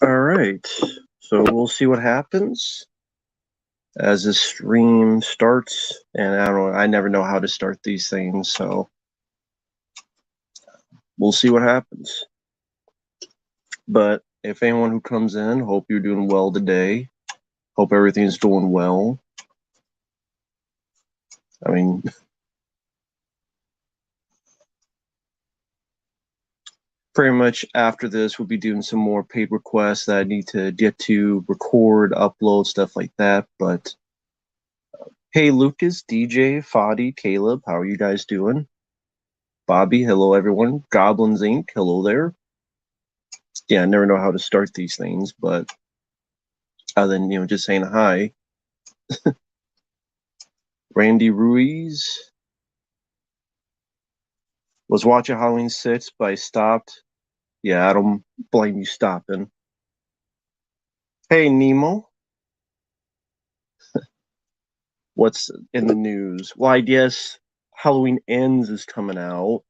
All right. So we'll see what happens as this stream starts. And I don't know, I never know how to start these things, so we'll see what happens. But if anyone who comes in, hope you're doing well today. Hope everything's going well. I mean, pretty much after this, we'll be doing some more paid requests that I need to get to record, upload, stuff like that. But hey, Lucas, DJ, Fadi, Caleb, how are you guys doing? Bobby, hello everyone. Goblins Inc., hello there. Yeah, I never know how to start these things, but other than just saying hi. Randy Ruiz was watching Halloween 6, but I stopped. Yeah, I don't blame you stopping. Hey Nemo, what's in the news? Well, I guess Halloween Ends is coming out.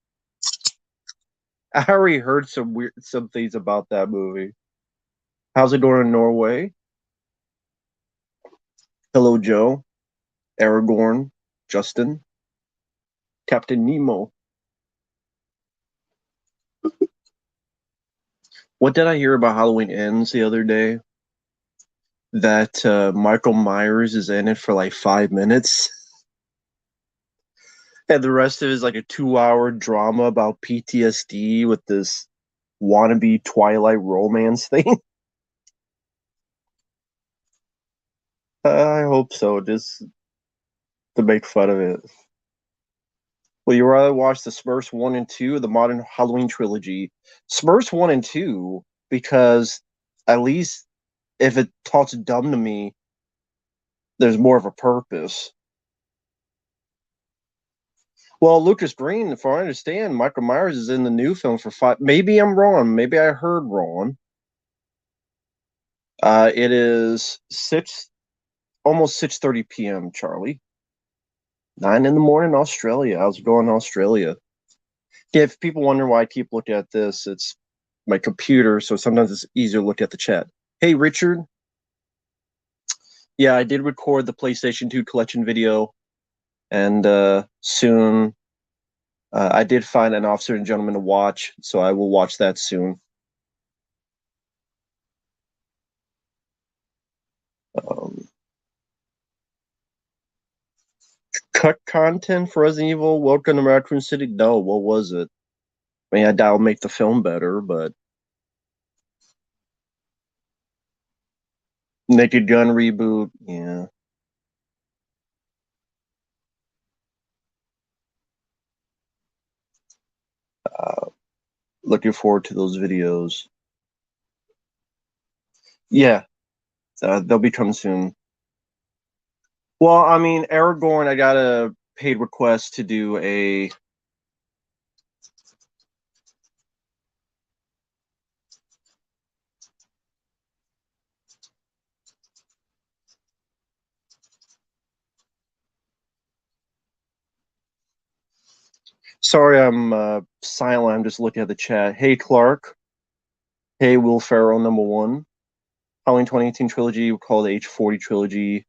I already heard some things about that movie. How's it going in Norway? Hello Joe, Aragorn, Justin, Captain Nemo. What did I hear about Halloween Ends the other day? That Michael Myers is in it for like 5 minutes, and the rest of it is like a 2-hour drama about PTSD with this wannabe Twilight romance thing. I hope so, just to make fun of it. Well, you rather watch the Smurfs 1 and 2 or the modern Halloween trilogy? Smurfs 1 and 2, because at least if it talks dumb to me, there's more of a purpose. Well, Lucas Green, if I understand, Michael Myers is in the new film for 5. Maybe I'm wrong. Maybe I heard wrong. It is almost 6:30 p.m. Charlie, 9 in the morning, Australia. I was going to Australia. Yeah, if people wonder why I keep looking at this, it's my computer, so sometimes it's easier to look at the chat. Hey, Richard. Yeah, I did record the PlayStation 2 collection video, and soon I did find an Officer and Gentleman to watch, so I will watch that soon. Um, cut content for Resident Evil, Welcome to Raccoon City? No, what was it? I mean, I doubt it'll make the film better, but Naked Gun reboot, yeah. Uh, Looking forward to those videos. Yeah, they'll be coming soon. Well, I mean, Aragorn, I got a paid request to do a. Sorry, I'm silent. I'm just looking at the chat. Hey, Clark. Hey, Will Ferrell, number one. Halloween 2018 trilogy, we call the H40 trilogy.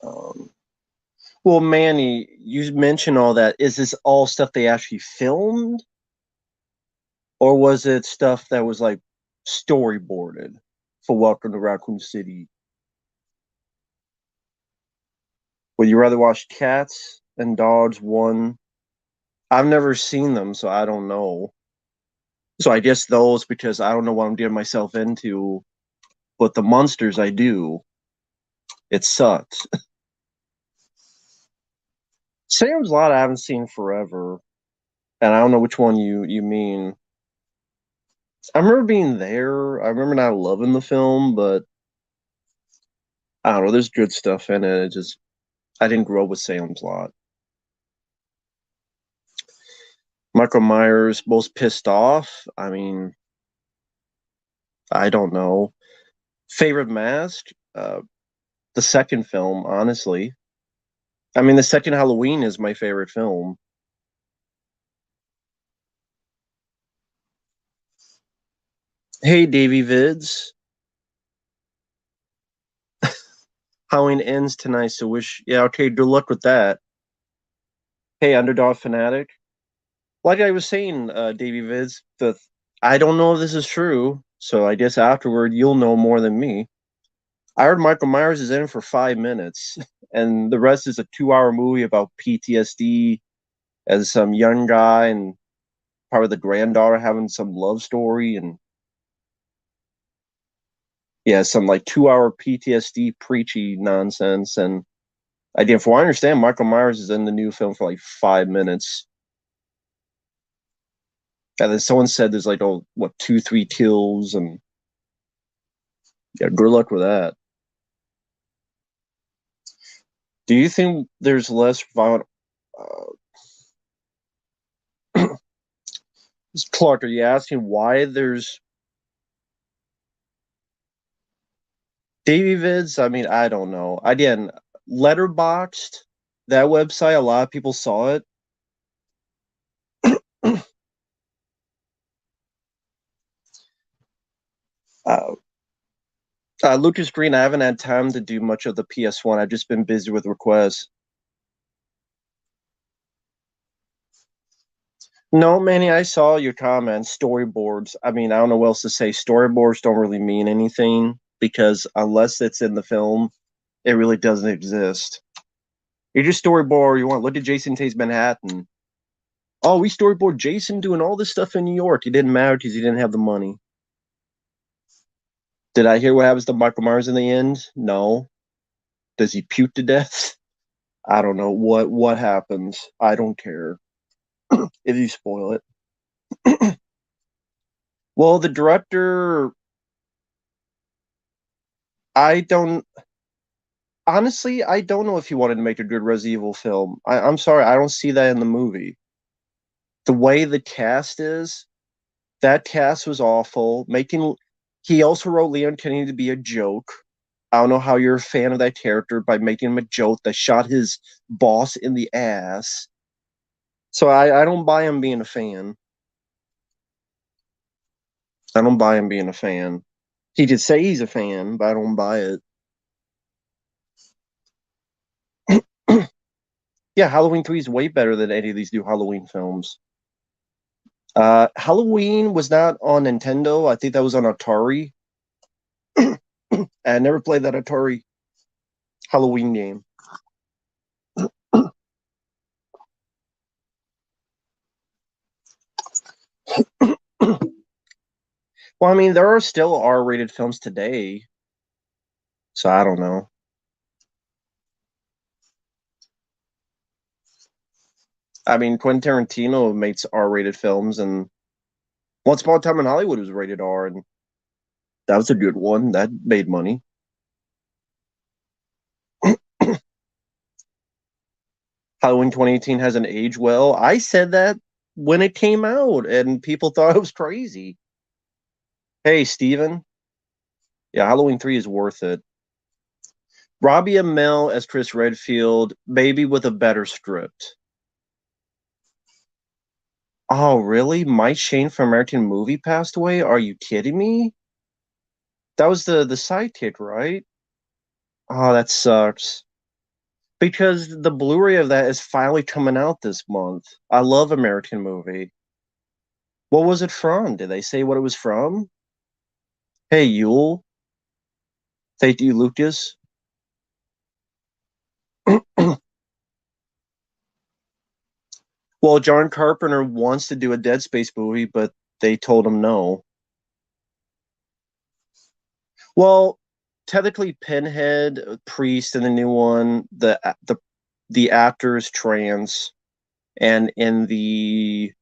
Um, well, Manny, you mentioned all that. Is this all stuff they actually filmed? Or was it stuff that was like storyboarded for Welcome to Raccoon City? Would you rather watch Cats and Dogs 1? I've never seen them, so I don't know. So I guess those, because I don't know what I'm getting myself into. But the Monsters, I do. It sucks. Sam's Lot I haven't seen forever, and I don't know which one you mean. I remember being there. I remember not loving the film, but I don't know. There's good stuff in it. It just I didn't grow up with Salem's Lot. Michael Myers most pissed off. I mean, I don't know. Favorite mask? The second film, honestly. I mean, the second Halloween is my favorite film. Hey, Davey Vids. Halloween ends tonight, so yeah, okay, good luck with that. Hey, Underdog Fanatic. Like I was saying, Davey Vids, I don't know if this is true, so I guess afterward you'll know more than me. I heard Michael Myers is in it for 5 minutes, and the rest is a 2 hour movie about PTSD as some young guy and probably the granddaughter having some love story and yeah, some like 2 hour PTSD preachy nonsense. And again, from what I understand, Michael Myers is in the new film for like 5 minutes. And then someone said there's like, oh, what, two, three kills, and yeah, good luck with that. Do you think there's less violent? Clark, are you asking why there's Davy vids? I mean, I don't know. Again, Letterboxed, that website, a lot of people saw it. uh, Lucas Green, I haven't had time to do much of the PS1. I've just been busy with requests. No, Manny, I saw your comments. Storyboards. I mean, I don't know what else to say. Storyboards don't really mean anything because unless it's in the film, it really doesn't exist. You just storyboard. You want to look at Jason Takes Manhattan. Oh, we storyboard Jason doing all this stuff in New York. It didn't matter because he didn't have the money. Did I hear what happens to Michael Myers in the end? No. Does he puke to death? I don't know what happens. I don't care if you spoil it. Well, the director, I don't honestly, I don't know if he wanted to make a good Resident Evil film. I'm sorry, I don't see that in the movie. The way the cast is, that cast was awful. He also wrote Leon Kennedy to be a joke. I don't know how you're a fan of that character by making him a joke that shot his boss in the ass. So I don't buy him being a fan. I don't buy him being a fan. He could say he's a fan, but I don't buy it. Yeah, Halloween 3 is way better than any of these new Halloween films. Halloween was not on Nintendo. I think that was on Atari. I never played that Atari Halloween game. Well, I mean, there are still R-rated films today, so I don't know. I mean, Quentin Tarantino makes R-rated films, and Once Upon a Time in Hollywood was rated R, and that was a good one. That made money. Halloween 2018 hasn't aged well. I said that when it came out, and people thought it was crazy. Hey, Steven. Yeah, Halloween 3 is worth it. Robbie Amell as Chris Redfield, maybe with a better script. Oh, really? Mike Shane from American Movie passed away? Are you kidding me? That was the sidekick, right? Oh, that sucks. Because the Blu-ray of that is finally coming out this month. I love American Movie. What was it from? Did they say what it was from? Hey, Yule. Thank you, Lucas. Well, John Carpenter wants to do a Dead Space movie, but they told him no. Well, technically, Pinhead, Priest, in the new one, the actor is trans, and in the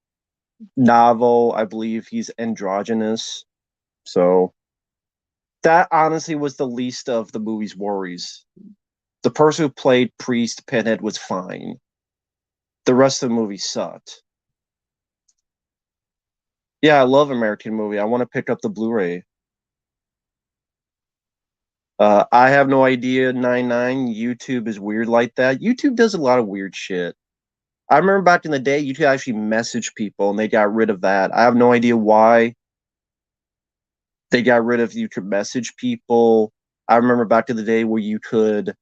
novel, I believe he's androgynous. So that honestly was the least of the movie's worries. The person who played Priest Pinhead was fine. The rest of the movie sucked. Yeah, I love American Movie. I want to pick up the Blu-ray. I have no idea. 99 YouTube is weird like that. YouTube does a lot of weird shit. I remember back in the day, you could actually message people, and they got rid of that. I have no idea why. They got rid of you could message people. I remember back in the day where you could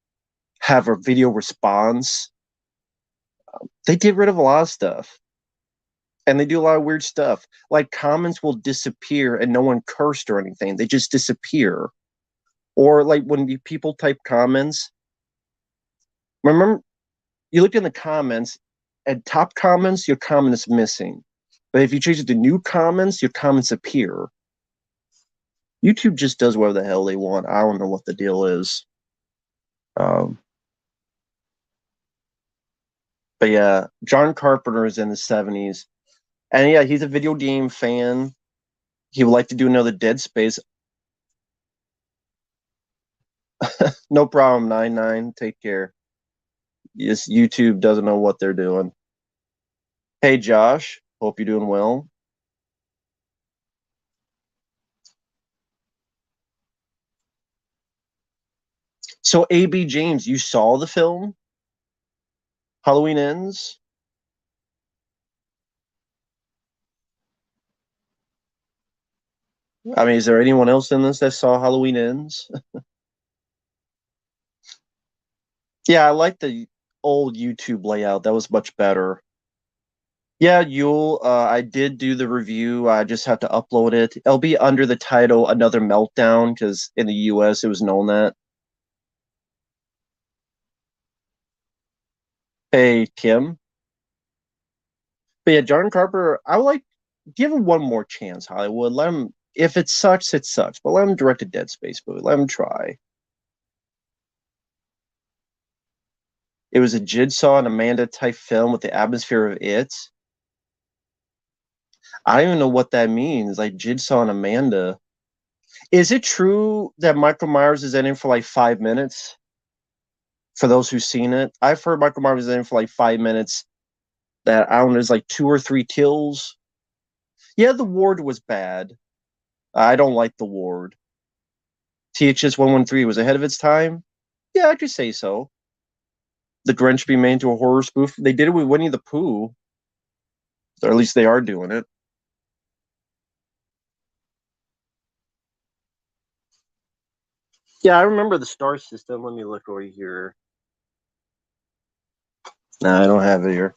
have a video response. They get rid of a lot of stuff. And they do a lot of weird stuff. Like comments will disappear and no one cursed or anything. They just disappear. Or like when people type comments, remember you look in the comments, at top comments, your comment is missing. But if you change it to new comments, your comments appear. YouTube just does whatever the hell they want. I don't know what the deal is. Um, but yeah, John Carpenter is in his 70s. And yeah, he's a video game fan. He would like to do another Dead Space. No problem, 99. Take care. Yes, YouTube doesn't know what they're doing. Hey, Josh. Hope you're doing well. So, A.B. James, you saw the film Halloween Ends? I mean, is there anyone else in this that saw Halloween Ends? Yeah, I like the old YouTube layout. That was much better. Yeah, Yule, I did do the review. I just have to upload it. It'll be under the title Another Meltdown because in the US it was known that. Hey, Kim. But yeah, John Carpenter, I would like give him one more chance, Hollywood. Let him if it sucks, it sucks. But let him direct a Dead Space movie. Let him try. It was a Jigsaw and Amanda type film with the atmosphere of it. I don't even know what that means. Like Jigsaw and Amanda. Is it true that Michael Myers is in it for like 5 minutes? For those who've seen it, I've heard Michael Myers is in it for like 5 minutes. That I don't know, there's like two or three kills. Yeah, the ward was bad. I don't like the ward. THS 113 was ahead of its time. Yeah, I could say so. The Grinch be made into a horror spoof. They did it with Winnie the Pooh, or at least they are doing it. Yeah, I remember the star system. Let me look over here. No, I don't have it here.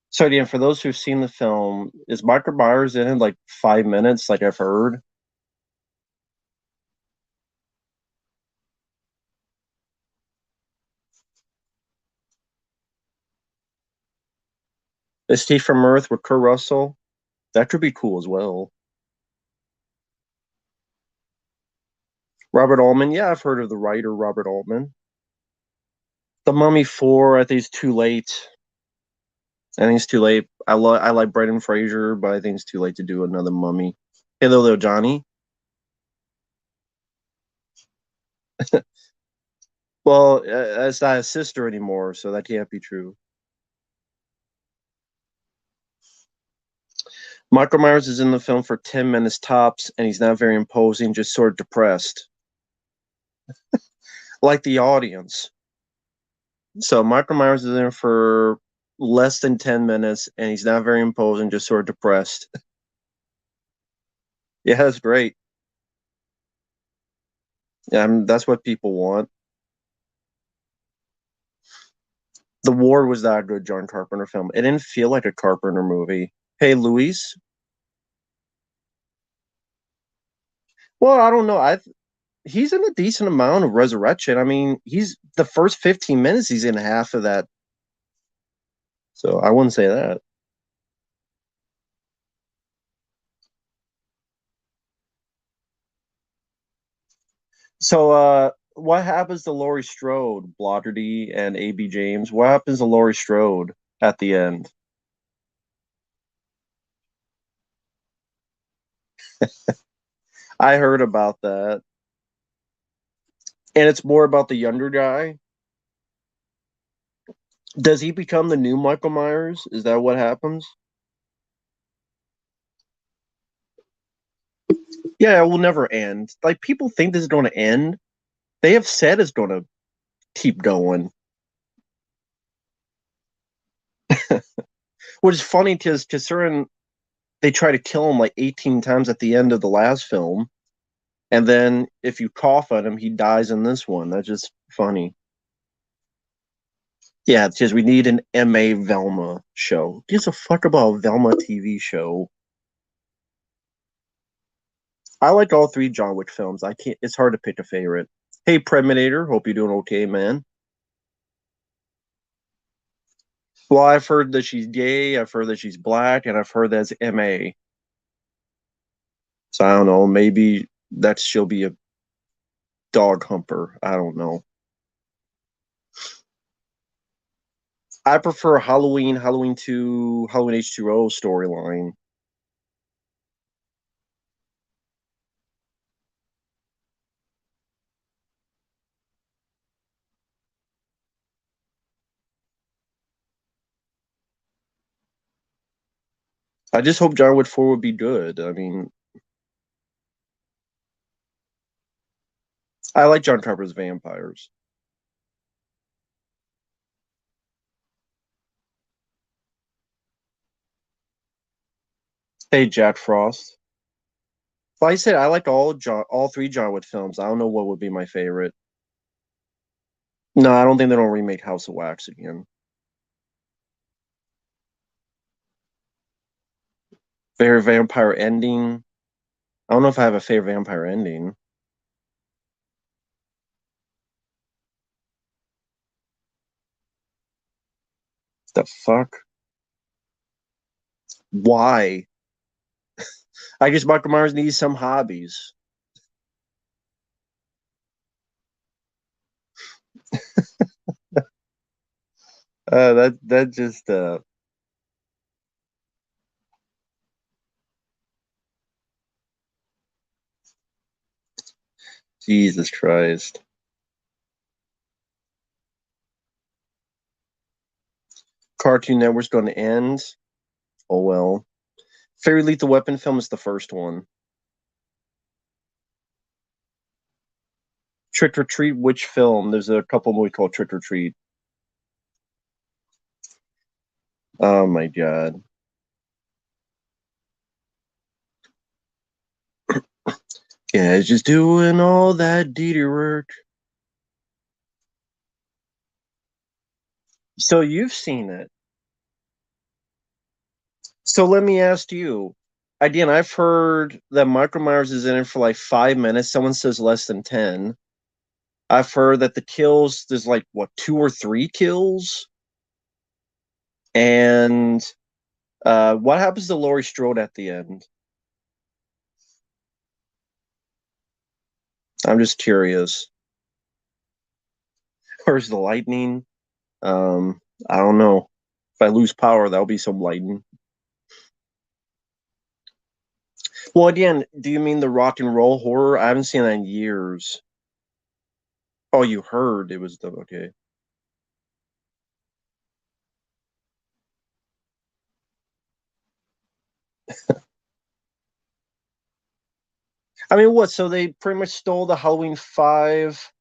So again, for those who've seen the film, is Michael Myers in it like 5 minutes, like I've heard? Is Steve from Earth with Kurt Russell? That could be cool as well. Robert Altman, yeah, I've heard of the writer Robert Altman. The Mummy 4, I think it's too late. I think it's too late. I like Brendan Fraser, but I think it's too late to do another Mummy. Hello there, Johnny. Well, it's not his sister anymore, so that can't be true. Michael Myers is in the film for 10 minutes tops, and he's not very imposing, just sort of depressed, like the audience. So Michael Myers is in for less than 10 minutes, and he's not very imposing, just sort of depressed. Yeah, that's great. Yeah, that's what people want. The War was not a good John Carpenter film. It didn't feel like a Carpenter movie. Hey, Luis. Well, I don't know. He's in a decent amount of Resurrection. I mean, he's the first 15 minutes. He's in half of that, so I wouldn't say that. So, what happens to Laurie Strode, Blotterdy, and A.B. James? What happens to Laurie Strode at the end? I heard about that, and it's more about the younger guy. Does he become the new Michael Myers? Is that what happens? Yeah, it will never end. Like people think this is going to end. They have said it's going to. keep going. Which is funny because considering they try to kill him like 18 times at the end of the last film, and then if you cough on him, he dies in this one. That's just funny. Yeah, it's just we need an M.A. Velma show. Who gives a fuck about a Velma TV show? I like all three John Wick films. I can't. It's hard to pick a favorite. Hey, Predator. Hope you're doing okay, man. Well, I've heard that she's gay. I've heard that she's black, and I've heard that's M.A. So I don't know. Maybe that she'll be a dog humper. I don't know. I prefer Halloween, Halloween 2, Halloween H2O storyline. I just hope John Wick 4 would be good. I mean, I like John Carpenter's vampires. Hey, Jack Frost. Like I said, I like all three John Wick films. I don't know what would be my favorite. No, I don't think they don't remake House of Wax again. Favorite vampire ending. I don't know if I have a favorite vampire ending. The fuck? Why? I guess Michael Myers needs some hobbies. That just Jesus Christ. Cartoon Network's going to end. Oh well. Favorite Lethal Weapon film is the first one. Trick or Treat, which film? There's a couple movie called Trick or Treat. Oh my god. Yeah, it's just doing all that dirty work. So you've seen it. So let me ask you. Again, I've heard that Michael Myers is in it for like 5 minutes. Someone says less than 10. I've heard that the kills, there's like, what, two or three kills? And what happens to Laurie Strode at the end? I'm just curious. Where's the lightning? Um, I don't know. If I lose power, that'll be some lightning. Well, again, do you mean the rock and roll horror? I haven't seen that in years. Oh, you heard it was the okay. I mean, what? So they pretty much stole the Halloween 5.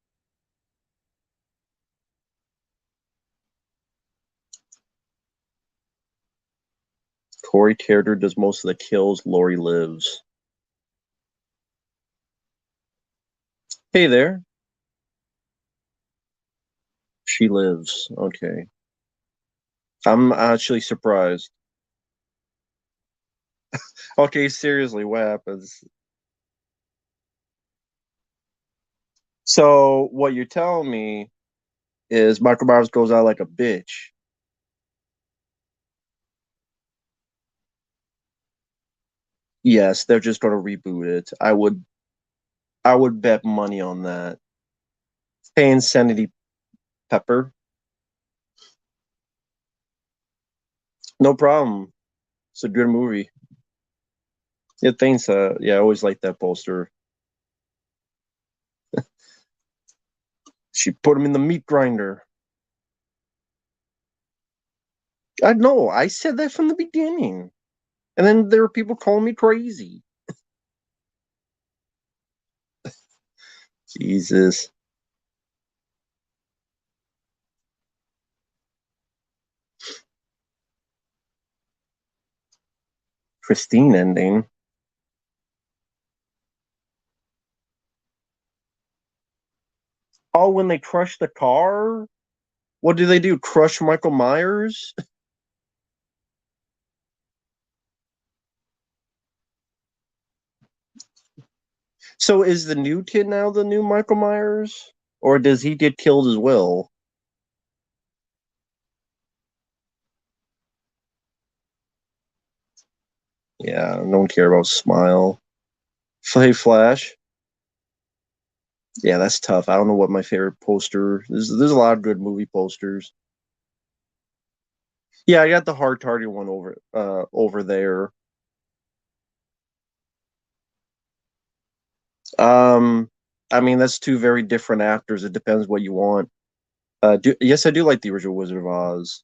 Corey Taylor does most of the kills. Laurie lives. Hey there. She lives. Okay. I'm actually surprised. Okay, seriously, what happens? So what you're telling me is Michael Myers goes out like a bitch. Yes, they're just gonna reboot it. I would bet money on that. Hey, Insanity Pepper. No problem. It's a good movie. Yeah, thanks. Yeah, I always like that poster. She put him in the meat grinder. I know. I said that from the beginning, and then there were people calling me crazy. Jesus. Pristine ending. Oh, when they crush the car? What do they do? Crush Michael Myers? So is the new kid now the new Michael Myers? Or does he get killed as well? Yeah, no one care about Smile. Hey, Flash. Yeah, that's tough. I don't know what my favorite poster. There's a lot of good movie posters. Yeah, I got the hard target one over there. Um, I mean that's two very different actors. It depends what you want. Yes, I do like the original Wizard of Oz.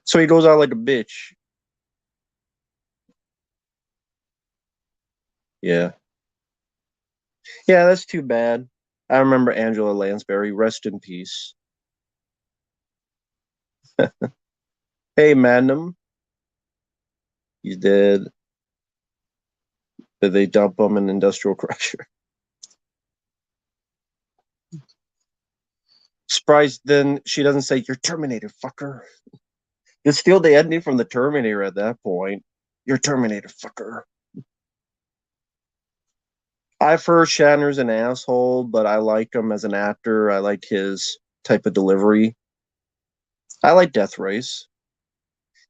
So he goes out like a bitch. Yeah, yeah, that's too bad. I remember Angela Lansbury. Rest in peace. Hey, Magnum, he's dead. Did they dump him in industrial crusher? Surprised then she doesn't say you're Terminator, fucker. It's still the ending from the Terminator at that point. You're Terminator, fucker. I've heard Shatner's an asshole, but I like him as an actor. I like his type of delivery. I like Death Race.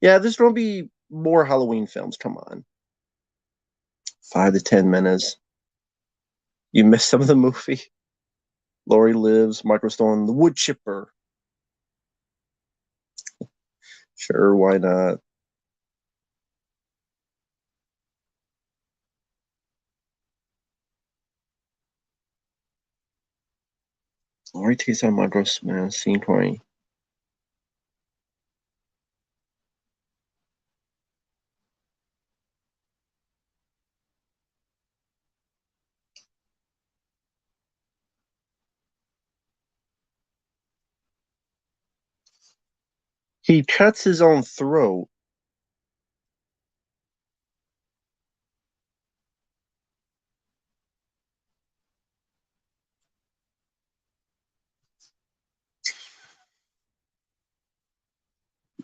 Yeah, there's gonna be more Halloween films. Come on, 5 to 10 minutes. You missed some of the movie. Laurie lives. Michael Stone, the wood chipper. Sure, why not? Laurie takes on Michael Smith. Scene 20. He cuts his own throat.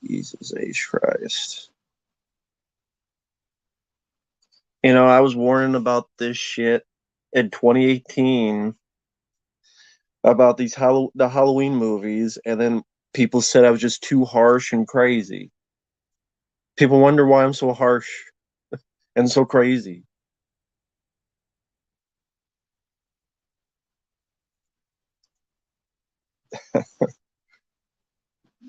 Jesus H. Christ. You know, I was warning about this shit in 2018 about the Halloween movies, and then people said I was just too harsh and crazy. People wonder why I'm so harsh and so crazy.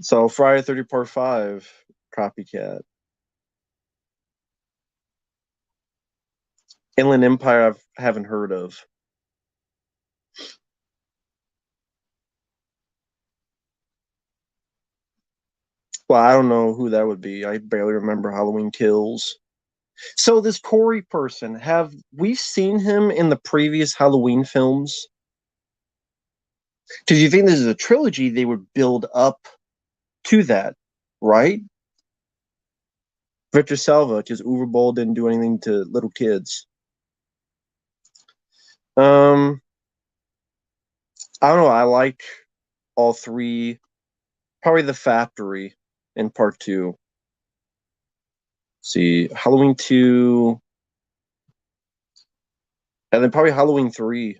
So Friday 30 Part 5, copycat. Inland Empire I haven't heard of. Well, I don't know who that would be. I barely remember Halloween Kills. So this Corey person, have we seen him in the previous Halloween films? Because you think this is a trilogy, they would build up to that, right? Victor Salva, because Uwe Boll didn't do anything to little kids. Um, I don't know. I like all three. Probably the Factory in part two. See, Halloween 2, and then probably Halloween 3.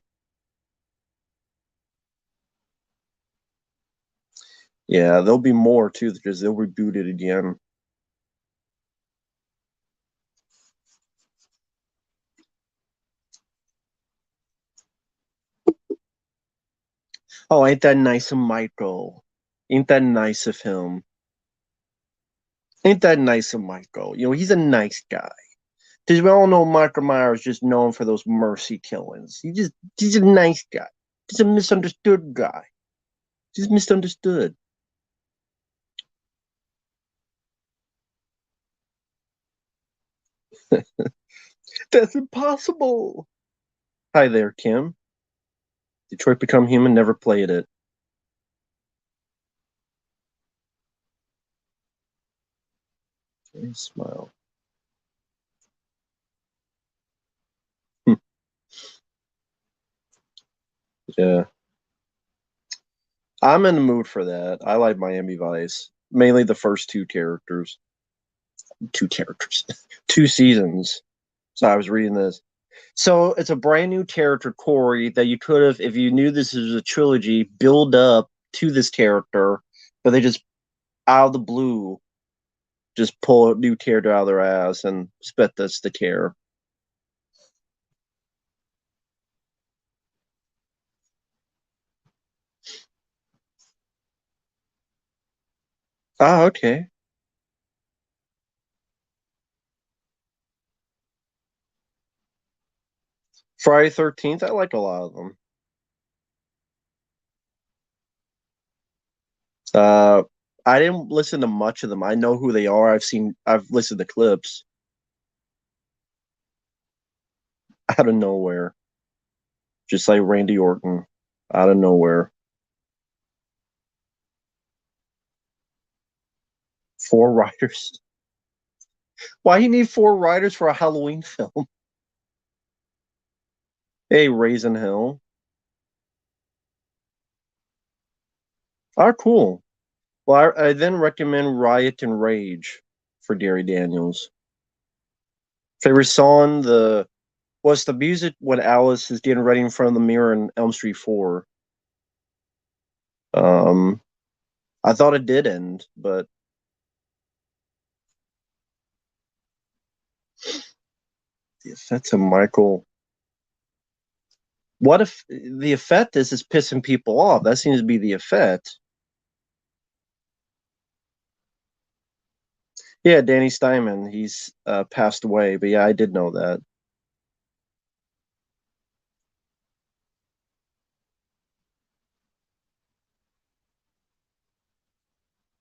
Yeah, there'll be more too because they'll reboot it again. Oh, ain't that nice of Michael? Ain't that nice of him? Ain't that nice of Michael? You know, he's a nice guy. Because we all know Michael Myers is just known for those mercy killings. He's a nice guy. He's a misunderstood guy. He's misunderstood. That's impossible. Hi there, Kim. Detroit Become Human never played it. Smile. Yeah. I'm in the mood for that. I like Miami Vice. Mainly the first two characters. Two characters. Two seasons. So I was reading this. So it's a brand new character, Corey, that you could have, if you knew this was a trilogy, build up to this character, but they just out of the blue just pull a new character out of their ass and spit this to care. Ah, okay. Friday 13th, I like a lot of them. Uh, I didn't listen to much of them. I know who they are. I've listened to clips out of nowhere, just like Randy Orton, out of nowhere. Four writers. Why you need four writers for a Halloween film? Hey, Raisin Hill. Ah, cool. Well, I then recommend Riot and Rage for Gary Daniels. Favorite song, the what's the music when Alice is getting ready in front of the mirror in Elm Street 4. Um, I thought it did end, but the effect of Michael. What if the effect is pissing people off? That seems to be the effect. Yeah, Danny Steinman, he's passed away, but yeah, I did know that.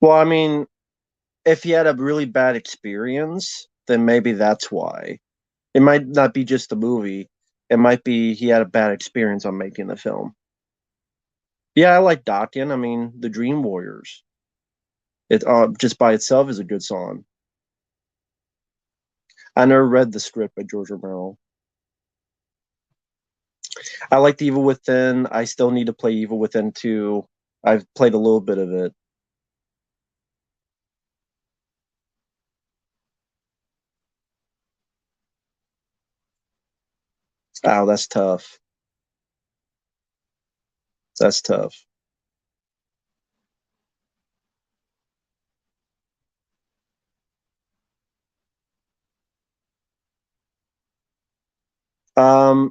Well, I mean, if he had a really bad experience, then maybe that's why. It might not be just the movie. It might be he had a bad experience on making the film. Yeah, I like Dokken. I mean, the Dream Warriors. It just by itself is a good song. I never read the script by George Romero. I liked Evil Within. I still need to play Evil Within 2. I've played a little bit of it. Oh, that's tough. That's tough.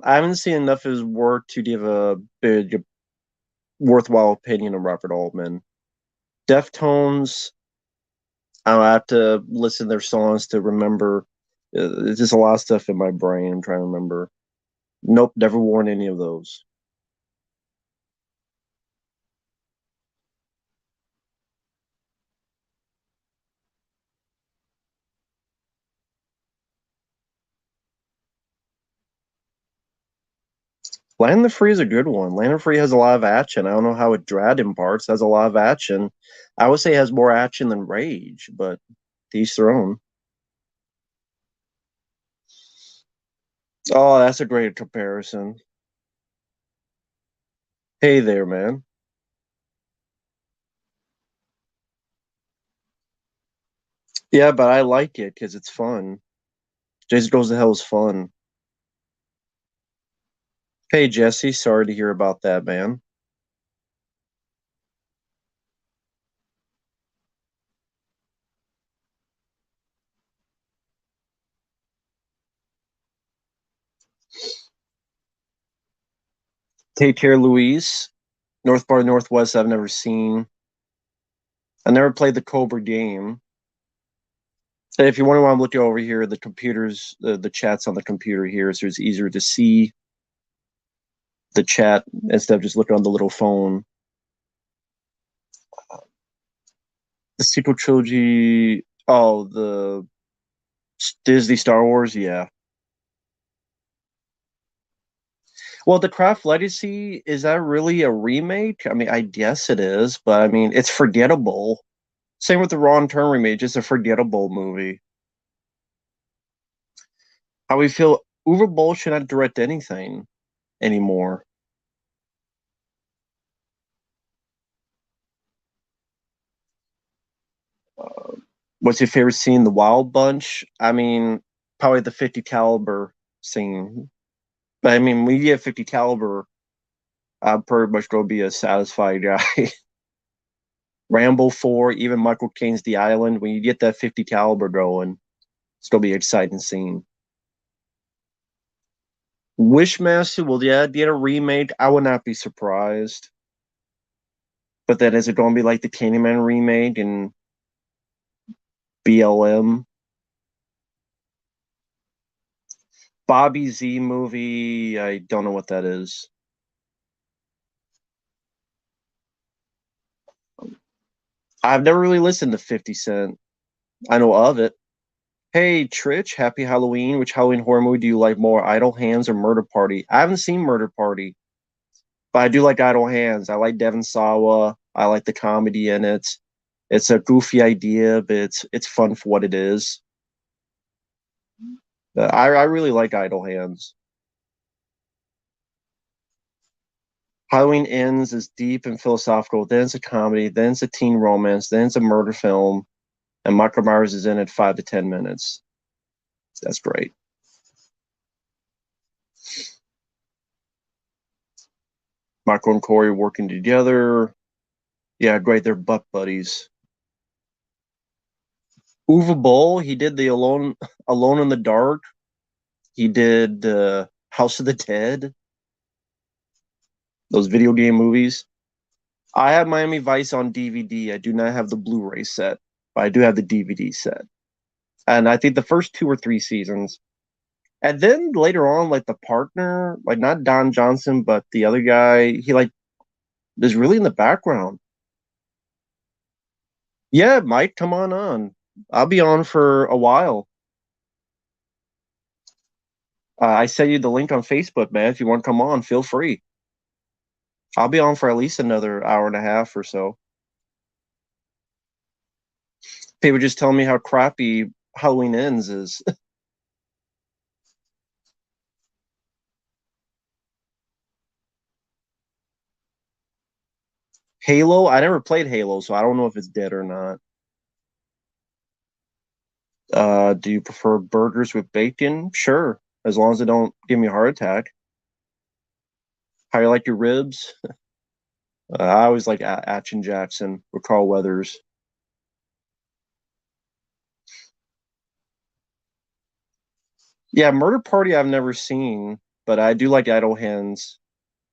I haven't seen enough of his work to give a big, worthwhile opinion of Robert Altman. Deftones, I have to listen to their songs to remember. There's just a lot of stuff in my brain I'm trying to remember. Nope, never worn any of those. Land the Free is a good one. Land of Free has a lot of action. I don't know how it dragged in parts. Has a lot of action. I would say it has more action than Rage, but to each their own. Oh, that's a great comparison. Hey there, man. Yeah, but I like it because it's fun. Jason Goes to Hell is fun. Hey, Jesse, sorry to hear about that, man. Take care, Louise. North by Northwest, I've never seen. I never played the Cobra game. And if you wonder why I'm looking over here, the computers, the chat's on the computer here, so it's easier to see the chat instead of just looking on the little phone. The sequel trilogy. Oh, the Disney Star Wars. Yeah. Well, the Craft Legacy, is that really a remake? I mean, I guess it is, but I mean, it's forgettable. Same with the Ron Turn remake, just a forgettable movie. How we feel Uwe Boll should not direct anything anymore. What's your favorite scene? The Wild Bunch? I mean, probably the 50 caliber scene. But I mean, when you get 50 caliber, I'm pretty much going to be a satisfied guy. Rambo 4, even Michael Caine's The Island, when you get that 50 caliber going, it's going to be an exciting scene. Wishmaster, well, yeah, get a remake. I would not be surprised. But then is it going to be like the Candyman remake and BLM? Bobby Z movie, I don't know what that is. I've never really listened to 50 Cent. I know of it. Hey, Trich, happy Halloween. Which Halloween horror movie do you like more, Idle Hands or Murder Party? I haven't seen Murder Party, but I do like Idle Hands. I like Devon Sawa. I like the comedy in it. It's a goofy idea, but it's fun for what it is. I really like Idle Hands. Halloween Ends is deep and philosophical. Then it's a comedy. Then it's a teen romance. Then it's a murder film. And Michael Myers is in it 5 to 10 minutes. That's great. Michael and Corey working together. Yeah, great. They're butt buddies. Uwe Boll, he did the Alone in the Dark. He did House of the Dead. Those video game movies. I have Miami Vice on DVD. I do not have the Blu-ray set, but I do have the DVD set. And I think the first 2 or 3 seasons. And then later on, like the partner, like not Don Johnson, but the other guy, he like is really in the background. Yeah, Mike, come on. I'll be on for a while. I sent you the link on Facebook, man. If you want to come on, feel free. I'll be on for at least another hour and a half or so. People just tell me how crappy Halloween Ends is. Halo, I never played Halo, so I don't know if it's dead or not. Do you prefer burgers with bacon? Sure, as long as they don't give me a heart attack. How you like your ribs? I always like Action Jackson or Carl Weathers. Yeah, Murder Party I've never seen, but I do like Idle Hands.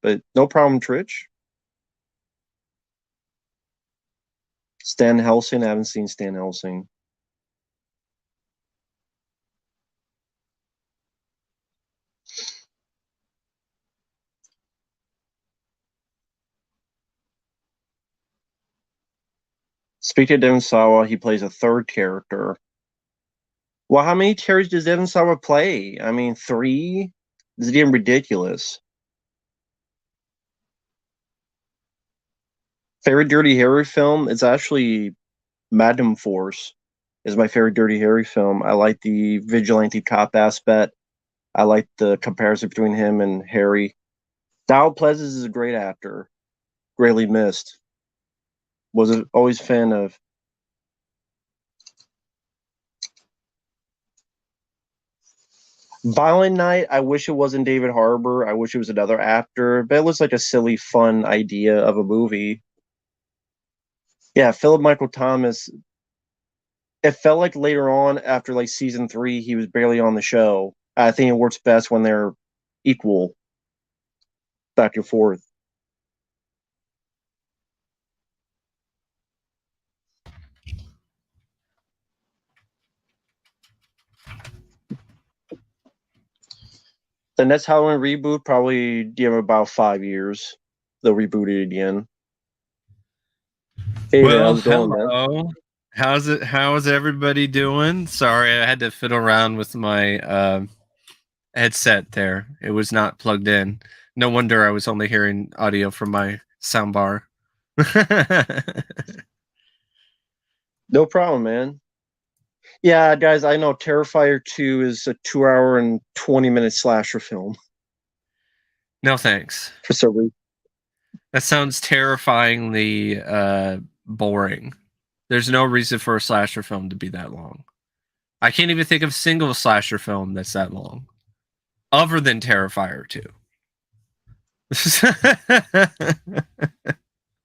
But no problem, Trich. Stan Helsing, I haven't seen Stan Helsing. Speaking of Devon Sawa, he plays a third character. Well, how many characters does Devon Sawa play? I mean, three? This is getting ridiculous. Favorite Dirty Harry film? It's actually Madam Force is my favorite Dirty Harry film. I like the vigilante cop aspect. I like the comparison between him and Harry. Donald Pleasance is a great actor. Greatly missed. Was always a fan of. Violent Night, I wish it wasn't David Harbour. I wish it was another actor, but it looks like a silly, fun idea of a movie. Yeah, Philip Michael Thomas. It felt like later on, after like season 3, he was barely on the show. I think it works best when they're equal, back and forth. The next Halloween reboot probably give about 5 years. They'll reboot it again. Hey man, Well, how's it going, man? hello. How's it? How's everybody doing? Sorry, I had to fiddle around with my headset there. It was not plugged in. No wonder I was only hearing audio from my soundbar. No problem, man. Yeah, guys, I know Terrifier 2 is a 2 hour and 20-minute slasher film. No thanks. For some reason. That sounds terrifyingly boring. There's no reason for a slasher film to be that long. I can't even think of a single slasher film that's that long, other than Terrifier 2.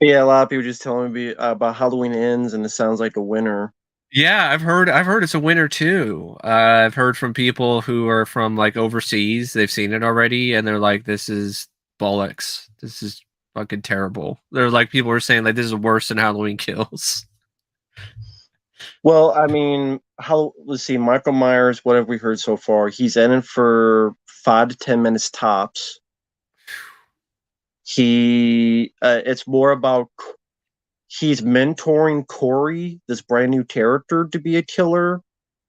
Yeah, a lot of people just telling me about Halloween Ends, and it sounds like a winner. Yeah, I've heard it's a winner too. I've heard from people who are from like overseas. They've seen it already, and they're like, "This is bollocks. This is fucking terrible." They're like, people are saying like, "This is worse than Halloween Kills." Well, I mean, let's see, Michael Myers, what have we heard so far? He's in it for 5 to 10 minutes tops. It's more about he's mentoring Corey, this brand new character, to be a killer.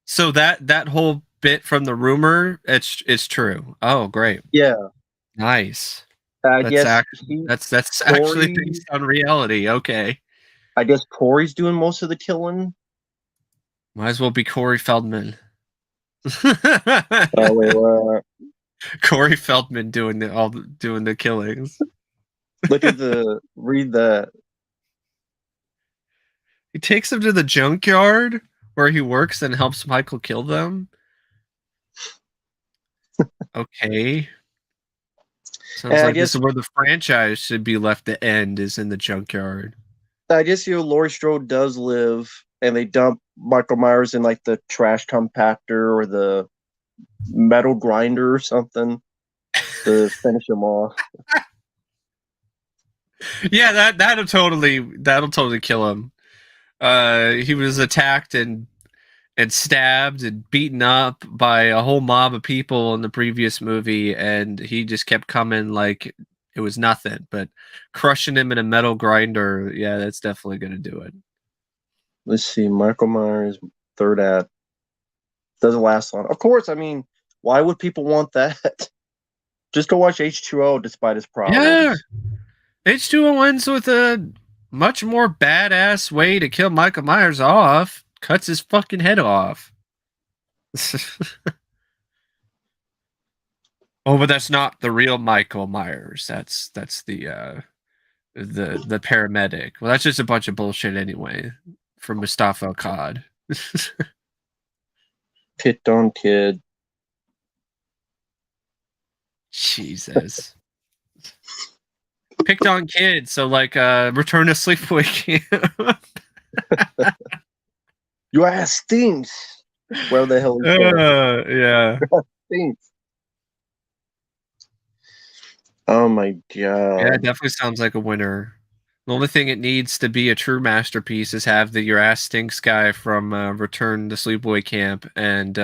So that whole bit from the rumor, it's true. Oh, great. Yeah. Nice. I That's guess that's actually based on reality. Okay. I guess Corey's doing most of the killing. Might as well be Corey Feldman. Corey Feldman doing the killings. Read that. He takes him to the junkyard where he works and helps Michael kill them. Okay. Sounds like this is where the franchise should be left to end, is in the junkyard. I guess Laurie Strode does live, and they dump Michael Myers in like the trash compactor or the metal grinder or something to finish him off. Yeah, that'll totally kill him. He was attacked and stabbed and beaten up by a whole mob of people in the previous movie, and he just kept coming like it was nothing. But crushing him in a metal grinder, yeah, that's definitely gonna do it. Let's see, Michael Myers, third act. Doesn't last long. Of course, I mean, why would people want that? Just go watch H2O despite his problems. Yeah. H2O ends with a much more badass way to kill Michael Myers off. Cuts his fucking head off. Oh, but that's not the real Michael Myers. That's the paramedic. Well, that's just a bunch of bullshit anyway from Mustafa Cod. Picked on kid. Jesus. Picked on kids, so like Return to Sleepaway Camp. Your ass stinks. Where the hell is that? Yeah. Stinks. Oh my god. Yeah, it definitely sounds like a winner. The only thing it needs to be a true masterpiece is have the Your Ass Stinks guy from Return to Sleepaway Camp and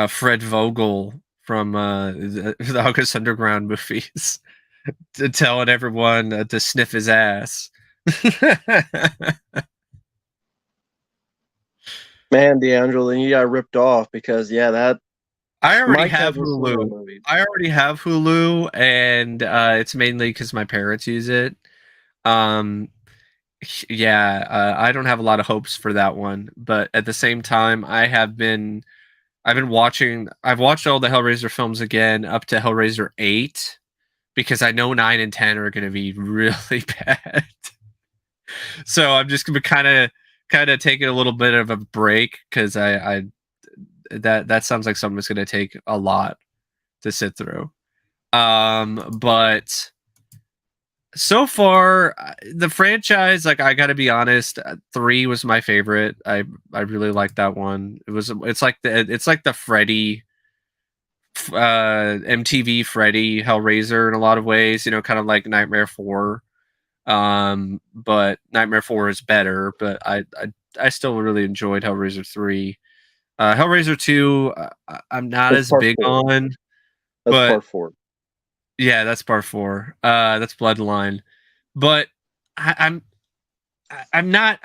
Fred Vogel from the August Underground movies telling everyone to sniff his ass. Man, D'Angelo, then you got ripped off because that I already have Hulu. And it's mainly because my parents use it. I don't have a lot of hopes for that one, but at the same time, I've watched all the Hellraiser films again up to Hellraiser 8 because I know 9 and 10 are going to be really bad. So I'm just going to kind of taking a little bit of a break because that sounds like something that's going to take a lot to sit through. But so far, the franchise, like I gotta be honest, 3 was my favorite. I really liked that one. It's like the Freddy, MTV Freddy Hellraiser in a lot of ways. You know, kind of like Nightmare 4. But Nightmare 4 is better. But I still really enjoyed Hellraiser 3. Hellraiser 2, I'm not as big on. That's part 4. Yeah, that's part 4. That's Bloodline. But I'm not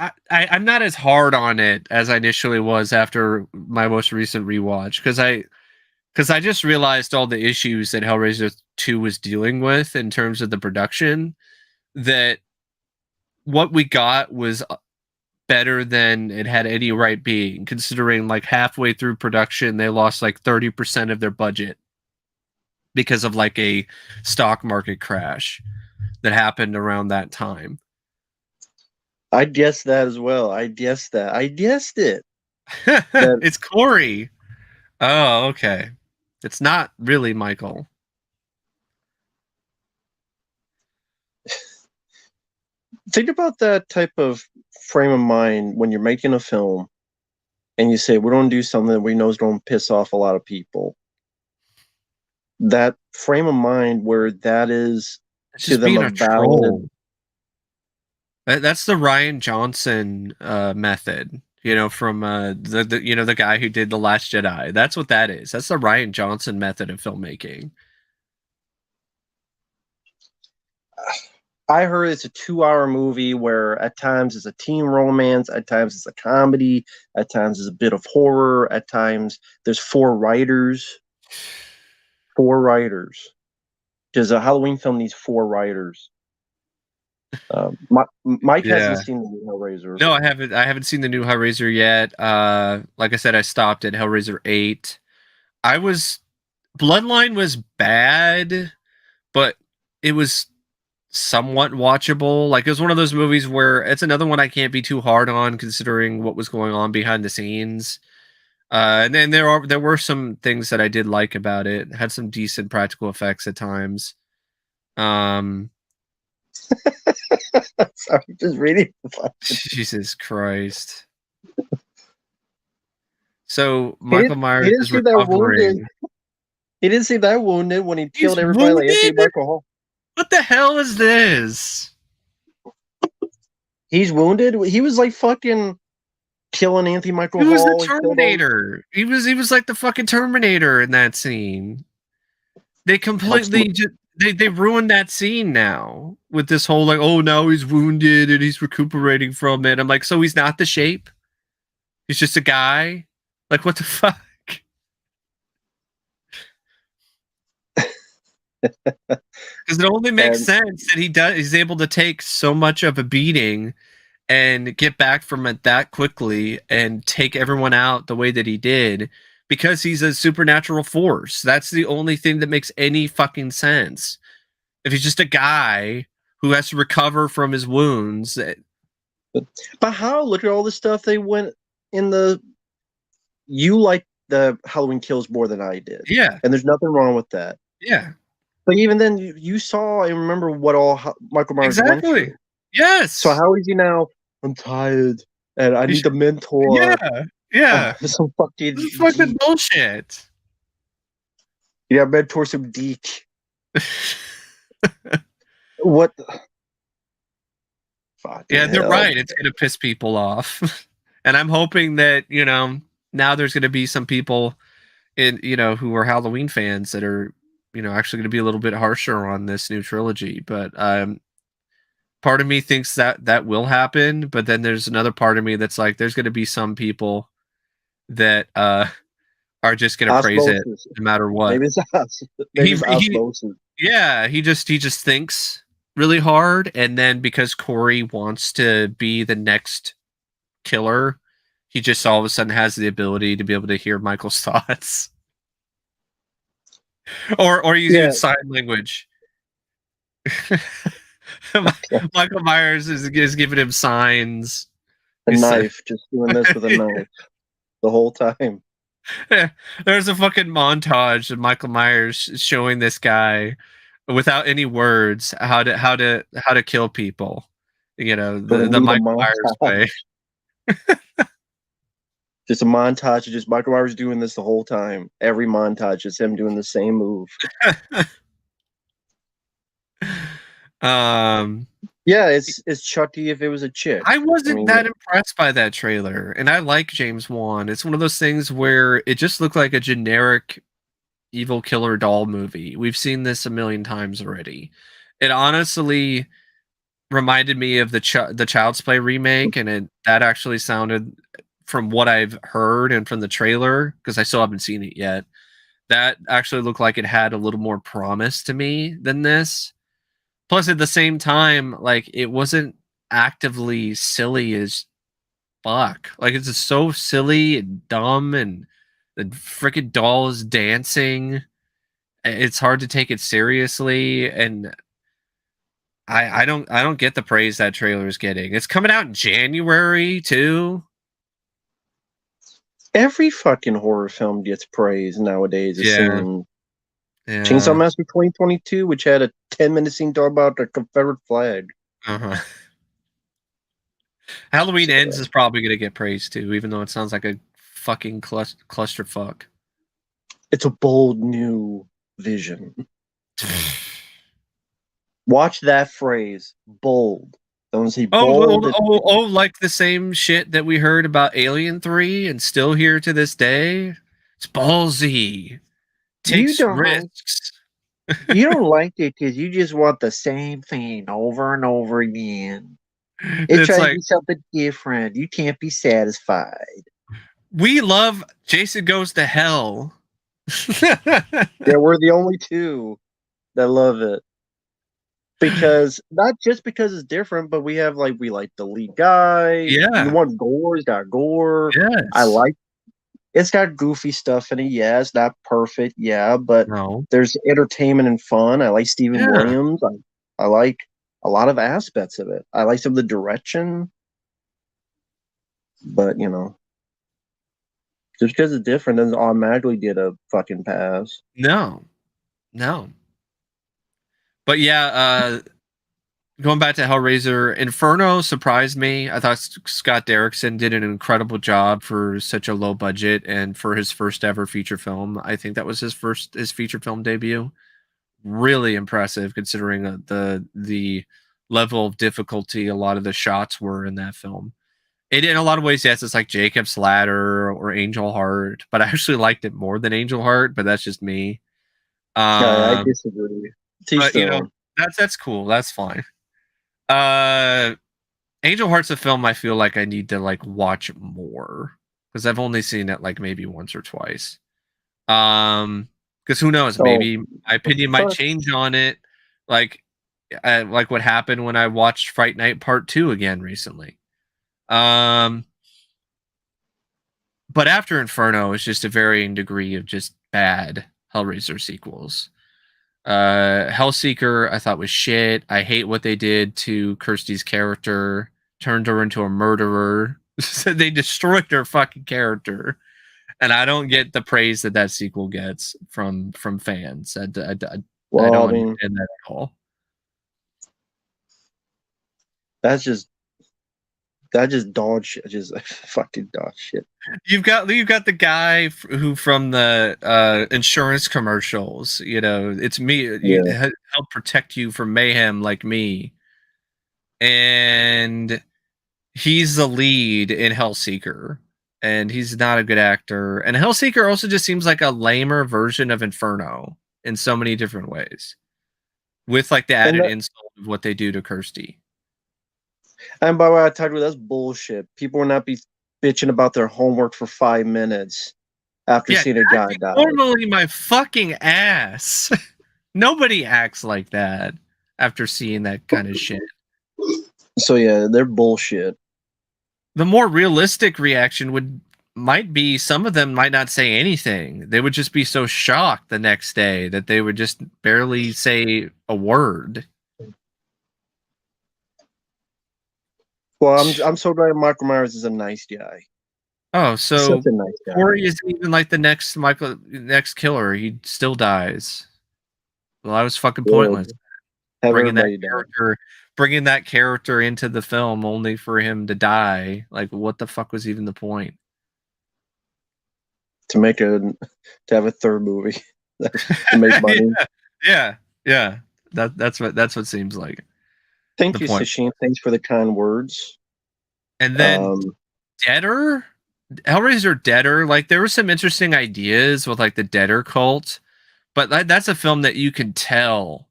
as hard on it as I initially was after my most recent rewatch because I just realized all the issues that Hellraiser 2 was dealing with in terms of the production, that what we got was better than it had any right being, considering like halfway through production they lost like 30% of their budget because of like a stock market crash that happened around that time. I guessed that as well. I guessed that. I guessed it. That It's Corey. Oh, okay. It's not really Michael. think about that type of frame of mind when you're making a film and you say we're going to do something that we know is going to piss off a lot of people. That frame of mind where that is It's to just them being a a valid. troll. That's the Rian Johnson method, from the guy who did The Last Jedi. That's what that is. That's the Rian Johnson method of filmmaking. I heard it's a 2-hour movie where at times it's a teen romance, at times it's a comedy, at times it's a bit of horror, at times there's 4 writers. 4 writers. Because a Halloween film needs 4 writers. Mike hasn't seen the new Hellraiser. No, I haven't. I haven't seen the new Hellraiser yet. Like I said, I stopped at Hellraiser 8. Bloodline was bad, but it was somewhat watchable. Like, it was one of those movies where it's another one I can't be too hard on considering what was going on behind the scenes. And then there were some things that I did like about it. It had some decent practical effects at times. Sorry, just reading. Jesus Christ. So Michael Myers is He didn't recovering. He didn't seem that wounded when he killed He's everybody like Anthony wounded? Michael Hall. What the hell is this? He's wounded. He was like fucking killing Anthony Michael He was Hall. the Terminator. He was like the fucking Terminator in that scene. They completely they ruined that scene now with this whole like, oh, now he's wounded and he's recuperating from it. I'm like, so he's not the Shape? He's just a guy? Like, what the fuck? Because it only makes sense that he's able to take so much of a beating and get back from it that quickly and take everyone out the way that he did because he's a supernatural force. That's the only thing that makes any fucking sense. If he's just a guy who has to recover from his wounds. But how? Look at all the stuff they went in the. You like the Halloween Kills more than I did. Yeah. And there's nothing wrong with that. Yeah. But even then, you saw and remember what all Michael Myers went through. Yes. So how is he now? I'm tired and I need a mentor. Yeah. Yeah. Some fucking this is fucking bullshit. Yeah, mentor some deek. What? Fuck. Yeah, they're right. It's gonna piss people off, and I'm hoping that now there's gonna be some people who are Halloween fans that are actually gonna be a little bit harsher on this new trilogy. But part of me thinks that will happen, but then there's another part of me that's like, there's gonna be some people that are just gonna praise it no matter what. Maybe it's osmosis. Yeah, he just thinks really hard, and then because Corey wants to be the next killer, he just all of a sudden has the ability to be able to hear Michael's thoughts, or using sign language. Michael Myers is giving him signs. A knife, just doing this with a knife the whole time. Yeah, there's a fucking montage of Michael Myers showing this guy without any words how to kill people. The Michael Myers way. Just a montage of just Michael Myers doing this the whole time. Every montage is him doing the same move. Yeah, it's Chucky if it was a chick. I wasn't that impressed by that trailer, and I like James Wan. It's one of those things where it just looked like a generic evil killer doll movie. We've seen this a million times already. It honestly reminded me of the Child's Play remake, and that actually sounded, from what I've heard and from the trailer, because I still haven't seen it yet, that actually looked like it had a little more promise to me than this. Plus, at the same time, like, it wasn't actively silly as fuck. Like it's just so silly and dumb, and the freaking doll is dancing. It's hard to take it seriously, and I don't get the praise that trailer is getting. It's coming out in January too. Every fucking horror film gets praise nowadays. It Yeah, seems. Chainsaw yeah. Massacre 2022, which had a 10-minute scene talk about the Confederate flag. Uh-huh. Halloween So, Ends is probably gonna get praised too, even though it sounds like a fucking clusterfuck. it's a bold new vision. Watch that phrase, bold. Don't say bold. Like the same shit that we heard about Alien 3 and still here to this day. It's ballsy. You Takes don't. risks. You don't like it because you just want the same thing over and over again. It It's tries to like be something different. You can't be satisfied. we love Jason Goes to Hell. Yeah, we're the only two that love it. Because not just because it's different, but we like the lead guy. You Yeah. want gore? It's got gore. I Yes. like it's got goofy stuff in it. Yeah, it's not perfect. Yeah, but No. there's entertainment and fun. I like Stephen Yeah. Williams. I like a lot of aspects of it. I like some of the direction, but just because it's different doesn't automatically get a fucking pass. No. No. But yeah, going back to Hellraiser, Inferno surprised me. I thought Scott Derrickson did an incredible job for such a low budget and for his first ever feature film. I think that was his feature film debut. Really impressive considering the level of difficulty a lot of the shots were in that film. It in a lot of ways, yes, it's like Jacob's Ladder or Angel Heart, but I actually liked it more than Angel Heart, but that's just me. I Um, disagree. Teach but their own. that's cool. That's fine. Uh, Angel Heart's a film I feel like I need to like watch more because I've only seen it like maybe once or twice. Because who knows? Oh, Maybe my opinion might fuck. change on it. Like, like what happened when I watched Fright Night Part 2 again recently. Um, but after Inferno, it's just a varying degree of just bad Hellraiser sequels. Hellseeker, I thought was shit. I hate what they did to Kirsty's character, turned her into a murderer. They destroyed her fucking character, and I don't get the praise that that sequel gets from fans. I Well, I don't mean, understand that at all. that's just that just dog shit. Just fucking dog shit. You've got the guy who from the insurance commercials. You know, it's me. Yeah. Help protect you from mayhem like me, and he's the lead in Hellseeker, and he's not a good actor. And Hellseeker also just seems like a lamer version of Inferno in so many different ways, with like the And added that, insult of what they do to Kirsty. and by the way, I talked about that's bullshit. People will not be bitching about their homework for 5 minutes after Yeah, seeing a guy die. normally my fucking ass. Nobody acts like that after seeing that kind of shit. So yeah, they're bullshit. The more realistic reaction might be some of them might not say anything. They would just be so shocked the next day that they would just barely say a word. Well, I'm so glad Michael Myers is a nice guy. Oh, He's so such a nice guy. Corey isn't even like the next killer. He still dies. Well, that was fucking Yeah, pointless. have Bringing that everybody die. character into the film only for him to die. Like, what the fuck was even the point? To have a third movie to make money. yeah. That's what seems like Thank the you, point. Sashin. Thanks for the kind words. And then Deader, Hellraiser Deader, like there were some interesting ideas with like the Deader cult, but that's a film that you can tell.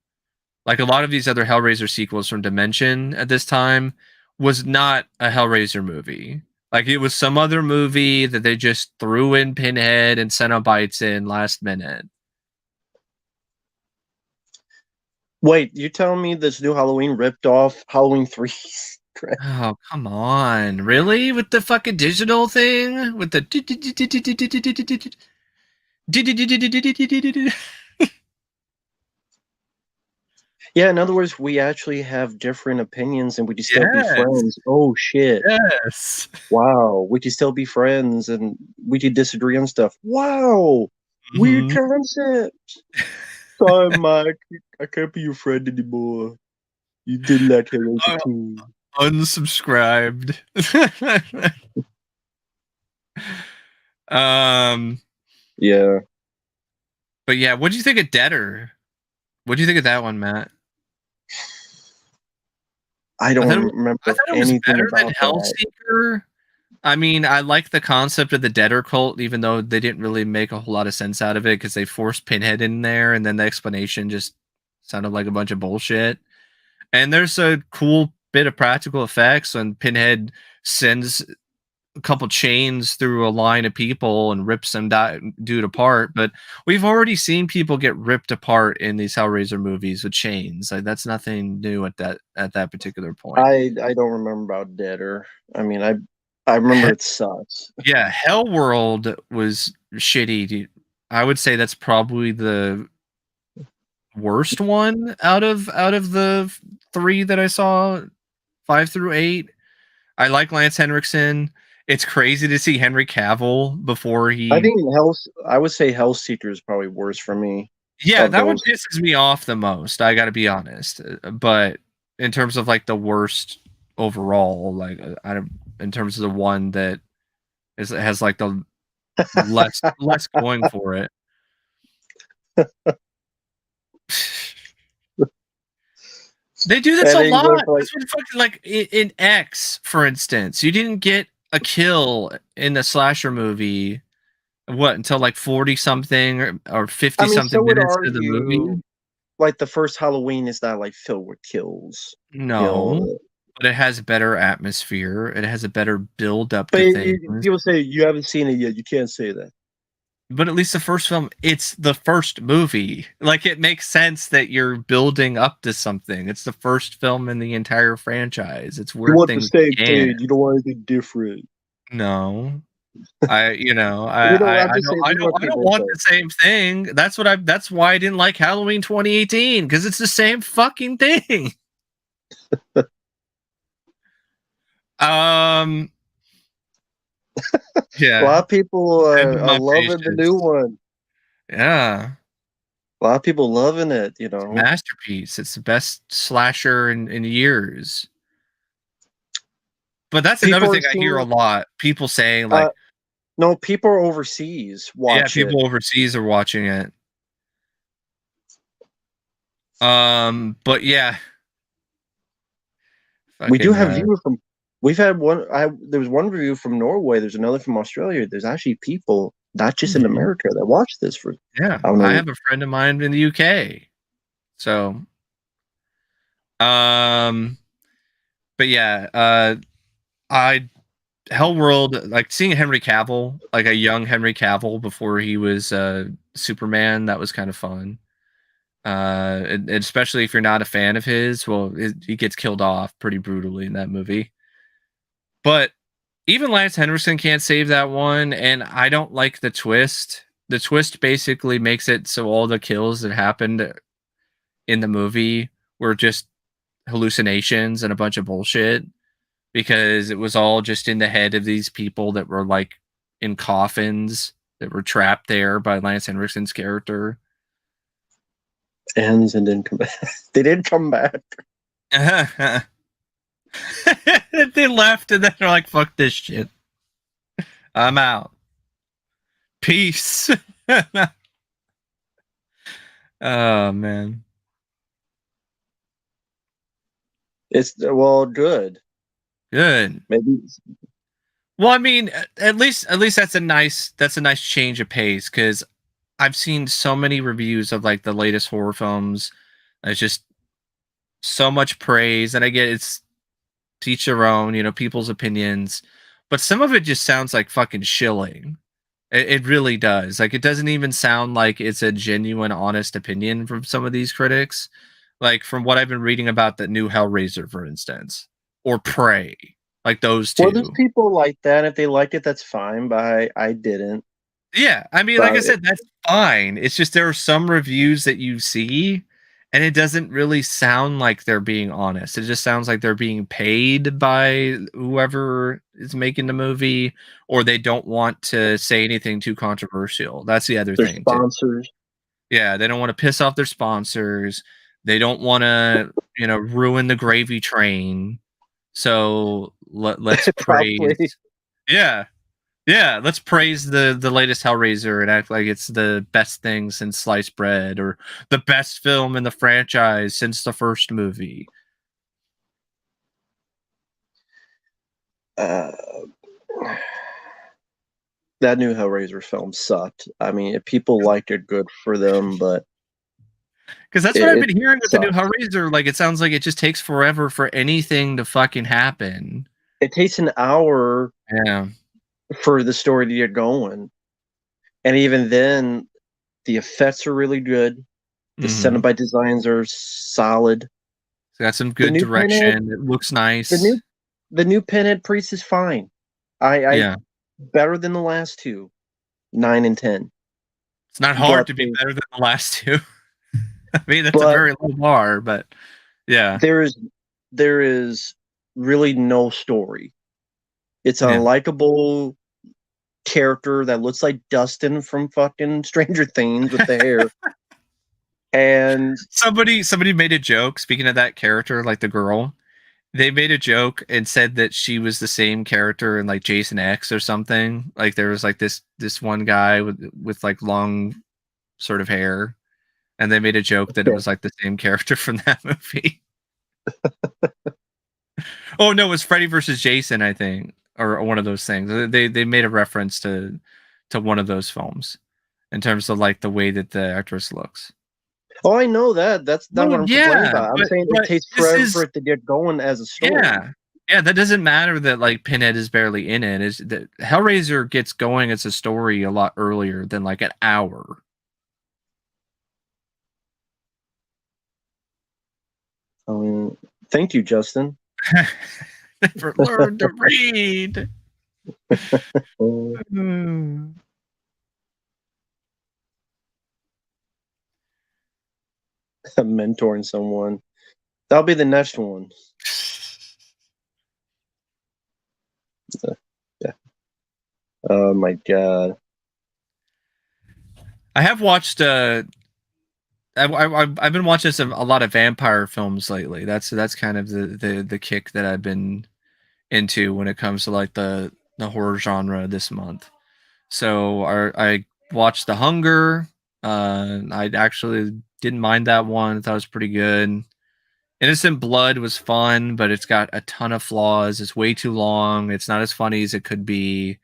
Like a lot of these other Hellraiser sequels from Dimension at this time was not a Hellraiser movie. Like it was some other movie that they just threw in Pinhead and Cenobites in last minute. Wait, you're telling me this new Halloween ripped off Halloween 3? Oh, come on. Really? With the fucking digital thing? With the Yeah, in other words, we actually have different opinions and we can still be Yes. friends. Oh shit. Yes. Wow. We can still be friends and we can disagree on stuff. Wow. Weird Mhm. concept. Sorry, Mike. I can't be your friend anymore. You didn't like Hello Uh, Cartoon. Unsubscribed. um Yeah. but yeah, what do you think of Deader? What do you think of that one, Matt? I I thought it was, don't I remember thought it was anything better than about that. Hellseeker. I mean, I like the concept of the Deader cult, even though they didn't really make a whole lot of sense out of it because they forced Pinhead in there, and then the explanation just sounded like a bunch of bullshit. And there's a cool bit of practical effects when Pinhead sends a couple chains through a line of people and rips some dude apart. But we've already seen people get ripped apart in these Hellraiser movies with chains. Like that's nothing new at that particular point. I don't remember about Deader. I mean, I remember it sucks. Yeah, Hell World was shitty. I would say that's probably the worst one out of the three that I saw, 5 through 8. I like Lance Henriksen. It's crazy to see Henry Cavill before I he. think I would say Hellseeker is probably worse for me Yeah, of that one those. pisses me off the most. I got to be honest. But in terms of like the worst overall, like I don't. In terms of the one that has like the less going for it. They do this And a then lot. going for like, That's what fucking like in X, for instance. You didn't get a kill in the slasher movie. What until like 40 something or I 50 mean, something some would minutes into the argue movie? like the first Halloween is not like filled with kills, you No, know. but it has better atmosphere. It has a better build up But to things. people say you haven't seen it yet. You can't say that. But at least the first film, it's the first movie. Like it makes sense that you're building up to something. It's the first film in the entire franchise. It's You where want the things same began. thing. You don't want anything different. No. I you know I'm just saying this is what I don't people want say. the same thing. That's why I didn't like Halloween 2018 because it's the same fucking thing. Um A yeah, lot of people end of are my loving the new patience. one. Yeah, A lot of people loving it. You it's a know, masterpiece. It's the best slasher in years. But that's another people are thing I hear a seeing. lot. People saying Uh, like, no, people are overseas yeah, watch it. people overseas are watching it. But yeah, We do fucking have viewers from. We've had one. There was one review from Norway. There's another from Australia. There's actually people, not just in mhm. America, that watch this for. Yeah, I don't I know. have a friend of mine in the UK. So, um, but yeah, I Hellworld, like seeing Henry Cavill, like a young Henry Cavill before he was Superman, that was kind of fun. And especially if you're not a fan of his, well, he gets killed off pretty brutally in that movie. But even Lance Henriksen can't save that one, and I don't like the twist. The twist basically makes it so all the kills that happened in the movie were just hallucinations and a bunch of bullshit because it was all just in the head of these people that were like in coffins that were trapped there by Lance Henriksen's character. Ends and didn't come back. They didn't come back. They left and then they're like, fuck this shit. I'm out. Peace. Oh man. It's well, good. Good. Maybe Well, I mean, at least that's a nice change of pace because I've seen so many reviews of like the latest horror films. It's just so much praise, and I get it's to each their own, people's opinions. But some of it just sounds like fucking shilling. It really does. Like it doesn't even sound like it's a genuine, honest opinion from some of these critics. Like from what I've been reading about the new Hellraiser, for instance. or Prey, like those Well, there's two. people like that. If they like it, that's fine. But I didn't. Yeah, I mean, like I But said, that's fine. It's just there are some reviews that you see, and it doesn't really sound like they're being honest. It just sounds like they're being paid by whoever is making the movie, or they don't want to say anything too controversial. That's the other their thing too. sponsors Yeah, they don't want to piss off their sponsors. They don't want to, ruin the gravy train. So let's probably. praise. Yeah, yeah, let's praise the latest Hellraiser and act like it's the best thing since sliced bread or the best film in the franchise since the first movie. Uh, that new Hellraiser film sucked. I mean, if people liked it, good for them. But Because that's what I've it been hearing with the new sucked. Hellraiser. Like, it sounds like it just takes forever for anything to fucking happen. It takes an hour Yeah. for the story to get going, and even then, the effects are really good. The Mm-hmm. Cenobite designs are solid. It's got some The good new Pinhead, direction. It looks the nice. new Pinhead Priest is fine. I Yeah. better than the last two, 9 and 10. It's not hard But to be better than the last two. I mean, that's a but very low bar, but yeah. there is really no story. It's an Yeah. unlikable character that looks like Dustin from fucking Stranger Things with the hair. And Somebody made a joke, speaking of that character, like the girl. They made a joke and said that she was the same character in like Jason X or something. Like there was like this one guy with like long sort of hair, and they made a joke that it was like the same character from that movie. Oh no, it was Freddy versus Jason, I think, or one of those things. They made a reference to one of those films in terms of like the way that the actress looks. oh, I know that. That's not Well, what I'm complaining yeah, about. I'm saying it but takes this forever for is it to get going as a story. yeah. Yeah, that doesn't matter that like Pinhead is barely in it. Is that Hellraiser gets going as a story a lot earlier than like an hour. Thank you, Justin. Never learned to read. Mentoring someone. That'll be the next one. Yeah. Oh my god. I have watched. I've been watching a lot of vampire films lately. That's kind of the kick that I've been into when it comes to like the horror genre this month. So I watched The Hunger. I actually didn't mind that one. I thought it was pretty good. Innocent Blood was fun, but it's got a ton of flaws. It's way too long. It's not as funny as it could be.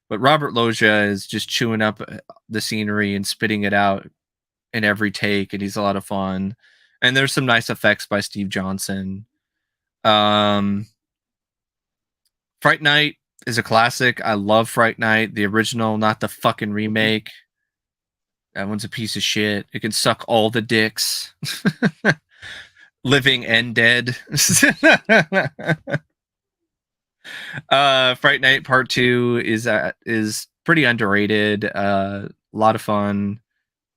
But Robert Loggia is just chewing up the scenery and spitting it out in every take, and he's a lot of fun. And there's some nice effects by Steve Johnson. Um, Fright Night is a classic. I love Fright Night, the original, not the fucking remake. That one's a piece of shit. It can suck all the dicks, living and dead. Fright Night Part 2 is pretty underrated. A lot of fun.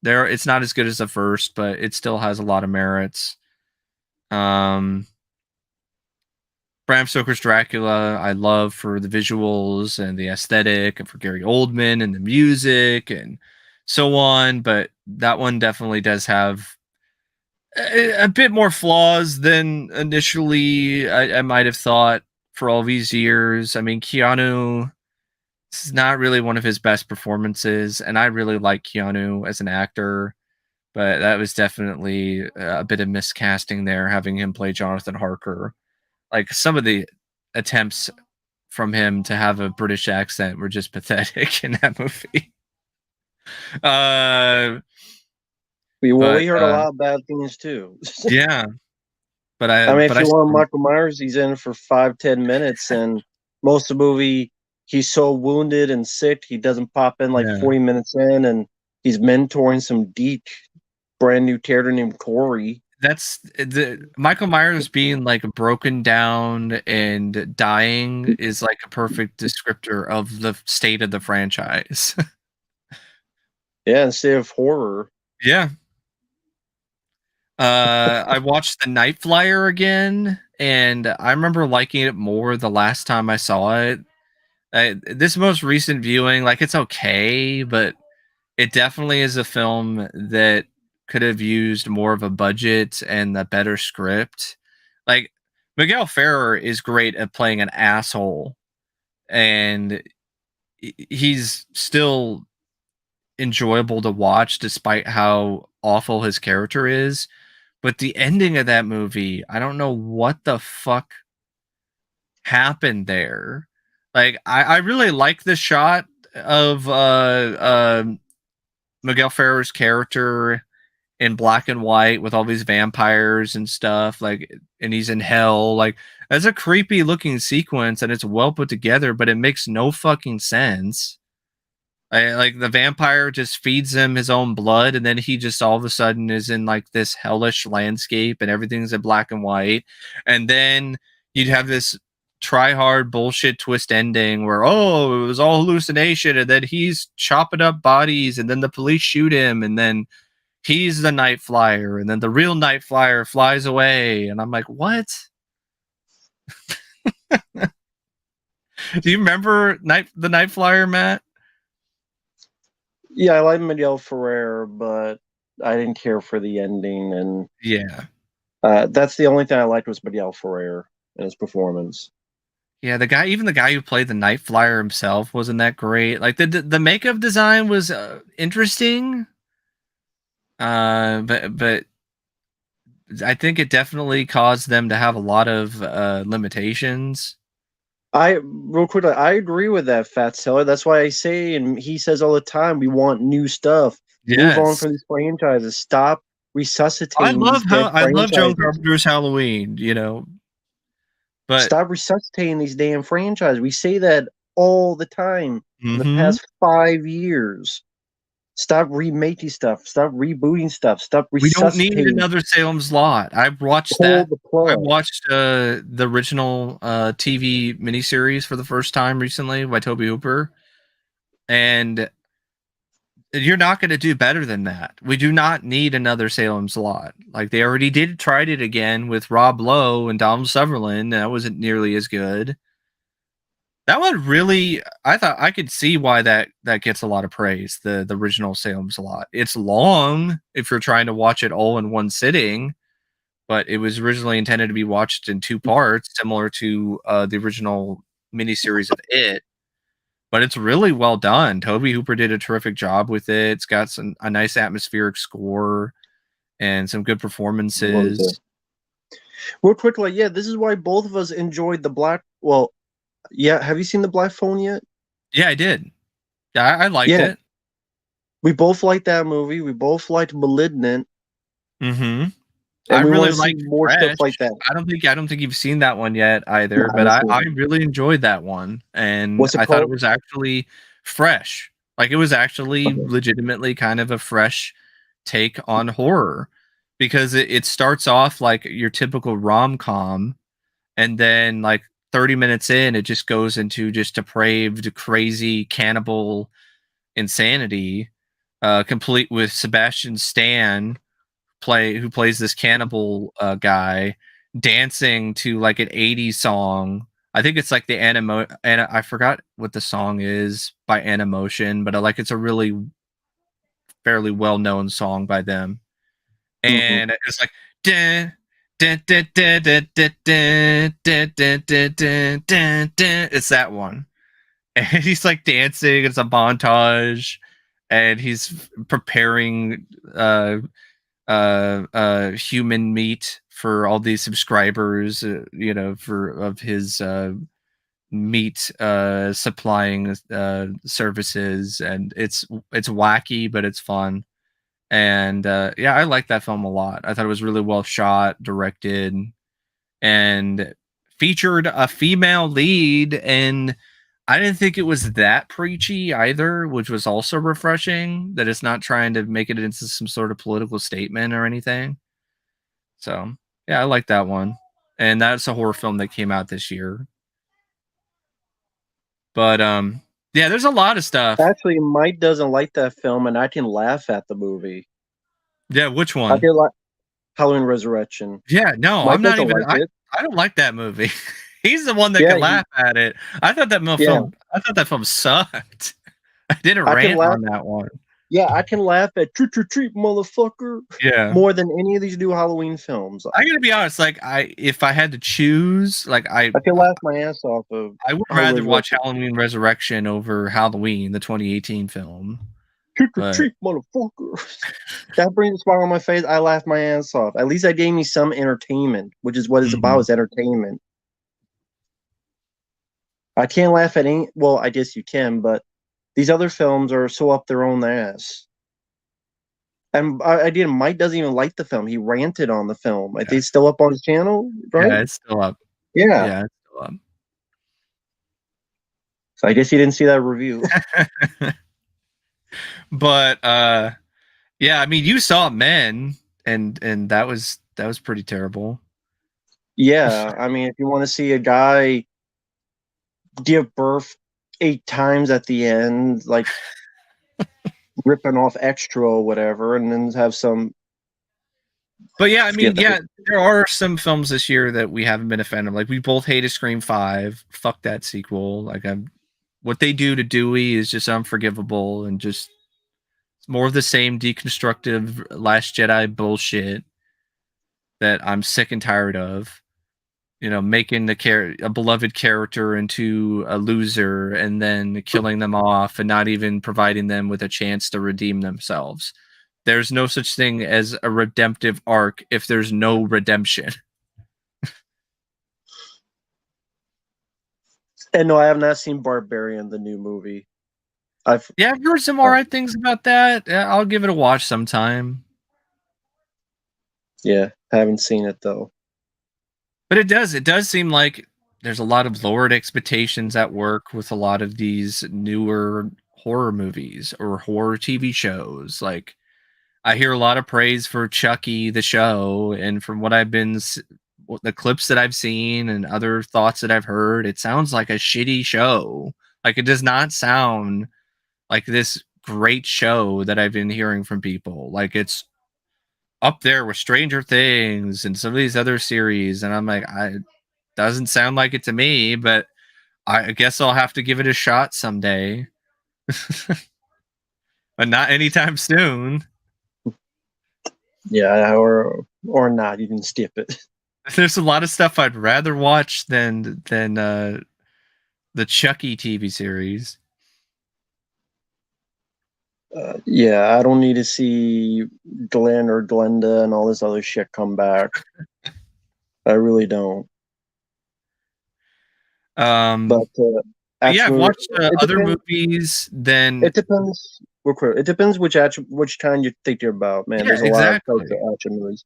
It's not as good as the first, but it still has a lot of merits. Bram Stoker's Dracula, I love for the visuals and the aesthetic, and for Gary Oldman and the music and so on. But that one definitely does have a bit more flaws than initially I might have thought for all these years. I mean, Keanu, this is not really one of his best performances, and I really like Keanu as an actor, but that was definitely a bit of miscasting there, having him play Jonathan Harker. Like some of the attempts from him to have a British accent were just pathetic in that movie. Uh, We but heard a lot of bad things too. yeah, I mean, but if I you want still, Michael Myers, he's in for 5-10 minutes, and most of the movie he's so wounded and sick he doesn't pop in like yeah. 40 minutes in, and he's mentoring some deep, brand new character named Corey. that's the Michael Myers being like broken down and dying is like a perfect descriptor of the state of the franchise. Yeah, instead of horror. Yeah. I watched The Night Flyer again, and I remember liking it more the last time I saw it. This most recent viewing, like it's okay, but it definitely is a film that could have used more of a budget and a better script. Like Miguel Ferrer is great at playing an asshole, and he's still enjoyable to watch despite how awful his character is. But the ending of that movie, I don't know what the fuck happened there. Like I really like the shot of Miguel Ferrer's character in black and white with all these vampires and stuff, like, and he's in hell. Like that's a creepy looking sequence and it's well put together, but it makes no fucking sense. Like the vampire just feeds him his own blood, and then he just all of a sudden is in like this hellish landscape, and everything's in black and white. And then you'd have this try hard bullshit twist ending where it was all hallucination, and then he's chopping up bodies, and then the police shoot him, and then he's the night flyer, and then the real night flyer flies away, and I'm like, what? Do you remember the night flyer, Matt? Yeah, I like Miguel Ferrer, but I didn't care for the ending, and Yeah. that's the only thing I liked was Miguel Ferrer and his performance. Yeah, even the guy who played the Night Flyer himself wasn't that great. Like the makeup design was interesting, but I think it definitely caused them to have a lot of limitations. Real quickly, I agree with that, Fat Seller. That's why I say, and he says all the time, we want new stuff. Move on Yes, from these franchises. Stop I resuscitating love these dead I love John franchises. Carpenter's Halloween, but Stop resuscitating these damn franchises. We say that all the time in the mhm. past 5 years. Stop remaking stuff. Stop rebooting stuff. Stop We don't need resuscitating. another Salem's Lot. I watched Pull that. the I plug. watched the original TV miniseries for the first time recently by Toby Hooper, and you're not going to do better than that. We do not need another Salem's Lot. Like they already tried it again with Rob Lowe and Donald Sutherland, and that wasn't nearly as good. That one really, I thought I could see why that gets a lot of praise. The original Salem's Lot. It's long if you're trying to watch it all in one sitting, but it was originally intended to be watched in two parts, similar to the original miniseries of It. But it's really well done. Toby Hooper did a terrific job with it. It's got a nice atmospheric score and some good performances. Real quickly, yeah, this is why both of us enjoyed the Black. Well, yeah, have you seen the Black Phone yet? Yeah, I did. Yeah, I liked Yeah, it. we both liked that movie. We both liked *Malignant*, Mm-hmm. I and we want really to see liked more stuff Fresh. like that. I don't think you've seen that one yet No, either, I but haven't I seen it. really enjoyed that one, and What's it I thought it called? was actually fresh. Like it was actually Okay. legitimately kind of a fresh take on horror because it starts off like your typical rom-com, and then like 30 minutes in it just goes into just depraved, crazy cannibal insanity, complete with Sebastian Stan who plays this cannibal guy dancing to like an 80s song. I think it's like the and I forgot what the song is by Animotion, but like it's a really fairly well-known song by them. Mm-hmm. And it's like dun, dun, dun, dun, dun, dun, dun, dun, dun, dun, dun, dun, dun. It's that one. And he's like dancing, it's a montage, and he's preparing human meat for all these subscribers, for of his meat supplying services, and it's wacky but it's fun. And yeah, I like that film a lot. I thought it was really well shot, directed, and featured a female lead, and I didn't think it was that preachy either, which was also refreshing, that it's not trying to make it into some sort of political statement or anything. So yeah, I like that one, and that's a horror film that came out this year. But yeah, there's a lot of stuff. Actually, Mike doesn't like that film, and I can laugh at the movie. Yeah, which I one? can like Halloween Resurrection. Yeah, no, I'm Mike not doesn't even. like it. I don't like that movie. He's the one that Yeah, could laugh at it. I thought that yeah. film. I thought that film sucked. I did a I can rant laugh. on that one. Yeah, I can laugh at Trick or Treat, motherfucker, Yeah, more than any of these new Halloween films. I gotta be honest. Like, if I had to choose, like, I can laugh my ass off of I would Halloween rather watch Resurrection. Halloween Resurrection over Halloween, the 2018 film. Trick or But treat, motherfucker. That brings a smile on my face. I laughed my ass off. At least that gave me some entertainment, which is what it's about, mhm. is entertainment. I can't laugh at any. Well, I guess you can, but these other films are so up their own ass. And I did. Mike doesn't even like the film. He ranted on the film. I think it's still up on his channel, right? Yeah, it's still up. Yeah. Yeah, it's still up. So I guess he didn't see that review. But yeah, I mean, you saw Men, and that was pretty terrible. Yeah, I mean, if you want to see a guy give birth 8 times at the end, like ripping off extra or whatever, and then have some. But yeah, I mean, Forget that. yeah, there are some films this year that we haven't been a fan of. Like, we both hated Scream 5. Fuck that sequel. Like, what they do to Dewey is just unforgivable, and just more of the same deconstructive Last Jedi bullshit that I'm sick and tired of. Making a beloved character into a loser and then killing them off and not even providing them with a chance to redeem themselves. There's no such thing as a redemptive arc if there's no redemption. And no, I have not seen Barbarian, the new movie. I've Yeah, I've heard some alright things about that. I'll give it a watch sometime. Yeah, haven't seen it though. But it does seem like there's a lot of lowered expectations at work with a lot of these newer horror movies or horror TV shows. Like, I hear a lot of praise for Chucky the show, and from what the clips that I've seen and other thoughts that I've heard, it sounds like a shitty show. Like, it does not sound like this great show that I've been hearing from people. Like, it's up there with Stranger Things and some of these other series, and I'm like, I doesn't sound like it to me, but I guess I'll have to give it a shot someday. But not anytime soon. Yeah, or not. You can skip it. There's a lot of stuff I'd rather watch than the Chucky TV series. Yeah, I don't need to see Glenn or Glenda and all this other shit come back. I really don't. But Yeah, I've actually, watched other movies than. it depends. Real quick, it depends which kind you think you're about, man. Yeah, There's a lot of exactly. types of action movies.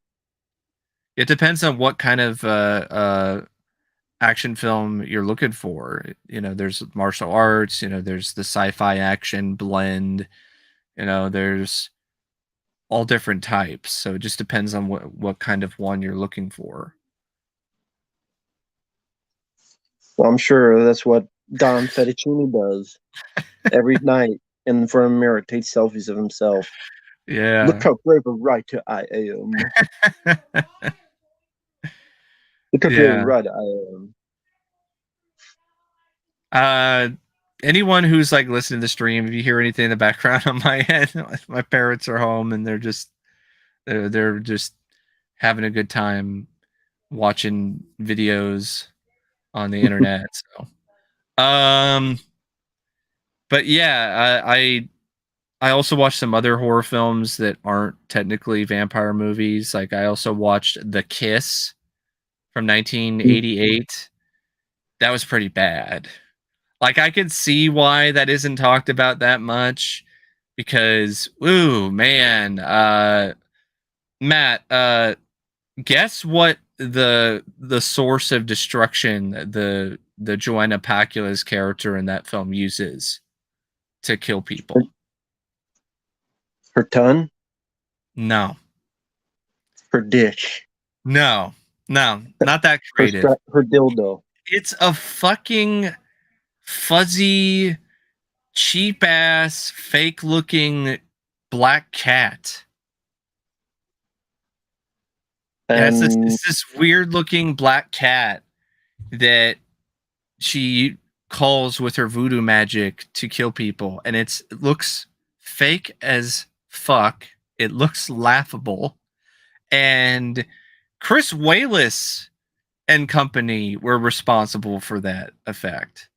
It depends on what kind of action film you're looking for. There's martial arts. There's the sci-fi action blend. There's all different types. So it just depends on what kind of one you're looking for. Well, I'm sure that's what Don Fettuccine does every night in front of a mirror, takes selfies of himself. Yeah. Look how brave a writer I am. Look how brave a Yeah. writer I am. Anyone who's like listening to the stream, if you hear anything in the background on my end, my parents are home and they're just having a good time watching videos on the internet. So, but yeah, I also watched some other horror films that aren't technically vampire movies. Like, I also watched The Kiss from 1988. That was pretty bad. Like, I could see why that isn't talked about that much because, ooh, man, Matt, guess what the source of destruction the Joanna Pacula's character in that film uses to kill people? Her ton? No. Her dish. No, not that Her creative. her dildo. It's a fucking fuzzy, cheap ass, fake looking black cat. Yeah, And it's this weird looking black cat that she calls with her voodoo magic to kill people, and it looks fake as fuck. It looks laughable, and Chris Wallace and company were responsible for that effect.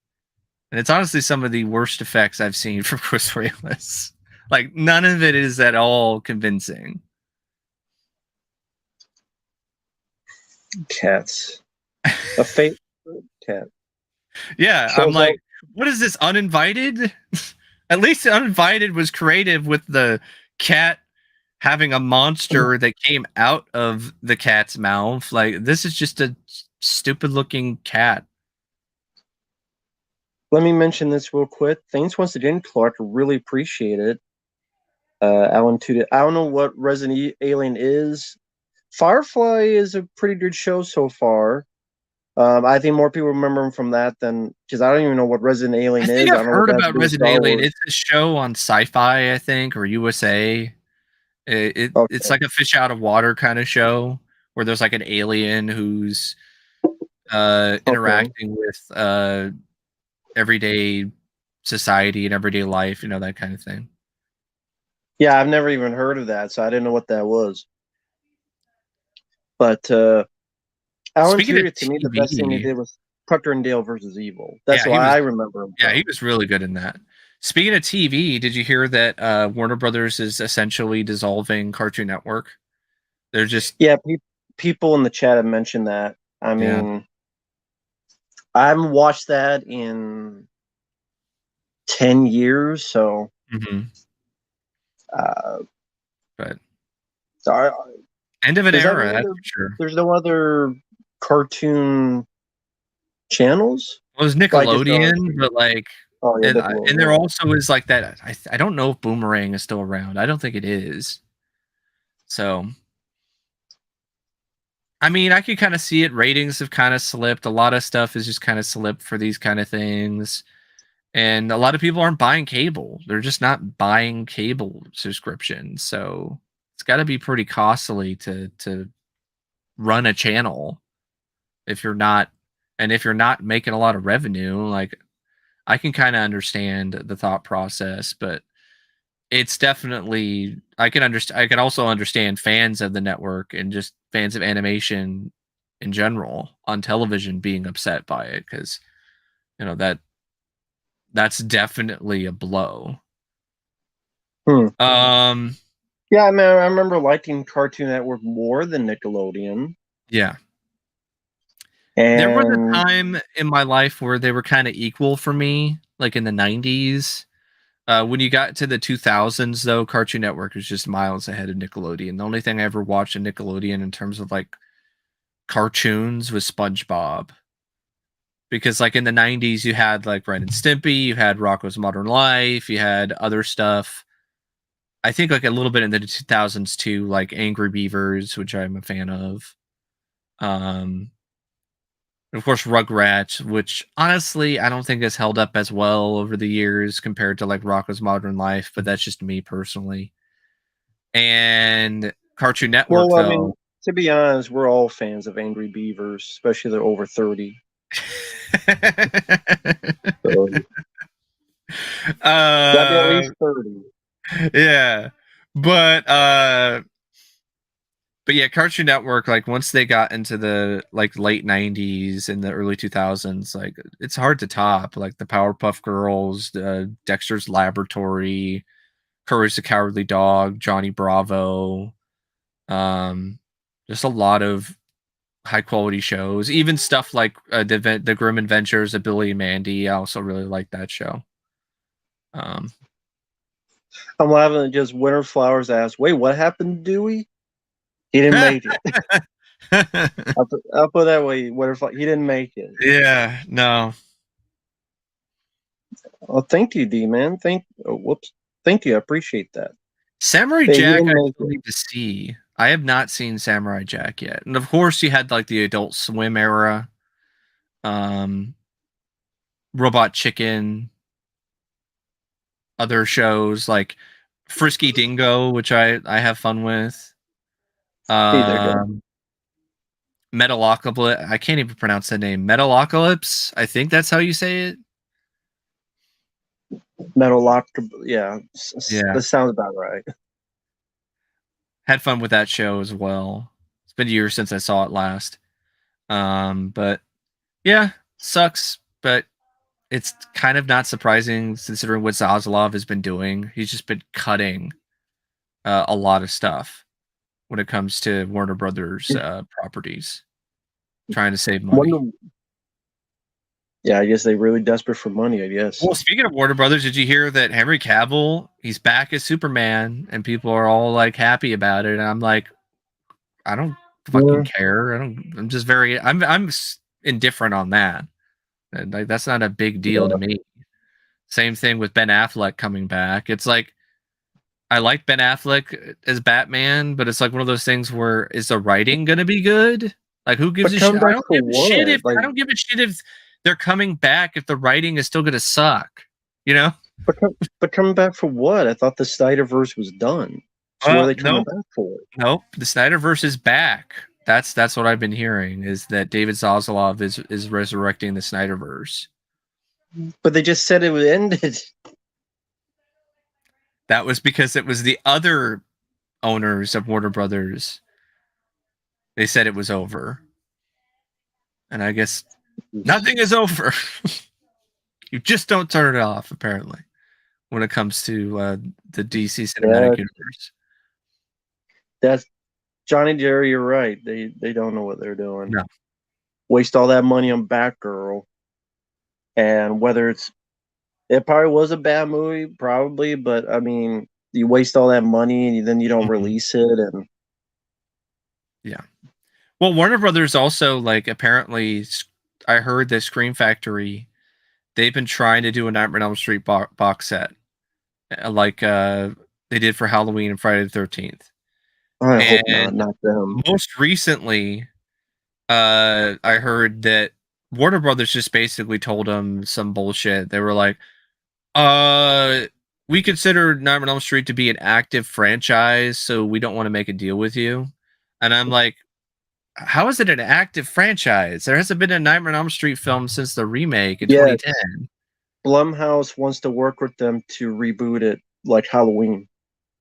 And it's honestly some of the worst effects I've seen from Chris Wallace. Like, none of it is at all convincing. cats. A fake cat. Yeah, I'm Shows like, out. what is this, Uninvited? At least Uninvited was creative with the cat having a monster that came out of the cat's mouth. Like, this is just a stupid looking cat. Let me mention this real quick. Thanks once again, Clark. Really appreciate it. Alan Tudyk. I don't know what Resident Alien is. Firefly is a pretty good show so far. I think more people remember him from that than because I don't even know what Resident I Alien think is. I I've don't know what heard that has to about do with Resident Star Alien. Wars. It's a show on Sci-Fi, I think, or USA. It's Okay. like a fish out of water kind of show where there's like an alien who's Okay. interacting with everyday society and everyday life, that kind of thing. Yeah, I've never even heard of that, so I didn't know what that was. But Alan Speaking of Tudyk, to me, the best thing he TV, did was Tucker and Dale versus Evil. That's yeah, he why was I remember him yeah, he from. was really good in that. Speaking of TV, did you hear that Warner Brothers is essentially dissolving Cartoon Network? They're just Yeah, people in the chat have mentioned that. I yeah. mean, I haven't watched that in 10 years, so Mm-hmm. uh, But sorry. end of an Does that era, mean that's for sure. there's no other cartoon channels? Well, it was Like just Nickelodeon, but like, oh yeah, and there Nickelodeon. also is like that. I don't know if Boomerang is still around. I don't think it is. So, I mean, I could kind of see it. Ratings have kind of slipped. A lot of stuff has just kind of slipped for these kind of things. And a lot of people aren't buying cable. They're just not buying cable subscriptions. So it's got to be pretty costly to run a channel if you're not, and if you're not making a lot of revenue. Like, I can kind of understand the thought process, but it's definitely, I can understand. I can also understand fans of the network and just fans of animation in general on television being upset by it, because that's definitely a blow. Hmm. Um, Yeah, I mean, I remember liking Cartoon Network more than Nickelodeon, yeah. There was a and time in my life where they were kind of equal for me, like in the 90s. When you got to the 2000s, though, Cartoon Network was just miles ahead of Nickelodeon. The only thing I ever watched in Nickelodeon in terms of like cartoons was SpongeBob. Because like in the 90s, you had like Ren and Stimpy, you had Rocko's Modern Life, you had other stuff. I think like a little bit in the 2000s too, like Angry Beavers, which I'm a fan of. And of course, Rugrats, which honestly I don't think has held up as well over the years compared to like Rocko's Modern Life, but that's just me personally. And Cartoon Network, well, I mean, though. to be honest, we're all fans of Angry Beavers, especially they're over 30. So gotta be at uh, least 30. yeah, but yeah, Cartoon Network, like once they got into the like late 90s and the early 2000s, like it's hard to top. Like the Powerpuff Girls, Dexter's Laboratory, Courage the Cowardly Dog, Johnny Bravo, um, just a lot of high quality shows. Even stuff like the Grim Adventures of Billy and Mandy. I also really like that show. Um, I'm laughing at just Winter Flowers asked, wait, what happened to Dewey? He didn't make it. I'll put that way. He didn't make it. yeah, no. Oh, thank you, D man. Whoops. Thank you. I appreciate that. Samurai Yeah, he Jack, didn't I make still it. need to see. I have not seen Samurai Jack yet. And of course you had like the Adult Swim era. Robot Chicken, other shows like Frisky Dingo, which I have fun with. Hey there, guys. Metalocalypse. I can't even pronounce the name. Metalocalypse. I think that's how you say it. Metal Lock. Yeah, Yeah. that sounds about right. Had fun with that show as well. It's been years since I saw it last. But yeah, sucks. But it's kind of not surprising considering what Zaslav has been doing. He's just been cutting a lot of stuff when it comes to Warner Brothers properties, trying to save money. Yeah, I guess they're really desperate for money, I guess. Well, speaking of Warner Brothers, did you hear that Henry Cavill, he's back as Superman, and people are all like happy about it? And I'm like, I don't fucking care. I'm just I'm indifferent on that. And like that's not a big deal to me. Same thing with Ben Affleck coming back. It's like I like Ben Affleck as Batman, but it's like one of those things where is the writing gonna be good? Like who gives a shit? I don't give a shit if I don't give a shit if they're coming back if the writing is still gonna suck. You know? But coming back for what? I thought the Snyderverse was done. So what are they coming back for? Nope. The Snyderverse is back. That's what I've been hearing is that David Zaslav is resurrecting the Snyderverse. But they just said it was ended. That was because it was the other owners of Warner Brothers. They said it was over. And I guess nothing is over. You just don't turn it off, apparently, when it comes to the DC Cinematic Universe. That's Johnny Jerry, you're right. They don't know what they're doing. No. Waste all that money on Batgirl. And whether it probably was a bad movie, probably, but I mean, you waste all that money and then you don't release it, and yeah. Well, Warner Brothers also like apparently, I heard that Scream Factory, they've been trying to do a Nightmare on Elm Street box set, like they did for Halloween and Friday the 13th. I hope not them. Most recently, I heard that Warner Brothers just basically told them some bullshit. They were like, we consider Nightmare on Elm Street to be an active franchise, so we don't want to make a deal with you. And I'm like, how is it an active franchise? There hasn't been a Nightmare on Elm Street film since the remake in 2010. Blumhouse wants to work with them to reboot it like Halloween.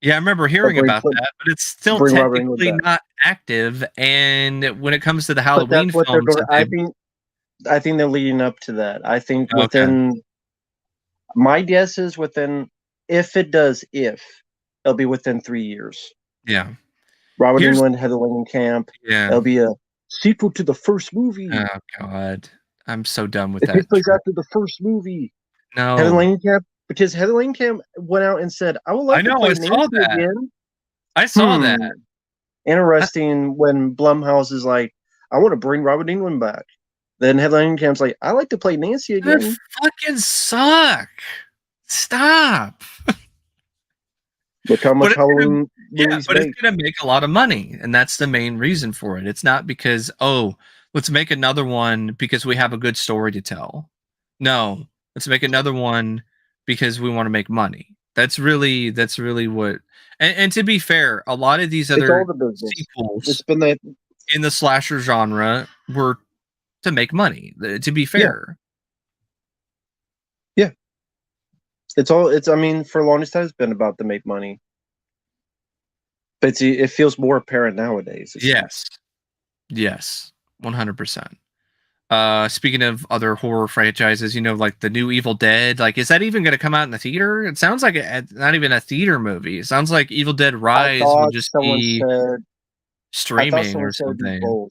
Yeah, I remember hearing about that, but it's still technically not active. And when it comes to the Halloween films, I think they're leading up to that. I think within my guess is within it'll be within 3 years. Yeah. Robert Englund, Heather Langenkamp. Yeah. It'll be a sequel to the first movie. Oh God. I'm so done with that. It takes place after the first movie. No. Heather Langenkamp, because Heather Langenkamp went out and said, I would like to play Nancy again. I saw that. Interesting when Blumhouse is like, I want to bring Robert Englund back. Then Heather Langenkamp's like, I like to play Nancy again. That fucking suck. Stop. Look how much Halloween movies but it's going to make a lot of money, and that's the main reason for it. It's not because, let's make another one because we have a good story to tell. No, let's make another one because we want to make money. That's really what. And to be fair, a lot of these other sequels in the slasher genre were to make money. To be fair, yeah. I mean, for the longest time, it's been about to make money. But it feels more apparent nowadays. Yes, 100%. Speaking of other horror franchises, like the new Evil Dead, like, is that even going to come out in the theater? It sounds like not even a theater movie. It sounds like Evil Dead Rise will just be streaming or something.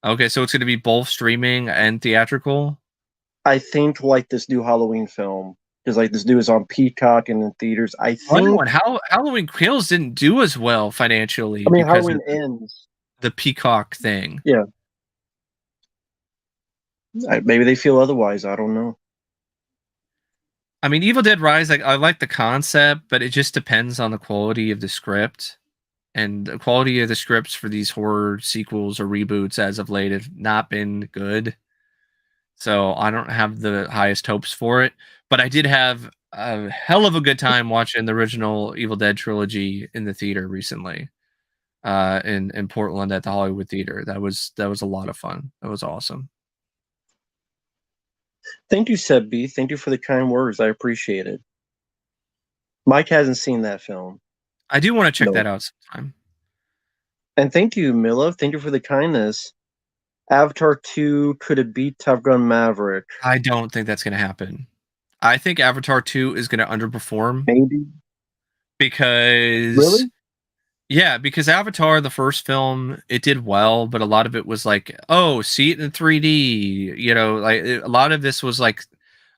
Okay, so it's going to be both streaming and theatrical? I think like this new Halloween film. Because like this dude is on Peacock and in theaters. I think how Halloween Kills didn't do as well financially. I mean, Halloween Ends. The Peacock thing. Yeah. Maybe they feel otherwise. I don't know. I mean, Evil Dead Rise, like, I like the concept, but it just depends on the quality of the script. and the quality of the scripts for these horror sequels or reboots as of late have not been good. So I don't have the highest hopes for it. But I did have a hell of a good time watching the original Evil Dead trilogy in the theater recently, in Portland at the Hollywood Theater. That was a lot of fun. That was awesome. Thank you, Seb B. Thank you for the kind words. I appreciate it. Mike hasn't seen that film. I do want to check No. that out sometime. And thank you, Mila. Thank you for the kindness. Avatar 2, could it beat Top Gun Maverick? I don't think that's going to happen. I think Avatar 2 is going to underperform Maybe. because Really? yeah, because Avatar, the first film, it did well, but a lot of it was like, oh, see it in 3D. You know, like a lot of this was like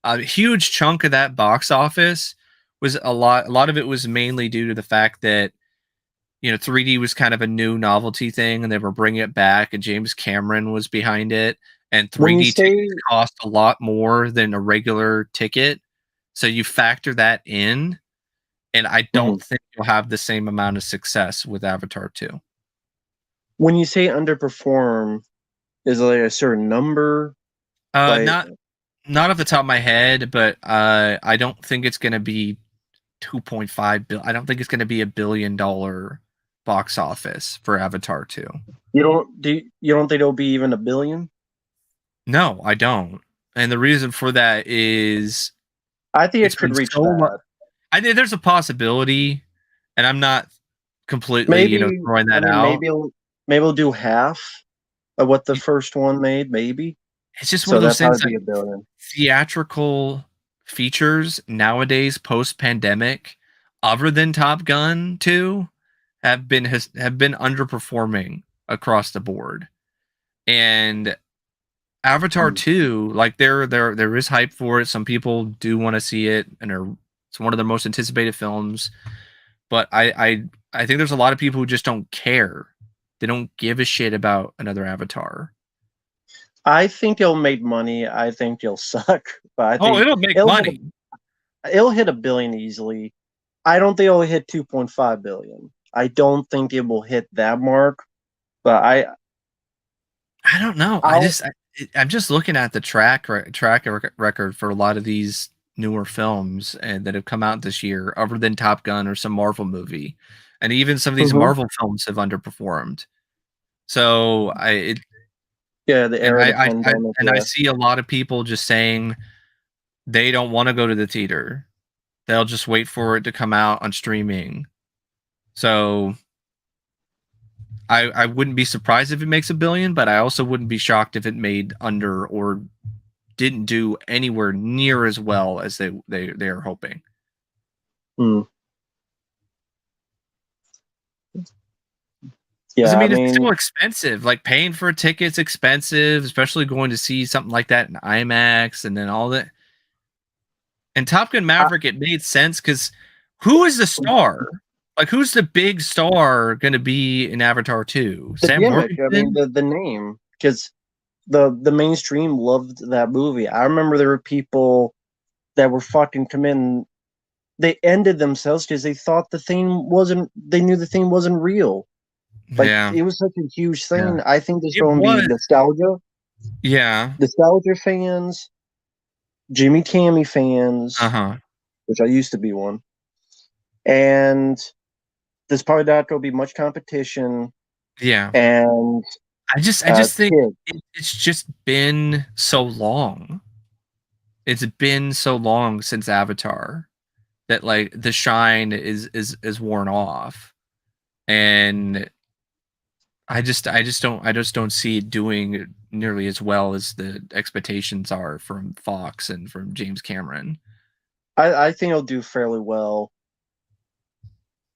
a huge chunk of that box office was a lot of it was mainly due to the fact that 3D was kind of a new novelty thing and they were bringing it back and James Cameron was behind it and When you 3D say tickets cost a lot more than a regular ticket. So you factor that in and I don't Mhm. think you'll have the same amount of success with Avatar 2. when you say underperform, is it like a certain number? Like Not off the top of my head, but I don't think it's going to be 2.5 billion. I don't think it's going to be $1 billion box office for Avatar 2. you don't think it'll be even $1 billion? No, I don't. And the reason for that is I think it's it could been reach so much. that. I think there's a possibility, and I'm not completely, Maybe throwing I that mean out. maybe it'll do half of what the first one made, maybe. It's just one So of those that'd things probably like be $1 billion. theatrical features nowadays post pandemic, other than Top Gun 2, have been underperforming across the board. And Avatar Hmm. 2, like there is hype for it. Some people do want to see it and it's one of their most anticipated films. But I think there's a lot of people who just don't care. They don't give a shit about another Avatar. I think it'll make money. I think it'll suck, but I Oh, think it'll make it'll hit money. it'll hit $1 billion easily. I don't think it'll hit 2.5 billion. I don't think it will hit that mark, but I don't know. I'll I'm just looking at the record for a lot of these newer films and that have come out this year, other than Top Gun or some Marvel movie, and even some of these Mhm. Marvel films have underperformed. So Yeah, the era of the pandemic. I Yeah, see a lot of people just saying they don't want to go to the theater. They'll just wait for it to come out on streaming. So I wouldn't be surprised if it makes $1 billion, but I also wouldn't be shocked if it made under or didn't do anywhere near as well as they are hoping. hmm. Because I Yeah. I mean, it's mean, still expensive. Like paying for a ticket's expensive, especially going to see something like that in IMAX and then all that. And Top Gun I, Maverick, it made sense because who is the star? Like, who's the big star going to be in Avatar 2? the Sam gimmick. I mean, Worthington? the name, because the mainstream loved that movie. I remember there were people that were fucking committing. They ended themselves because they thought the thing wasn't. They knew the thing wasn't real. Like Yeah, it was such a huge yeah. thing. I think there's It going to be was. Yeah. nostalgia fans, Jimmy Cammy Uh fans, huh. which I used to be one, and there's probably not going to be much competition. Yeah. And I just think kids, it's just been so long. It's been so long since Avatar that like the shine is worn off, and I just don't see it doing nearly as well as the expectations are from Fox and from James Cameron. I think it'll do fairly well.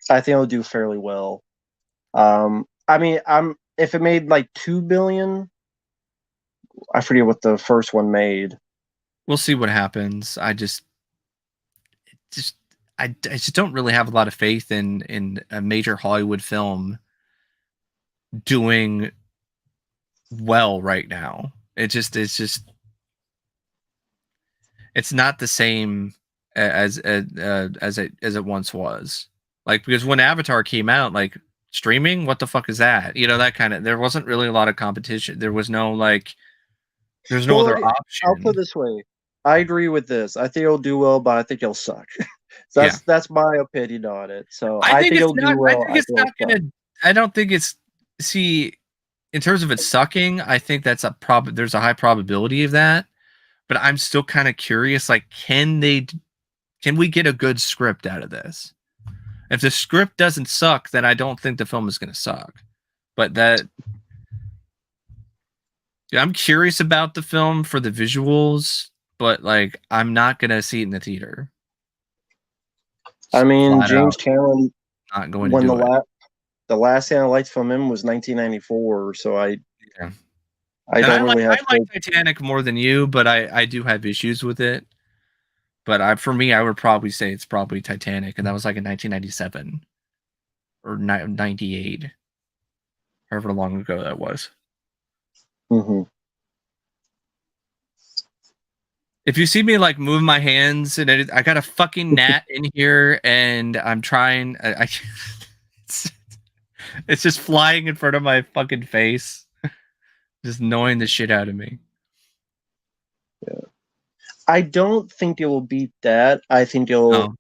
I think it'll do fairly well. I mean, I'm if it made like 2 billion, I forget what the first one made. We'll see what happens. Just I just don't really have a lot of faith in a major Hollywood film doing well right now. It's not the same as it once was. Like because when Avatar came out, like streaming? What the fuck is that? You know, that kind of. There wasn't really a lot of competition. There was no there's no Well, other I'll put option. it this way. I agree with this. I think it'll do well, but I think it'll suck. Yeah. That's my opinion on it. So I I think think it's it'll do not. I well. think I it's think not it'll suck. gonna. I don't think it's. See, in terms of it sucking, I think that's a There's a high probability of that. But I'm still kind of curious. Like, can we get a good script out of this? If the script doesn't suck, then I don't think the film is going to suck. But I'm curious about the film for the visuals, but like, I'm not going to see it in the theater. I mean, Flat James out, Cameron, not going to when do it. the last Santa Lights from him was 1994, so Yeah. I And don't really I have like hope. Titanic more than you, but I do have issues with it. But for me, I would probably say it's probably Titanic, and that was like in 1997 or 98, however long ago that was. Mm-hmm. If you see me like move my hands and I got a fucking gnat in here and I'm trying, it's, it's just flying in front of my fucking face, just annoying the shit out of me. Yeah. I don't think it will beat that. I think No.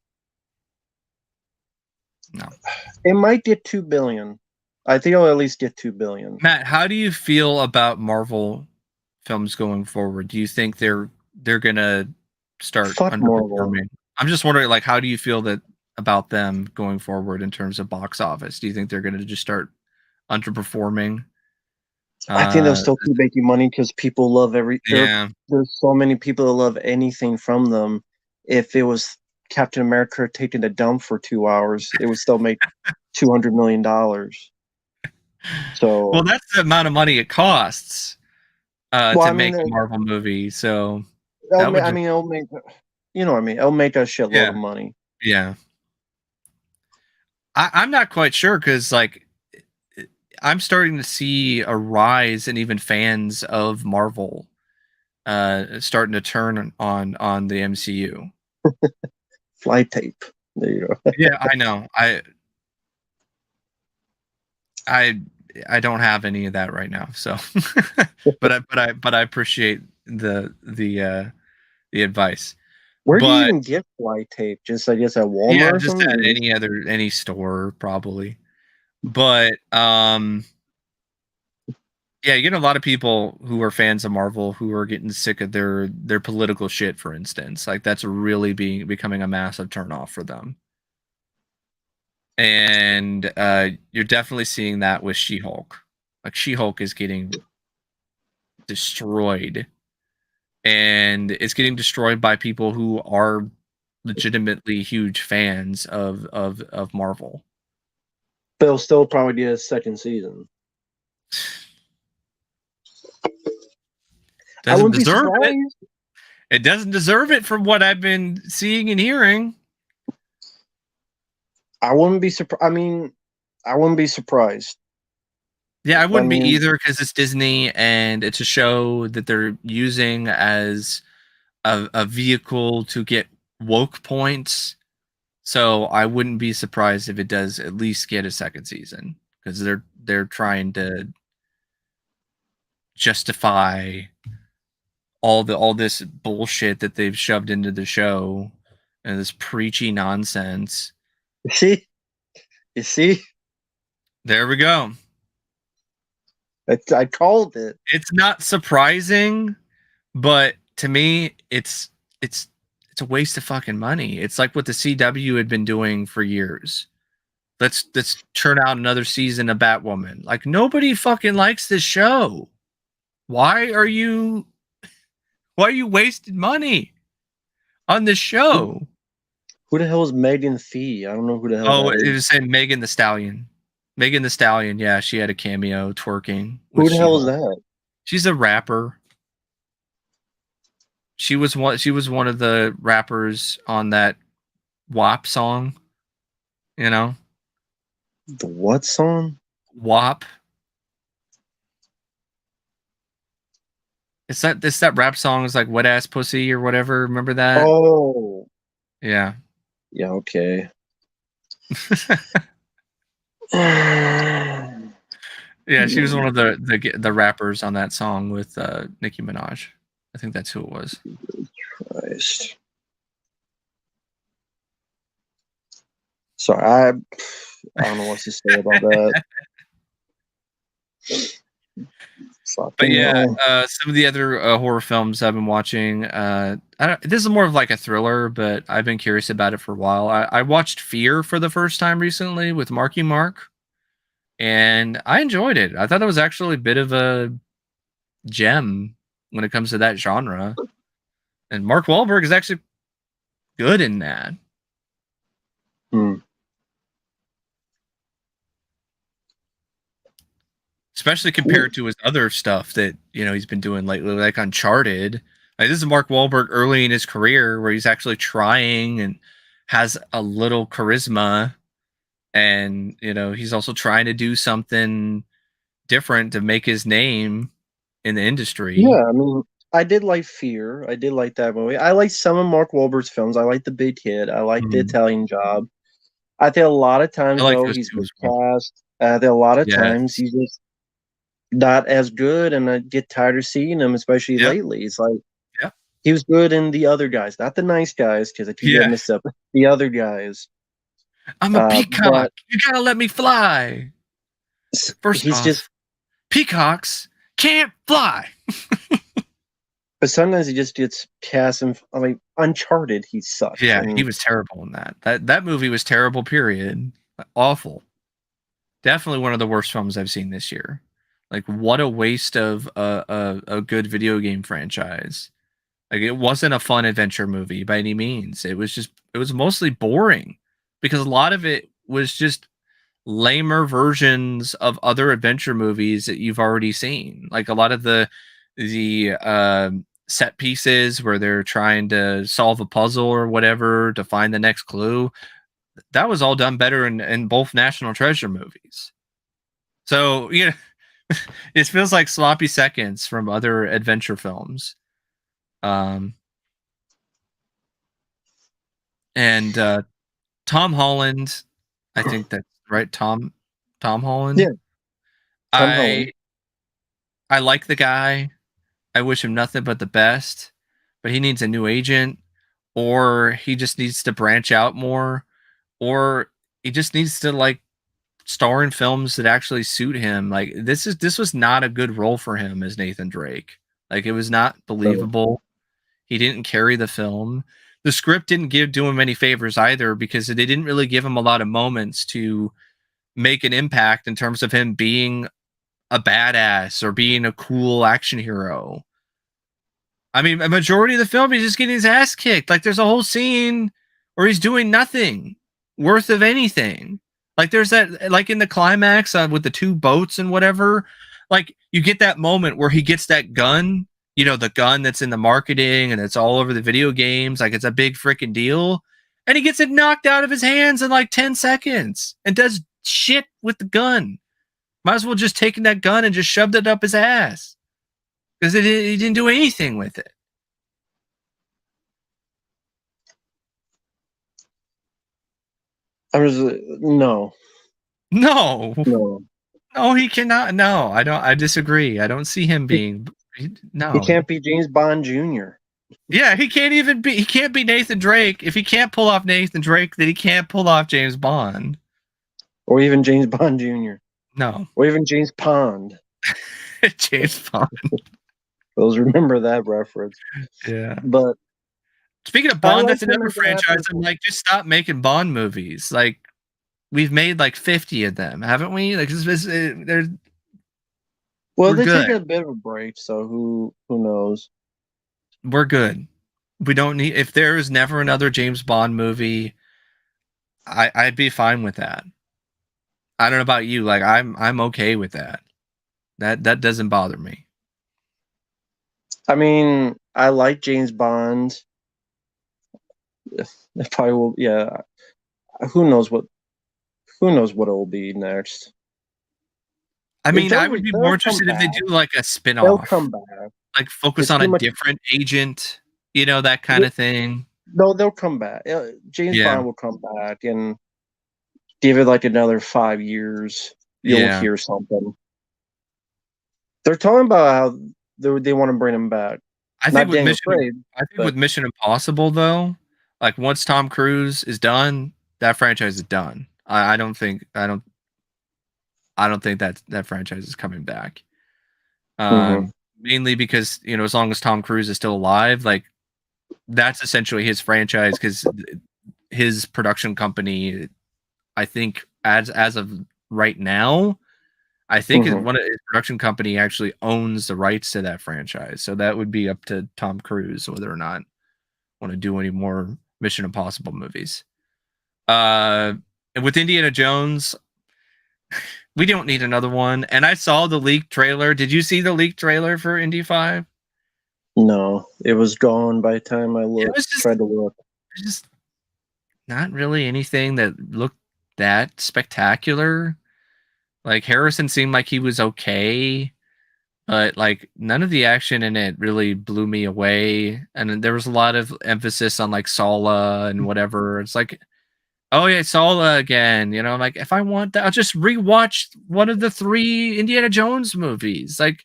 it might get 2 billion. I think it'll at least get 2 billion. Matt, how do you feel about Marvel films going forward? Do you think they're gonna start Fuck Marvel. underperforming? I'm just wondering, like, how do you feel about them going forward in terms of box office? Do you think they're gonna just start underperforming? I think they'll still keep making money because people love Yeah. There's so many people that love anything from them. If it was Captain America taking a dump for 2 hours, it would still make $200 million. So, well, that's the amount of money it costs well, to I mean, make a Marvel movie. So it'll that would I just mean, it'll make, you know what I mean? It'll make a shitload yeah, of money. yeah. I'm not quite sure because like I'm starting to see a rise in even fans of Marvel starting to turn on the MCU. Fly tape. There you go. Yeah, I know. I I don't have any of that right now. So, but I appreciate the advice. Where do you But even get fly tape? Just, I guess, at yeah, Walmart or just at something? any store probably. But yeah, you get a lot of people who are fans of Marvel who are getting sick of their political shit, for instance. Like that's really becoming a massive turnoff for them. And you're definitely seeing that with She-Hulk. Like She-Hulk is getting destroyed, and it's getting destroyed by people who are legitimately huge fans of Marvel. They'll still probably get a second season. I Doesn't wouldn't be deserve it. surprised. It doesn't deserve it from what I've been seeing and hearing. I wouldn't be surprised. I mean, I wouldn't be surprised. Yeah, I wouldn't be mean, either because it's Disney and it's a show that they're using as a vehicle to get woke points. So I wouldn't be surprised if it does at least get a second season because they're trying to justify all this bullshit that they've shoved into the show and this preachy nonsense. you see, There we go. I called it. It's not surprising, but to me, it's a waste of fucking money. It's like what the CW had been doing for years. Let's churn out another season of Batwoman. Like nobody fucking likes this show. Why are you wasting money on this show? Who the hell is Megan Thee? I don't know who the hell Oh, that it is. was saying Megan the Stallion. Megan the Stallion, yeah, she had a cameo twerking with Who the hell is She-Hulk. that? She's a rapper. She was one of the rappers on that WAP song, you know? The what song? WAP. It's that rap song is like wet ass pussy or whatever. Remember that? Oh, Yeah. yeah. Okay. Yeah, she was one of the rappers on that song with Nicki Minaj. I think that's who it was. Christ. Sorry, I don't know what to say about that. But Fucking yeah, hell. some of the other horror films I've been watching. This is more of like a thriller, but I've been curious about it for a while. I watched Fear for the first time recently with Marky Mark, and I enjoyed it. I thought it was actually a bit of a gem when it comes to that genre. And Mark Wahlberg is actually good in that. Hmm. Especially compared to his other stuff that he's been doing lately, like Uncharted. Like this is Mark Wahlberg early in his career, where he's actually trying and has a little charisma, and he's also trying to do something different to make his name in the industry. Yeah, I mean, I did like Fear. I did like that movie. I like some of Mark Wahlberg's films. I like The Big Hit. I like The Mhm. Italian Job. I think a lot of I times like though those he's two been as well. cast. I think a lot of times Yes. he's just not as good, and I get tired of seeing him, especially Yep. lately. It's like Yep. he was good in The Other Guys, not the Nice Guys, because I keep getting Yeah. mixed up. The Other Guys, I'm a but peacock. You gotta let me fly. First he's just. off, peacocks can't fly. But sometimes he just gets cast in. I mean, Uncharted, he sucked, Yeah, he and was terrible in that. That movie was terrible, period. Awful. Definitely one of the worst films I've seen this year. Like what a waste of a good video game franchise. Like it wasn't a fun adventure movie by any means. It was mostly boring because a lot of it was just lamer versions of other adventure movies that you've already seen. Like a lot of the set pieces where they're trying to solve a puzzle or whatever to find the next clue. That was all done better in both National Treasure movies. So it feels like sloppy seconds from other adventure films. Um, and Tom Holland, I think that's right. Tom Holland. yeah, Tom I Holland. I like the guy. I wish him nothing but the best, but he needs a new agent, or he just needs to branch out more, or he just needs to like star in films that actually suit him. Like this was not a good role for him as Nathan Drake. Like it was not So, believable. He didn't carry the film. The script didn't do him any favors either because they didn't really give him a lot of moments to make an impact in terms of him being a badass or being a cool action hero. I mean, a majority of the film, he's just getting his ass kicked. Like, there's a whole scene where he's doing nothing worth of anything. Like, there's that, like in the climax with the two boats and whatever. Like, you get that moment where he gets that gun, the gun that's in the marketing and it's all over the video games. Like, it's a big freaking deal. And he gets it knocked out of his hands in like 10 seconds and does shit with the gun. Might as well just taken that gun and just shoved it up his ass because he didn't do anything with it. I'm just no, No, no. no, he cannot. No, I don't. I disagree. I don't see him He, being. he No. can't be James Bond Jr. Yeah, he can't even be. He can't be Nathan Drake. If he can't pull off Nathan Drake, then he can't pull off James Bond. Or even James Bond Jr. No, Or even James Pond. James Bond. Those remember that reference. Yeah. But Speaking of I Bond, like that's him another as an franchise. actor. I'm like, just stop making Bond movies. Like, we've made like 50 of them, haven't we? Like, Well, we're they take good. a bit of a break, so who knows? We're good. We don't need. If there is never another James Bond movie, I'd be fine with that. I don't know about you. Like I'm okay with that. That doesn't bother me. I mean, I like James Bond. If I will, yeah. Who knows what? Who knows what it will be next? I mean, I would be more They'll come interested if they back. do like a They'll spin-off, come back. like focus It's on a too much. different agent, that kind of thing. No, they'll come back. James Yeah. Bond will come back, and Give it like another 5 years, you'll Yeah. hear something. They're talking about how they want to bring him back. I think Not with Daniel Mission Craig, I think but with Mission Impossible though, like once Tom Cruise is done, that franchise is done. I don't think that franchise is coming back. mhm, Mainly because, as long as Tom Cruise is still alive, like that's essentially his franchise because his production company, I think as of right now, I think mhm. one of his production company actually owns the rights to that franchise. So that would be up to Tom Cruise whether or not want to do any more Mission Impossible movies. And with Indiana Jones, we don't need another one. And I saw the leaked trailer. Did you see the leaked trailer for Indy 5? No, it was gone by the time I It looked. was Tried to look. just not really anything that looked that spectacular. Like Harrison seemed like he was okay, but like none of the action in it really blew me away. And then there was a lot of emphasis on like Sala and whatever. It's like, oh yeah, Sala again. Like if I want that, I'll just rewatch one of the 3 Indiana Jones movies. Like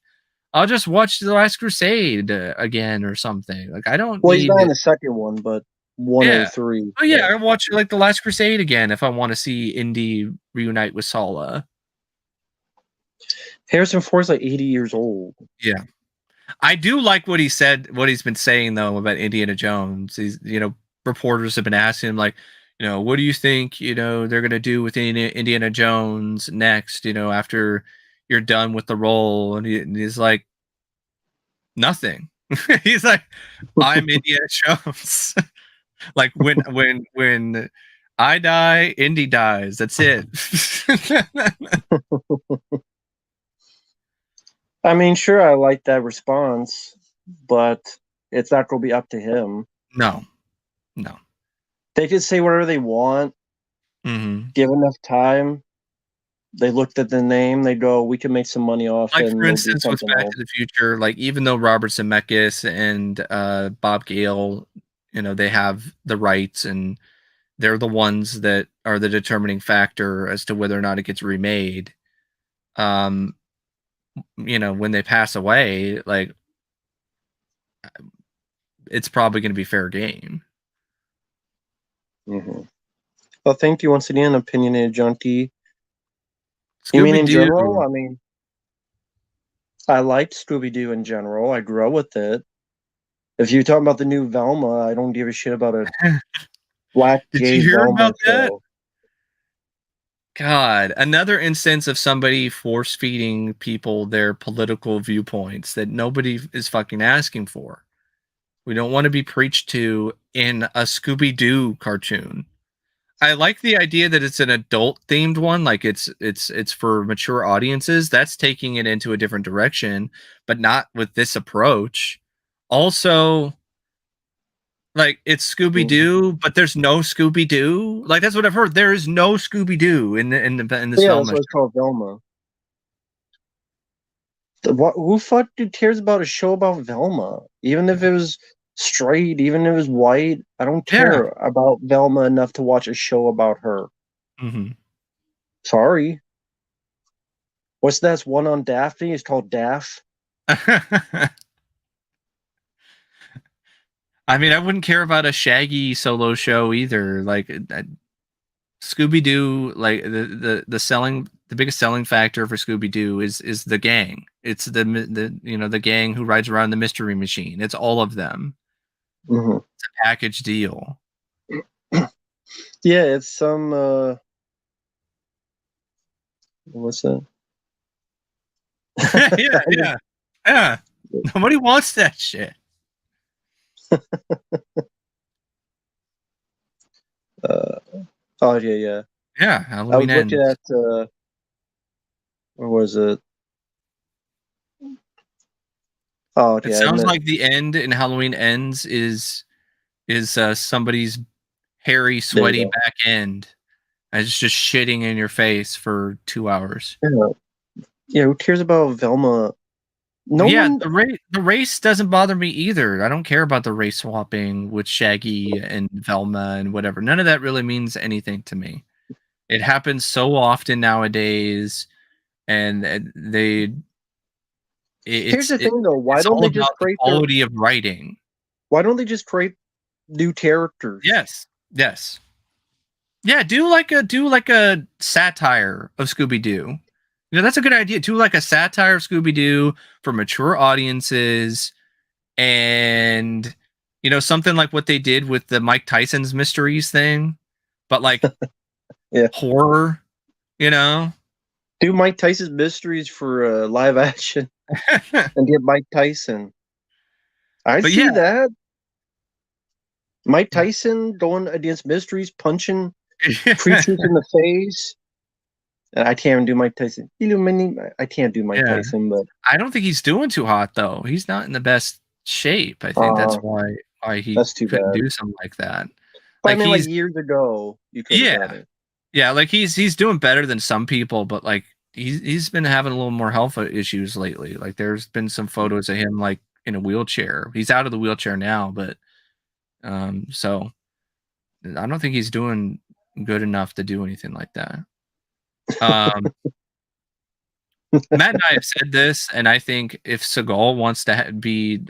I'll just watch The Last Crusade again or something. Like I don't Well, he's not in need. the second one, but one of Yeah. the three. Oh yeah, Yeah. I watch like The Last Crusade again if I want to see Indy reunite with Sala. Harrison Ford's like 80 years old. Yeah. I do like what he said, what he's been saying though about Indiana Jones. Reporters have been asking him like, what do you think, they're gonna do with Indiana Jones next, after you're done with the role, and he's like, nothing. He's like, I'm Indiana Jones. Like when I die, Indy dies. That's it. I mean, sure, I like that response, but it's not going to be up to him. No, no. They could say whatever they want, give enough time. They looked at the name, they go, we can make some money off Like it, for and they'll do instance, with something Back else. to the Future, like even though Robert Zemeckis and Bob Gale, they have the rights and they're the ones that are the determining factor as to whether or not it gets remade. Um, when they pass away, like it's probably going to be fair game. Mm-hmm. Well, thank you once again, Opinionated Junkie. You mean Scooby in general? Doo. I mean, I liked Scooby Doo in general. I grew up with it. If you talk about the new Velma, I don't give a shit about a black Did gay you hear Velma about that? show. God, another instance of somebody force feeding people their political viewpoints that nobody is fucking asking for. We don't want to be preached to in a Scooby Doo cartoon. I like the idea that it's an adult themed one, like it's for mature audiences. That's taking it into a different direction, but not with this approach. Also, like it's Scooby Mhm. Doo, but there's no Scooby Doo. Like that's what I've heard. There is no Scooby Doo in this Yeah, that's Velma what it's show. called, Velma. Who fuck cares about a show about Velma? Even if it was straight, even if it was white, I don't Yeah. care about Velma enough to watch a show about her. Mm-hmm. Sorry. What's that one on Daphne? It's called Daff. I mean, I wouldn't care about a Shaggy solo show either. Like Scooby Doo, like the biggest selling factor for Scooby Doo is the gang. It's the gang who rides around the mystery machine. It's all of them. Mm-hmm. It's a package deal. Yeah, it's some what's that? Yeah, yeah, yeah. Nobody wants that shit. uh, oh yeah, yeah. Yeah, I Halloween was looking ends. at what was it? Oh It okay, I sounds meant like the end in Halloween ends is somebody's hairy, there you sweaty go. back end. And it's just shitting in your face for 2 hours. Yeah, yeah. Who cares about Velma? No Yeah, one. the race doesn't bother me either. I don't care about the race swapping with Shaggy and Velma and whatever. None of that really means anything to me. It happens so often nowadays, and Here's the thing, though. it's all about the quality of writing. Why don't they just create new characters? Yes, yes, yeah. Do like a satire of Scooby Doo. You know, that's a good idea. Do like a satire of Scooby Doo for mature audiences, and something like what they did with the Mike Tyson's Mysteries thing, but like Yeah. horror. You know, Do Mike Tyson's Mysteries for live action and get Mike Tyson. I but see yeah, that. Mike Tyson going against Mysteries, punching creatures in the face. I can't even do Mike Tyson. I can't do Mike Tyson, but I don't think he's doing too hot though. He's not in the best shape. I think that's why he that's too couldn't bad. do something like that. But I mean, like years ago, you could have done it. Yeah, like he's doing better than some people, but like he's been having a little more health issues lately. Like there's been some photos of him like in a wheelchair. He's out of the wheelchair now, but so I don't think he's doing good enough to do anything like that. Matt and I have said this, and I think if Seagal wants to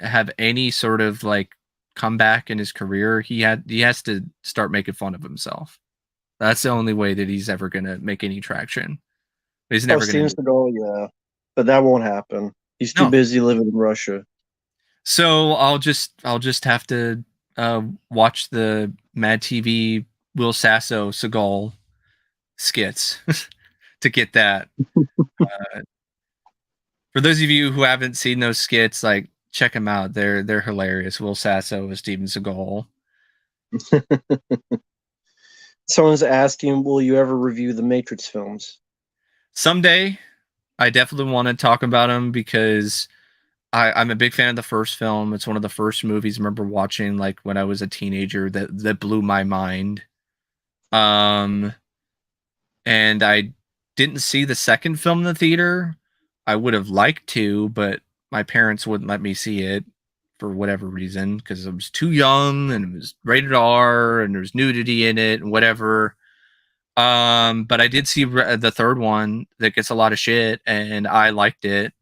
have any sort of like comeback in his career, he has to start making fun of himself. That's the only way that he's ever gonna make any traction. He's never gonna. Seagal, yeah, but that won't happen. He's too busy living in Russia. So I'll just have to watch the Mad TV Will Sasso Seagal skits to get that. For those of you who haven't seen those skits, like check them out. They're hilarious. Will Sasso with Steven Seagal. Someone's asking, will you ever review the Matrix films? Someday. I definitely want to talk about them because I'm a big fan of the first film. It's one of the first movies I remember watching like when I was a teenager that blew my mind. And I didn't see the second film in the theater. I would have liked to, but my parents wouldn't let me see it for whatever reason because I was too young and it was rated R and there's nudity in it and whatever. But I did see the third one that gets a lot of shit and I liked it.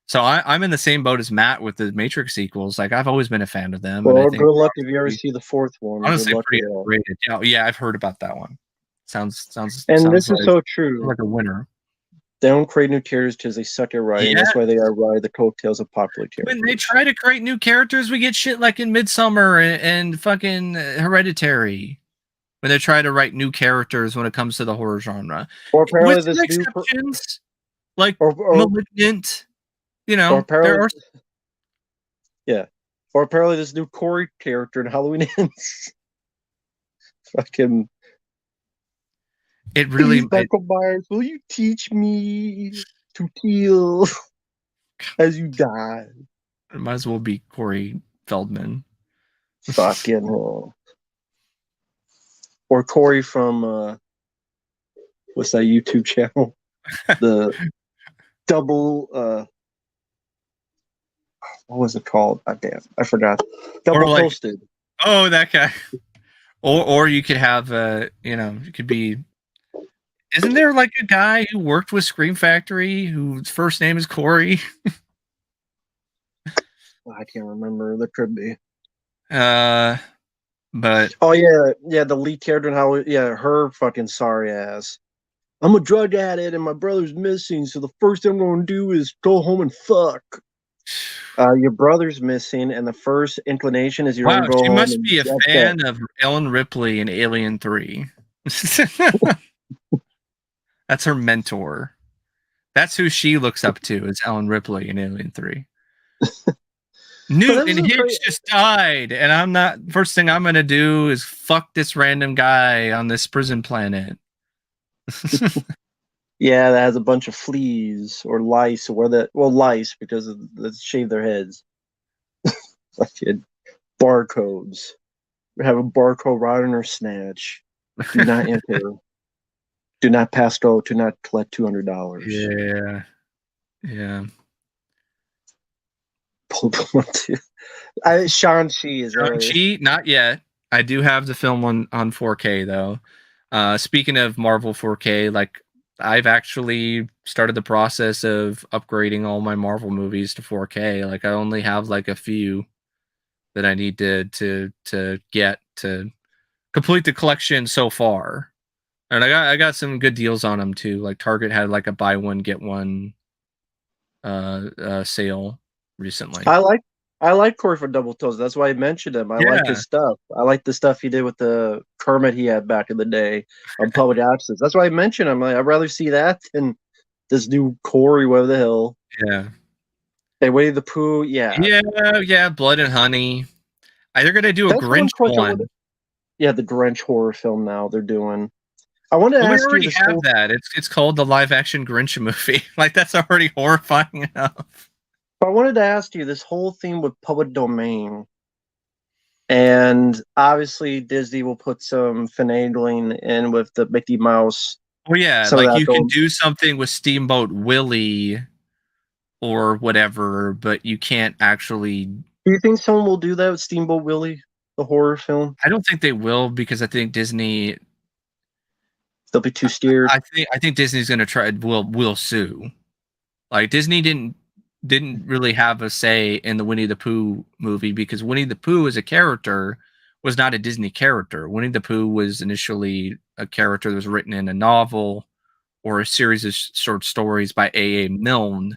So I'm in the same boat as Matt with the Matrix sequels. Like I've always been a fan of them. Well, and I think good luck if you ever see the fourth one. Honestly, pretty underrated. Yeah, I've heard about that one. Sounds. And sounds this is so true. Like a winner. They don't create new characters because they suck at writing. That's why they are riding the coattails of popular characters. When they try to create new characters, we get shit like in Midsommar and fucking Hereditary. When they try to write new characters when it comes to the horror genre, or apparently with this exceptions, like Malignant. You know, there are. Yeah, or apparently this new Corey character in Halloween Ends. Fucking. It really. Michael Myers, will you teach me to kill as you die? It might as well be Corey Feldman. Fucking hell. Or Corey from what's that YouTube channel? The double what was it called? Oh, damn, I forgot. Double Toasted. Oh, that guy. Or you could have it could be. Isn't there like a guy who worked with Scream Factory whose first name is Corey? I can't remember. There could be. But oh yeah, the lead character and her fucking sorry ass. I'm a drug addict and my brother's missing, so the first thing I'm gonna do is go home and fuck. Your brother's missing, and the first inclination is you're gonna go home. She must be a fan of Ellen Ripley in Alien 3. That's her mentor. That's who she looks up to, is Ellen Ripley in Alien 3. Newt and Hicks just died, and I'm not. First thing I'm gonna do is fuck this random guy on this prison planet. Yeah, that has a bunch of fleas or lice, or lice because they shave their heads. Fucking barcodes. Have a barcode right in her snatch. Do not enter. Do not pass go. Do not collect $200. Yeah. Shang-Chi is Shang-Chi, not yet. I do have the film on 4K though. Speaking of Marvel 4K, like I've actually started the process of upgrading all my Marvel movies to 4K. Like I only have like a few that I need to get to complete the collection so far. And I got some good deals on them too. Like Target had like a buy one get one sale recently. I like I like Corey for Double Toes. That's why I mentioned him. I like Yeah. his stuff. I like the stuff he did with the Kermit he had back in the day on Public Access. That's why I mentioned him. Like, I'd rather see that than this new Corey, whatever the hell. Yeah. Hey, Winnie the Pooh, yeah. Yeah, Blood and Honey. They're gonna do a That's one Grinch question. one. Yeah, the Grinch horror film now they're doing. I wanted to Well, we ask you already this have whole. that. It's called the live action Grinch movie. Like that's already horrifying enough. I wanted to ask you this whole theme with public domain, and obviously Disney will put some finagling in with the Mickey Mouse. Well, yeah, Some of like that you can going. do something with Steamboat Willie or whatever, but you can't actually. Do you think someone will do that with Steamboat Willie, the horror film? I don't think they will because I think Disney. They'll be too scared. I think Disney's gonna try. Will sue. Like Disney didn't really have a say in the Winnie the Pooh movie because Winnie the Pooh as a character was not a Disney character. Winnie the Pooh was initially a character that was written in a novel or a series of short stories by A. Milne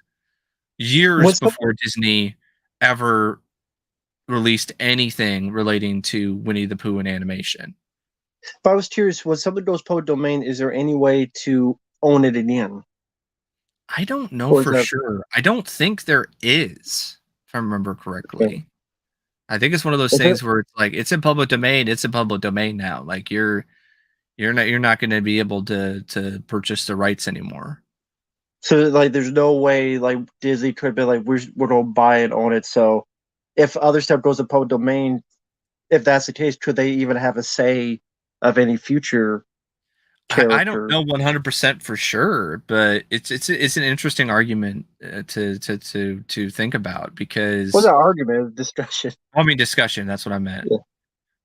years What's the, before Disney ever released anything relating to Winnie the Pooh in animation. if I was curious, when something goes public domain, is there any way to own it again? I don't know Or is for that sure. I don't think there is, if I remember okay? correctly. I think it's one of those Is there, things where it's like it's in public domain. It's in public domain now. Like you're not going to be able to purchase the rights anymore. so like there's no way like Disney could be like we're gonna buy it, own it. So if other stuff goes to public domain, if that's the case, could they even have a say of any future I don't character? know 100% for sure, but it's an interesting argument to think about What's because that argument? Discussion. I mean discussion. That's what I meant. Yeah.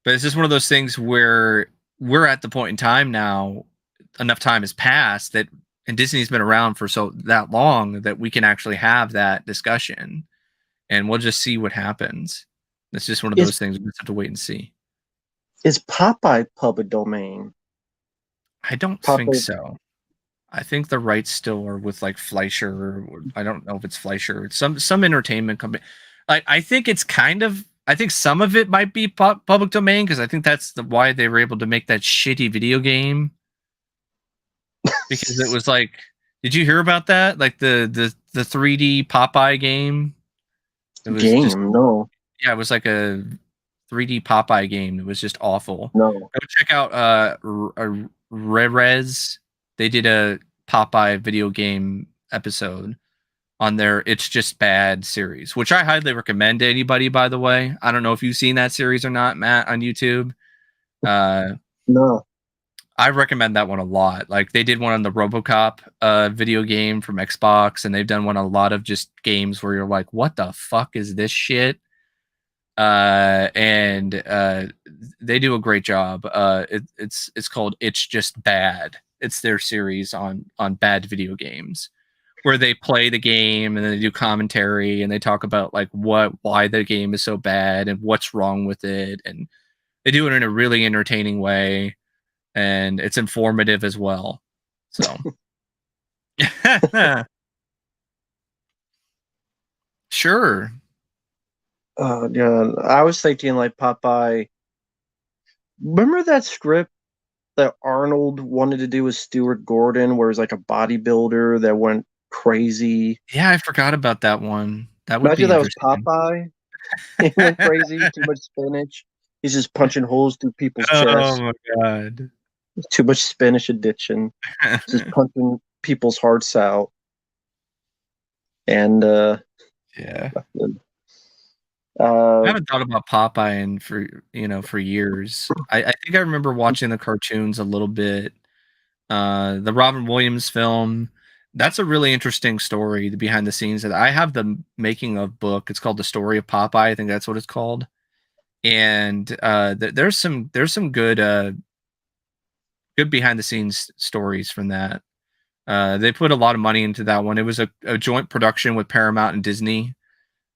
But it's just one of those things where we're at the point in time now. Enough time has passed that, and Disney's been around for so that long that we can actually have that discussion, and we'll just see what happens. It's just one of Is those things we just have to wait and see. is Popeye public domain? I don't think Popeye. so. I think the rights still are with like Fleischer. Or I don't know if it's Fleischer. It's some entertainment company. Like I think it's kind of. I think some of it might be public domain because I think that's why they were able to make that shitty video game because it was like. Did you hear about that? Like the 3D Popeye game. It was just Game? No, yeah. It was like a 3D Popeye game. It was just awful. no. Go check out Rez. They did a Popeye video game episode on their It's Just Bad series, which I highly recommend to anybody, by the way. I don't know if you've seen that series or not, Matt, on YouTube. Uh, No. I recommend that one a lot. Like they did one on the RoboCop video game from Xbox, and they've done one on a lot of just games where you're like, what the fuck is this shit? And they do a great job. It's called It's Just Bad. It's their series on bad video games where they play the game and then they do commentary and they talk about like why the game is so bad and what's wrong with it, and they do it in a really entertaining way and it's informative as well. So sure. Yeah. I was thinking like Popeye. Remember that script that Arnold wanted to do with Stuart Gordon, where he's like a bodybuilder that went crazy? Yeah, I forgot about that one. That would Imagine be that was interesting. Popeye. He went crazy. Too much spinach. He's just punching holes through people's Oh chests. my god. Too much spinach addiction. Just punching people's hearts out. And Yeah. I uh, haven't thought about Popeye in for years. I think I remember watching the cartoons a little bit. The Robin Williams film. That's a really interesting story, the behind the scenes. That I have the making of book. It's called The Story of Popeye. I think that's what it's called. And there's some good good behind the scenes stories from that. They put a lot of money into that one. It was a joint production with Paramount and Disney,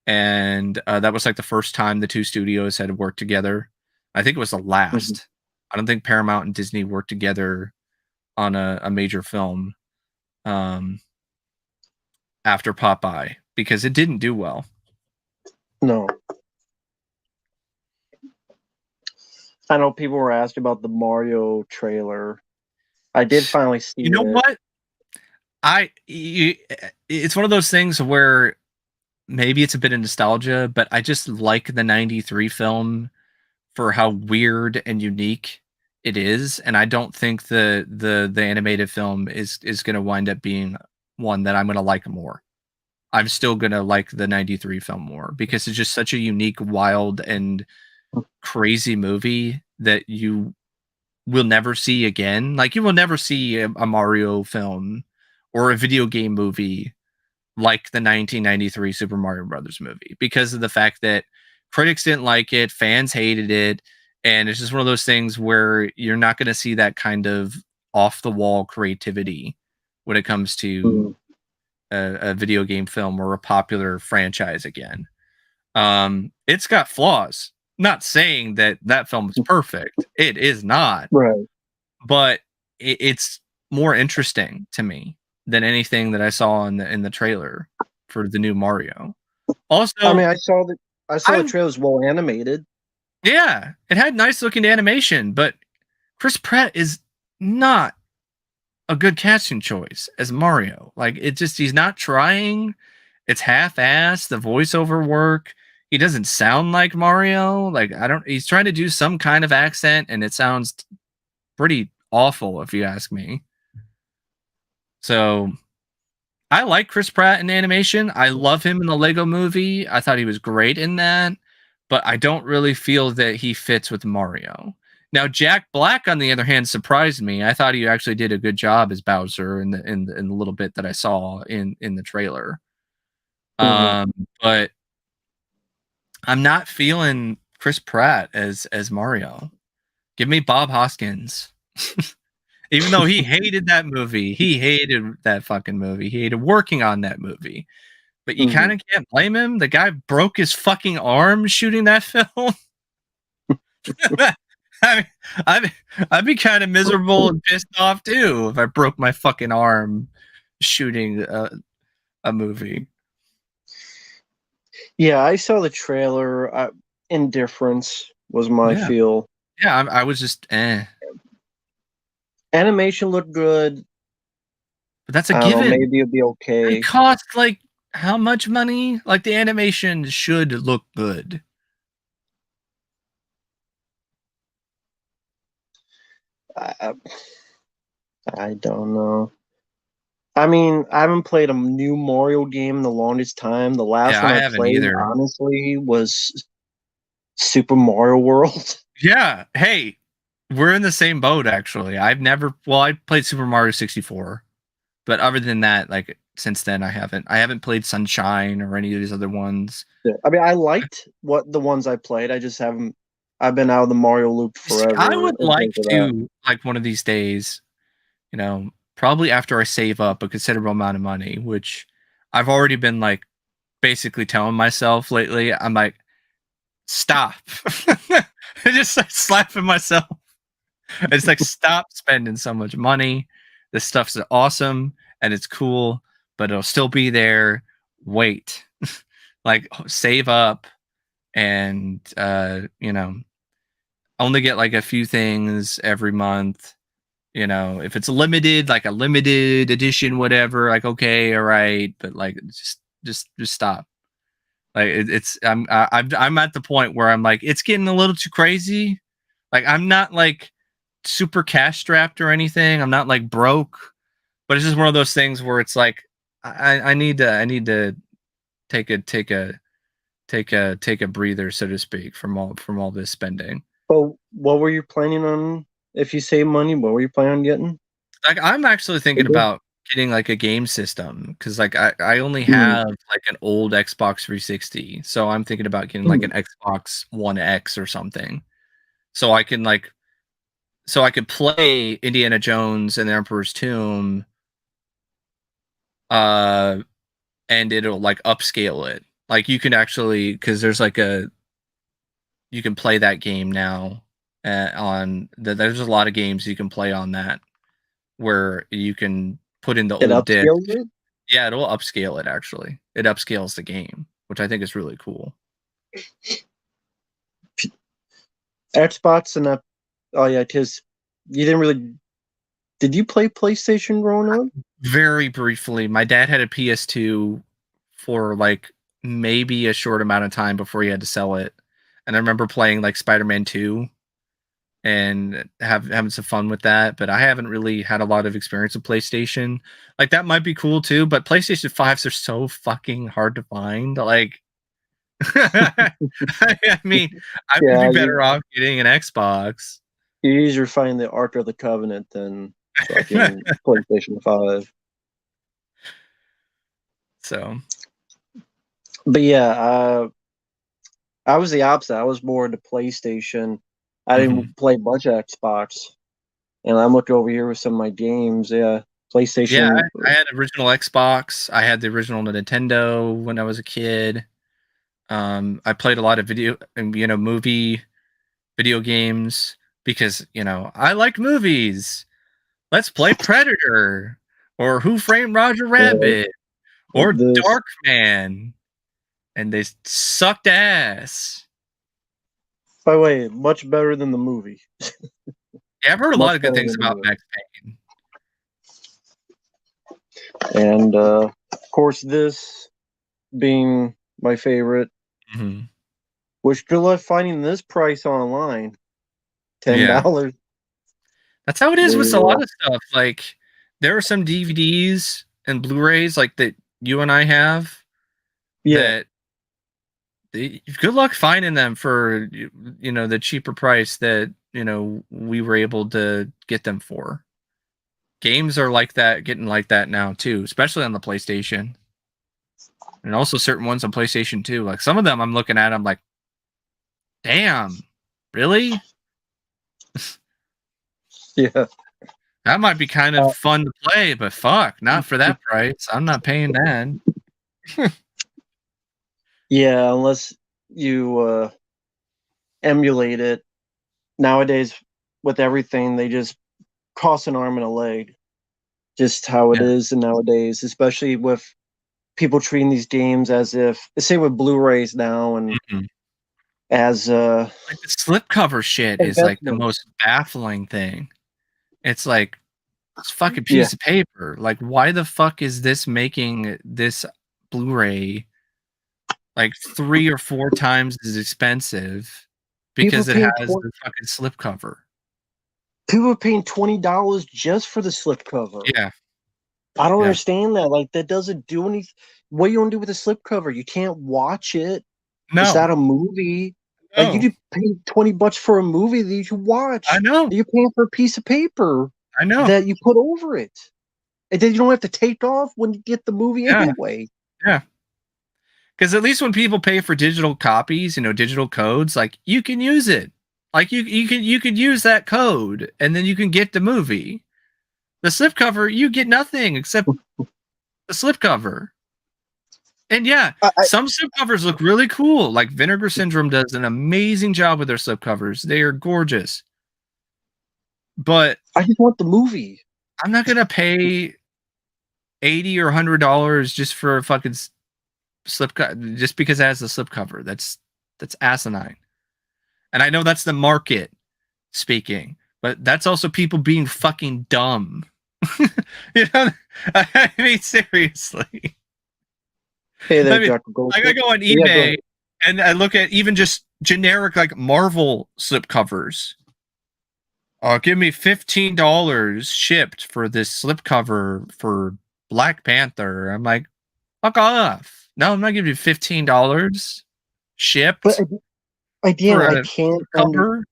and that was like the first time the two studios had worked together. I think it was the Mhm. last. I don't think Paramount and Disney worked together on a major film um, after Popeye because it didn't do well. No. I know people were asking about the Mario trailer. I did finally see You know it. what? It's one of those things where maybe it's a bit of nostalgia, but I just like the 93 film for how weird and unique it is, and I don't think the animated film is going to wind up being one that I'm going to like more. I'm still going to like the 93 film more because it's just such a unique, wild and crazy movie that you will never see again. Like you will never see a Mario film or a video game movie like the 1993 Super Mario Brothers movie because of the fact that critics didn't like it, fans hated it, and it's just one of those things where you're not going to see that kind of off the wall creativity when it comes to Mhm. a video game film or a popular franchise again. It's got flaws. Not saying that that film is perfect. It is not, Right. but it's more interesting to me than anything that I saw in the trailer for the new Mario. I mean, Also, I saw the I trailer was well animated. yeah, it had nice looking animation, but Chris Pratt is not a good casting choice as Mario. Like it just he's not trying. It's half-assed, the voiceover work. He doesn't sound like Mario. Like I don't he's trying to do some kind of accent and it sounds pretty awful if you ask me. So I like Chris Pratt in animation. I love him in the Lego movie. I thought he was great in that, but I don't really feel that he fits with Mario. Now, Jack Black, on the other hand, surprised me. I thought he actually did a good job as Bowser in the little bit that I saw in the trailer. Mhm. Um, but I'm not feeling Chris Pratt as Mario. Give me Bob Hoskins. Even though he hated that movie, he hated that fucking movie. He hated working on that movie. But you kind Mhm. of can't blame him. The guy broke his fucking arm shooting that film. I mean, I'd, I'd be kind of miserable and pissed off too if I broke my fucking arm shooting a movie. Yeah, I saw the trailer. Indifference was my Yeah, feel. yeah. I was just Animation looked good. but that's a I don't know. given. Maybe it'll be It okay. costs like how much money? Like the animation should look good. I, I don't know. I mean, I haven't played a new Mario game in the longest time. The last Yeah, one I I haven't played, either. honestly, was Super Mario World. Yeah. Hey, we're in the same boat actually. I played Super Mario 64, but other than that, like since then I haven't played Sunshine or any of these other ones. I mean, I liked what the ones I played. I just haven't. I've been out of the Mario loop You see, I forever would in like terms of that. to like one of these days, probably after I save up a considerable amount of money, which I've already been like basically telling myself lately. I'm like, stop. Just like slapping myself. It's like stop spending so much money. This stuff's awesome and it's cool, but it'll still be there. Wait. Like save up and only get like a few things every month. If it's limited, like a limited edition, whatever, like okay, all right, but like just stop. Like it's I'm at the point where I'm like it's getting a little too crazy. Like I'm not like super cash strapped or anything. I'm not like broke, but it's just one of those things where it's like I need to take a breather, so to speak, from all this spending. But what were you planning on? If you save money, what were you planning on getting? Like I'm actually thinking Mhm. about getting like a game system because like I only Mhm. have like an old Xbox 360, so I'm thinking about getting like Mhm. an Xbox One X or something, so I can like so I could play Indiana Jones and the Emperor's Tomb, and it'll like upscale it. Like you can actually, because there's like you can play that game now there's a lot of games you can play on that where you can put in the It old disc. upscales it? Yeah, it'll upscale it actually. It upscales the game, which I think is really cool. Xbox and that. Oh yeah, because you didn't really. Did you play PlayStation growing up? Very briefly, my dad had a PS2 for like maybe a short amount of time before he had to sell it. And I remember playing like Spider-Man 2 and having some fun with that, but I haven't really had a lot of experience with PlayStation. Like that might be cool too, but PlayStation 5s are so fucking hard to find. Like I mean, I would Yeah, be better off getting an Xbox. you easier find the Ark of the Covenant than fucking PlayStation 5. So, But yeah, I was the opposite. I was more into PlayStation. I didn't play much Xbox. And I'm looking over here with some of my games. Yeah, yeah, PlayStation. I had original Xbox. I had the original Nintendo when I was a kid. I played a lot of movie video games because, I like movies. Let's play Predator or Who Framed Roger Rabbit or This, Darkman. And they sucked ass. by the way, much better than the movie. Yeah, I've heard a lot Much of good better things than the about movie. Max Payne. And of course, this being my favorite, Mm-hmm. which good luck finding this price online. Yeah. $10. That's how it is with a There, lot of stuff. Like, there are some DVDs and Blu-rays like that you and I have yeah, that good luck finding them for the cheaper price that we were able to get them for. Games are like that, getting like that now too, especially on the PlayStation, and also certain ones on PlayStation 2. Like some of them, I'm looking at, I'm like, damn, really? yeah. That might be kind of fun to play, but fuck, not for that price. I'm not paying that. Yeah, unless you emulate it. Nowadays, with everything, they just cost an arm and a leg. Just how it Yeah. is nowadays, especially with people treating these games as if, same with Blu-rays now, and Mhm. as Like the slipcover shit is like the investment. most baffling thing. It's like it's a fucking Yeah, piece of paper. Like, why the fuck is this making this Blu-ray like 3 or 4 times as expensive people because it paying has the fucking slipcover? people are paying $20 just for the slipcover. Yeah, I don't yeah. understand that. Like that doesn't do anything. What you gonna do with the slipcover? You can't watch it. It's No, not a movie. Like you no. could pay $20 for a movie that you should I watch. know, You're paying for a piece of paper I know. that you put over it. And then you don't have to take off when you get the movie Yeah, anyway. yeah. Because at least when people pay for digital copies, digital codes, like you can use it. Like you could use that code and then you can get the movie. The slipcover, you get nothing except the slipcover. And yeah, I some slipcovers look really cool. Like Vinegar Syndrome does an amazing job with their slipcovers. They are gorgeous. But I just want the movie. I'm not gonna pay $80 or $100 just for a fucking slipcover just because it has the slipcover. That's asinine. And I know that's the market speaking, but that's also people being fucking dumb. I mean, seriously. Hey there, I mean, Dr. like Goldberg. I go on Yeah, go eBay ahead. and I look at even just generic like Marvel slipcovers. Give me $15 shipped for this slipcover for Black Panther. I'm like, fuck off. No, I'm not giving you $15 But shipped again, for I a can't cover.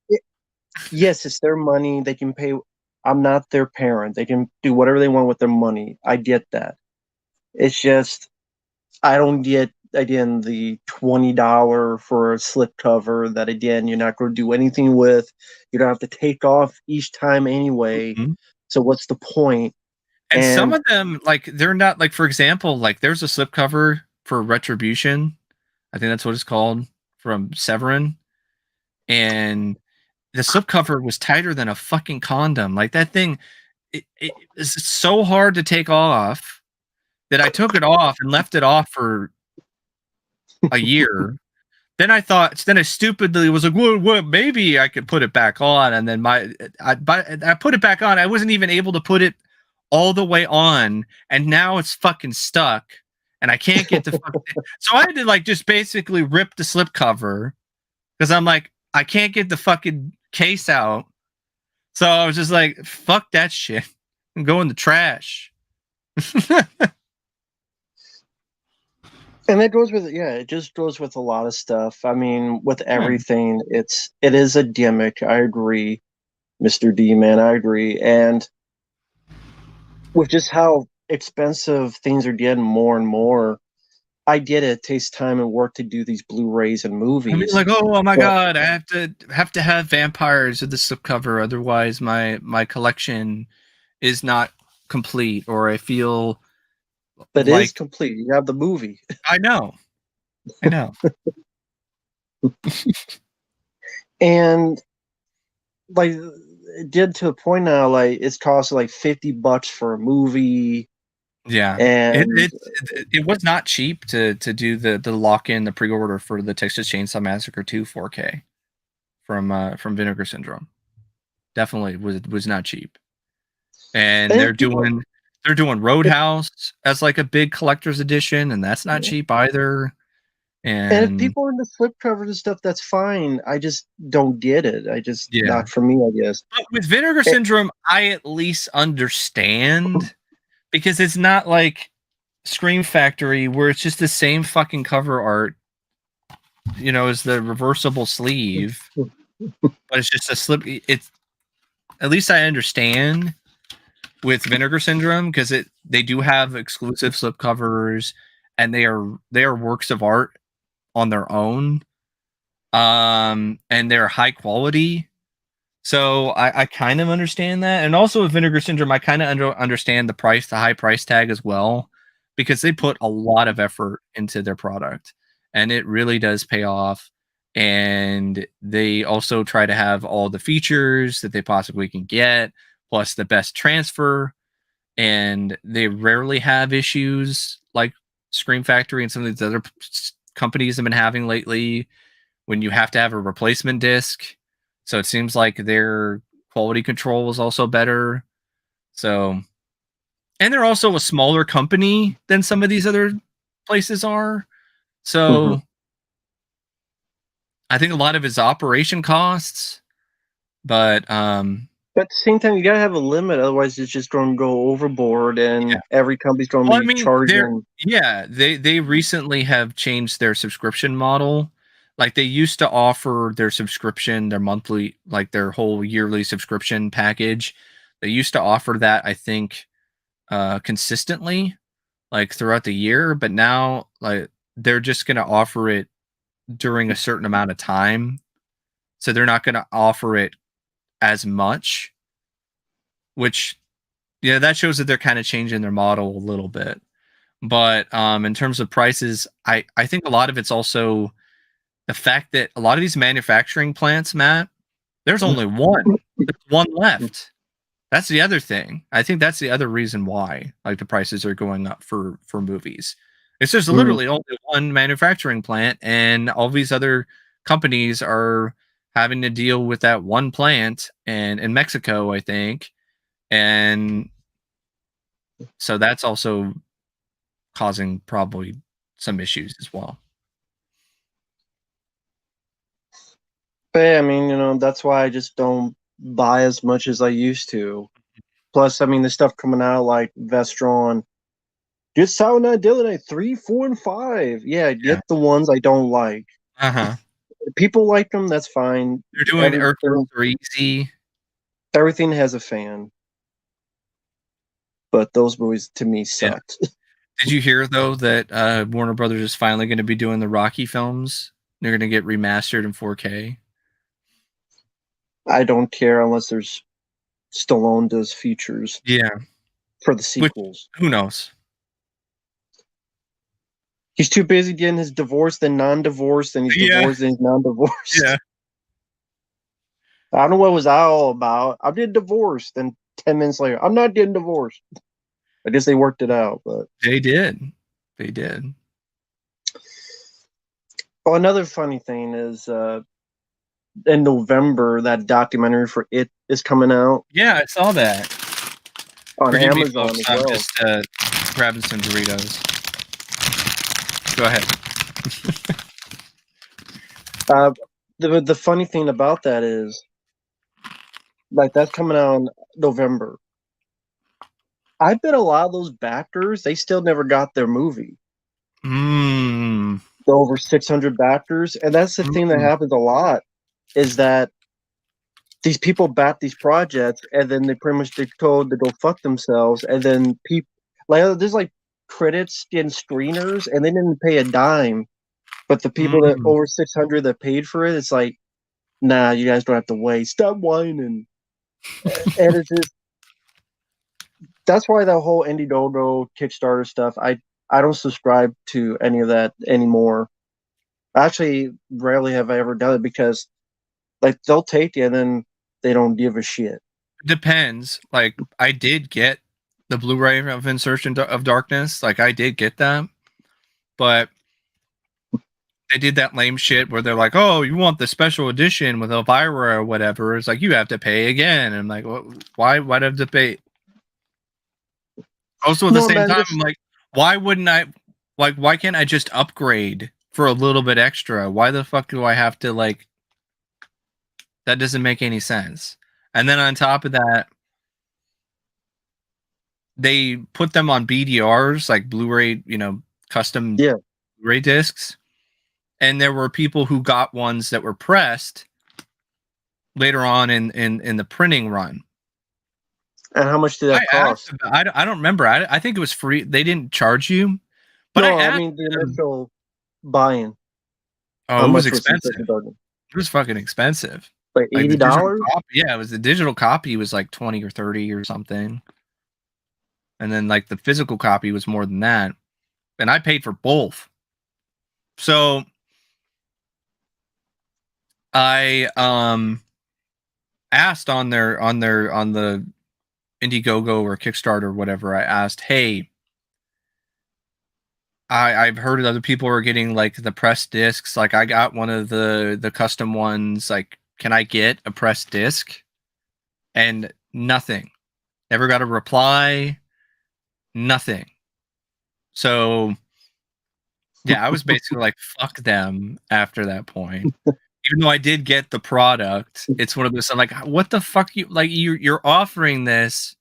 yes, it's their money. They can pay. I'm not their parent. They can do whatever they want with their money. I get that. It's just I don't get again, the $20 for a slipcover that again you're not going to do anything with. You don't have to take off each time anyway. Mhm. So what's the point? And some And of them, like, they're not like, for example, like there's a slipcover for Retribution. I think that's what it's called, from Severin. And the slipcover was tighter than a fucking condom. Like that thing, it is so hard to take off that I took it off and left it off for a year. Then I stupidly was like, well, maybe I could put it back on. And then I put it back on. I wasn't even able to put it all the way on. And now it's fucking stuck. And I can't get the fucking thing. So I had to like just basically rip the slip cover because I'm like, I can't get the fucking case out. So I was just like, fuck that shit and go in the trash. and that goes with it just goes with a lot of stuff. I mean, with Yeah. everything, it is a gimmick. I agree, Mr. D man, I agree. And with just how expensive things are getting more and more, I get it. It takes time and work to do these Blu-rays and I mean, movies. like, oh my But god, I have to have vampires at the slipcover, otherwise my collection is not complete. Or I feel it is like complete. You have the movie. I know, I know. And like it did to a point now, like it's costing like $50 for a movie. Yeah, And it was not cheap to do the lock in the pre order for the Texas Chainsaw Massacre 2 4K from Vinegar Syndrome. Definitely was not cheap. And and people they're doing Roadhouse as like a big collector's edition, and that's not cheap either. and if And people are into flip covers and stuff, that's fine. I just don't get it. I just yeah, not for me, I guess. but with Vinegar Eh, Syndrome, I at least understand because it's not like Scream Factory where it's just the same fucking cover art, as the reversible sleeve, but it's just a slip. It's at least I understand with Vinegar Syndrome because they do have exclusive slip covers and they are works of art on their own, and they're high quality. So I kind of understand that. And also with Vinegar Syndrome, I kind of understand the high price tag as well, because they put a lot of effort into their product and it really does pay off. And they also try to have all the features that they possibly can get, plus the best transfer. And they rarely have issues like Scream Factory and some of these other companies have been having lately when you have to have a replacement disc. So it seems like their quality control is also better. So, and they're also a smaller company than some of these other places are. mhm. So I think a lot of it's operation costs, but But at the same time, you gotta have a limit, otherwise it's just going to go overboard, yeah. and every company's going to Well, I be mean, charging. they recently have changed their subscription model. Like they used to offer their subscription, their monthly, like their whole yearly subscription package. They used to offer that, I think, consistently, like throughout the year. But now, like they're just going to offer it during a certain amount of time, so they're not going to offer it as much. Which, yeah, that shows that they're kind of changing their model a little bit. But in terms of prices, I think a lot of it's also the fact that a lot of these manufacturing plants, Matt, there's only one. There's one left. That's the other thing. I think that's the other reason why like the prices are going up for movies. It's just Mm. literally only one manufacturing plant, and all these other companies are having to deal with that one plant and in Mexico, I think. And so that's also causing probably some issues as well. But yeah, I mean, that's why I just don't buy as much as I used to. Plus, I mean, the stuff coming out like Vestron, just Silent Night, Deadly Night 3, 4, and 5. Yeah, Yeah. get the ones I don't like. Uh-huh. People like them, that's fine. They're doing Earth Everything, 3Z. everything has a fan, but those movies to me Yeah. sucked. Did you hear though that Warner Brothers is finally going to be doing the Rocky films? They're going to get remastered in 4K. I don't care unless there's Stallone does features Yeah, for the which sequels. who knows? He's too busy getting his divorce, then non-divorced, and he's divorced, and he's non-divorced. Yeah. I don't know what was that all about. I'm getting divorced. Then 10 minutes later, I'm not getting divorced. I guess they worked it out, but They did. They did. oh, another funny thing is in November that documentary for It is coming out Yeah, I saw that. on Forgive me, Amazon folks. as I'm well. just grabbing some Doritos. Go ahead. The funny thing about that is, like, that's coming out in November. I bet a lot of those backers, they still never got their movie. Mm. The over 600 backers, and that's the thing that happens a lot, is that these people back these projects, and then they pretty much get told to go fuck themselves, and then people, like, there's like credits and screeners, and they didn't pay a dime, but the people that over 600 that paid for it, it's like, nah, you guys don't have to wait. Stop whining. And it's just, that's why that whole Indiegogo Kickstarter stuff, I don't subscribe to any of that anymore. Actually, rarely have I ever done it because, like, they'll take you and then they don't give a shit. Depends. Like, I did get the Blu-ray of Insertion of Darkness. Like, I did get that, but they did that lame shit where they're like, "Oh, you want the special edition with Elvira or whatever?" It's like you have to pay again. And I'm like, well, why? Why do I have to pay? Also, at the same time, I'm like, why wouldn't I? Like, why can't I just upgrade for a little bit extra? Why the fuck do I have to, like? That doesn't make any sense. And then on top of that, they put them on BDRs, like Blu-ray, custom Blu-ray discs. And there were people who got ones that were pressed later on in the printing run. And how much did that cost? I don't remember. I think it was free. They didn't charge you. But no, I mean the initial buy-in. Oh, it was expensive. It was fucking expensive. Like $80? Yeah, it was the digital copy was like 20 or 30 or something. And then like the physical copy was more than that. And I paid for both. So I asked on the Indiegogo or Kickstarter or whatever, I asked, hey, I've heard other people are getting like the press discs. Like I got one of the custom ones. Like, can I get a press disc? And nothing. Never got a reply. Nothing. So yeah, I was basically like, fuck them after that point. Even though I did get the product, it's one of those, I'm like, what the fuck you're offering this,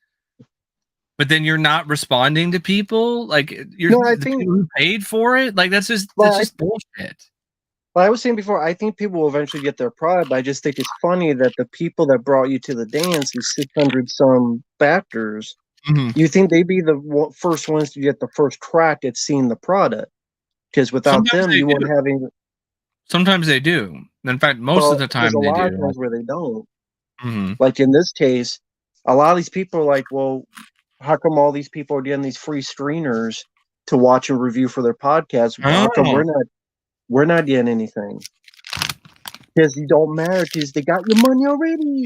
but then you're not responding to people. Like I think people who paid for it. Like that's just bullshit. Well, I was saying before, I think people will eventually get their product. But I just think it's funny that the people that brought you to the dance, these 600 some backers, you think they'd be the first ones to get the first crack at seeing the product, because without them, you weren't having. Sometimes they do. In fact, most of the time there's a lot of times where they don't. Like in this case, a lot of these people are like, well, how come all these people are getting these free screeners to watch and review for their podcast? How come we're not getting anything? Because you don't matter, because they got your money already.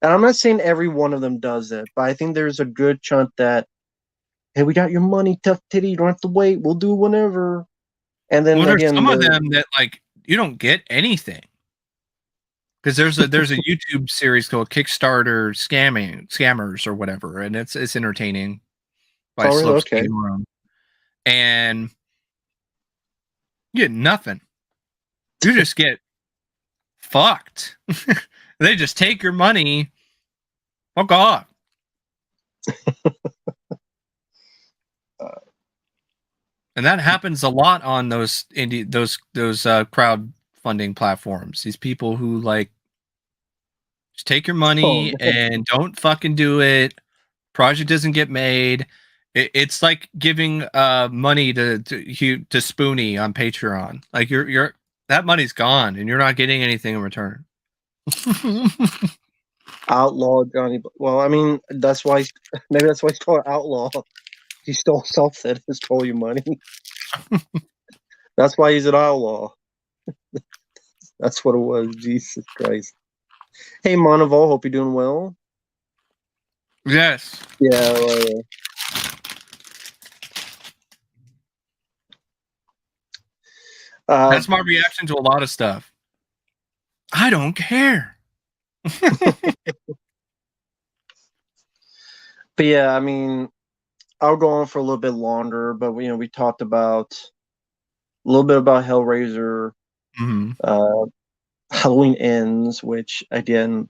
And I'm not saying every one of them does it, but I think there's a good chunk that, hey, we got your money, tough titty, you don't have to wait, we'll do whenever. And then there's some of them that like you don't get anything. Because there's a YouTube series called Kickstarter Scammers or whatever, and it's entertaining by okay. And you get nothing. You just get fucked. They just take your money. Fuck off. And that happens a lot on those crowdfunding platforms. These people who like just take your money and don't fucking do it. Project doesn't get made, It's like giving money to Spoonie on Patreon. Like you're that money's gone and you're not getting anything in return. Outlaw Johnny. Well, I mean, that's why. Maybe that's why he's called outlaw. He stole something. He stole your money. That's why he's an outlaw. That's what it was. Jesus Christ. Hey, Monteval, hope you're doing well. Yes. Yeah. Well, That's my reaction to a lot of stuff. I don't care. but yeah, I mean, I'll go on for a little bit longer, but we talked about a little bit about Hellraiser, Halloween Ends, which again,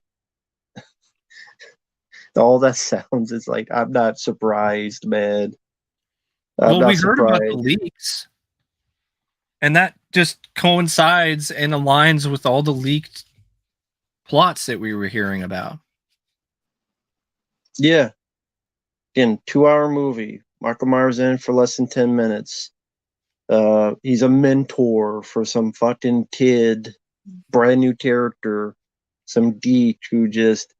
all that sounds is like I'm not surprised, man. I'm Well, not we heard about the surprised. leaks, and that just coincides and aligns with all the leaked plots that we were hearing about. Yeah. Again, 2-hour movie. Michael Myers in for less than 10 minutes. He's a mentor for some fucking kid, brand new character, some geek who just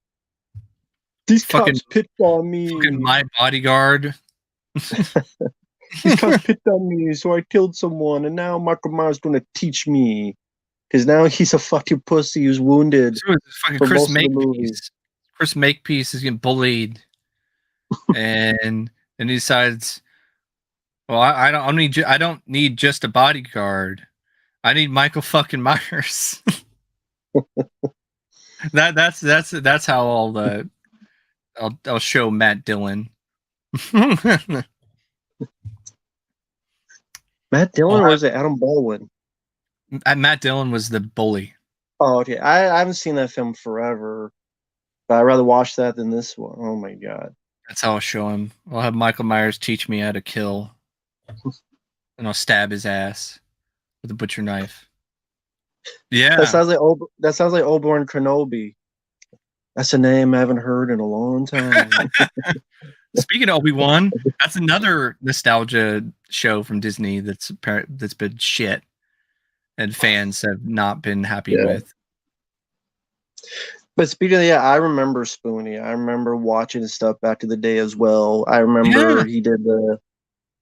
these Fucking cops picked on me. Fucking my bodyguard. These cops picked on me, so I killed someone, and now Michael Myers gonna teach me. Because now he's a fucking pussy who's wounded Fucking for Chris most of the movie. Makepeace. Chris Makepeace is getting bullied, and he decides, well, I don't need just a bodyguard. I need Michael fucking Myers. That's how I'll show Matt Dillon. Matt Dillon or was it Adam Baldwin? Matt Dillon was the bully. Oh, okay. I haven't seen that film forever, but I'd rather watch that than this one. Oh my god. That's how I'll show him. I'll have Michael Myers teach me how to kill, and I'll stab his ass with a butcher knife. Yeah, That sounds like Obi-Wan Kenobi. That's a name I haven't heard in a long time. Speaking of Obi-Wan, that's another nostalgia show from Disney that's been shit, and fans have not been happy with. But speaking of I remember Spoonie. I remember watching his stuff back in the day as well. I remember he did the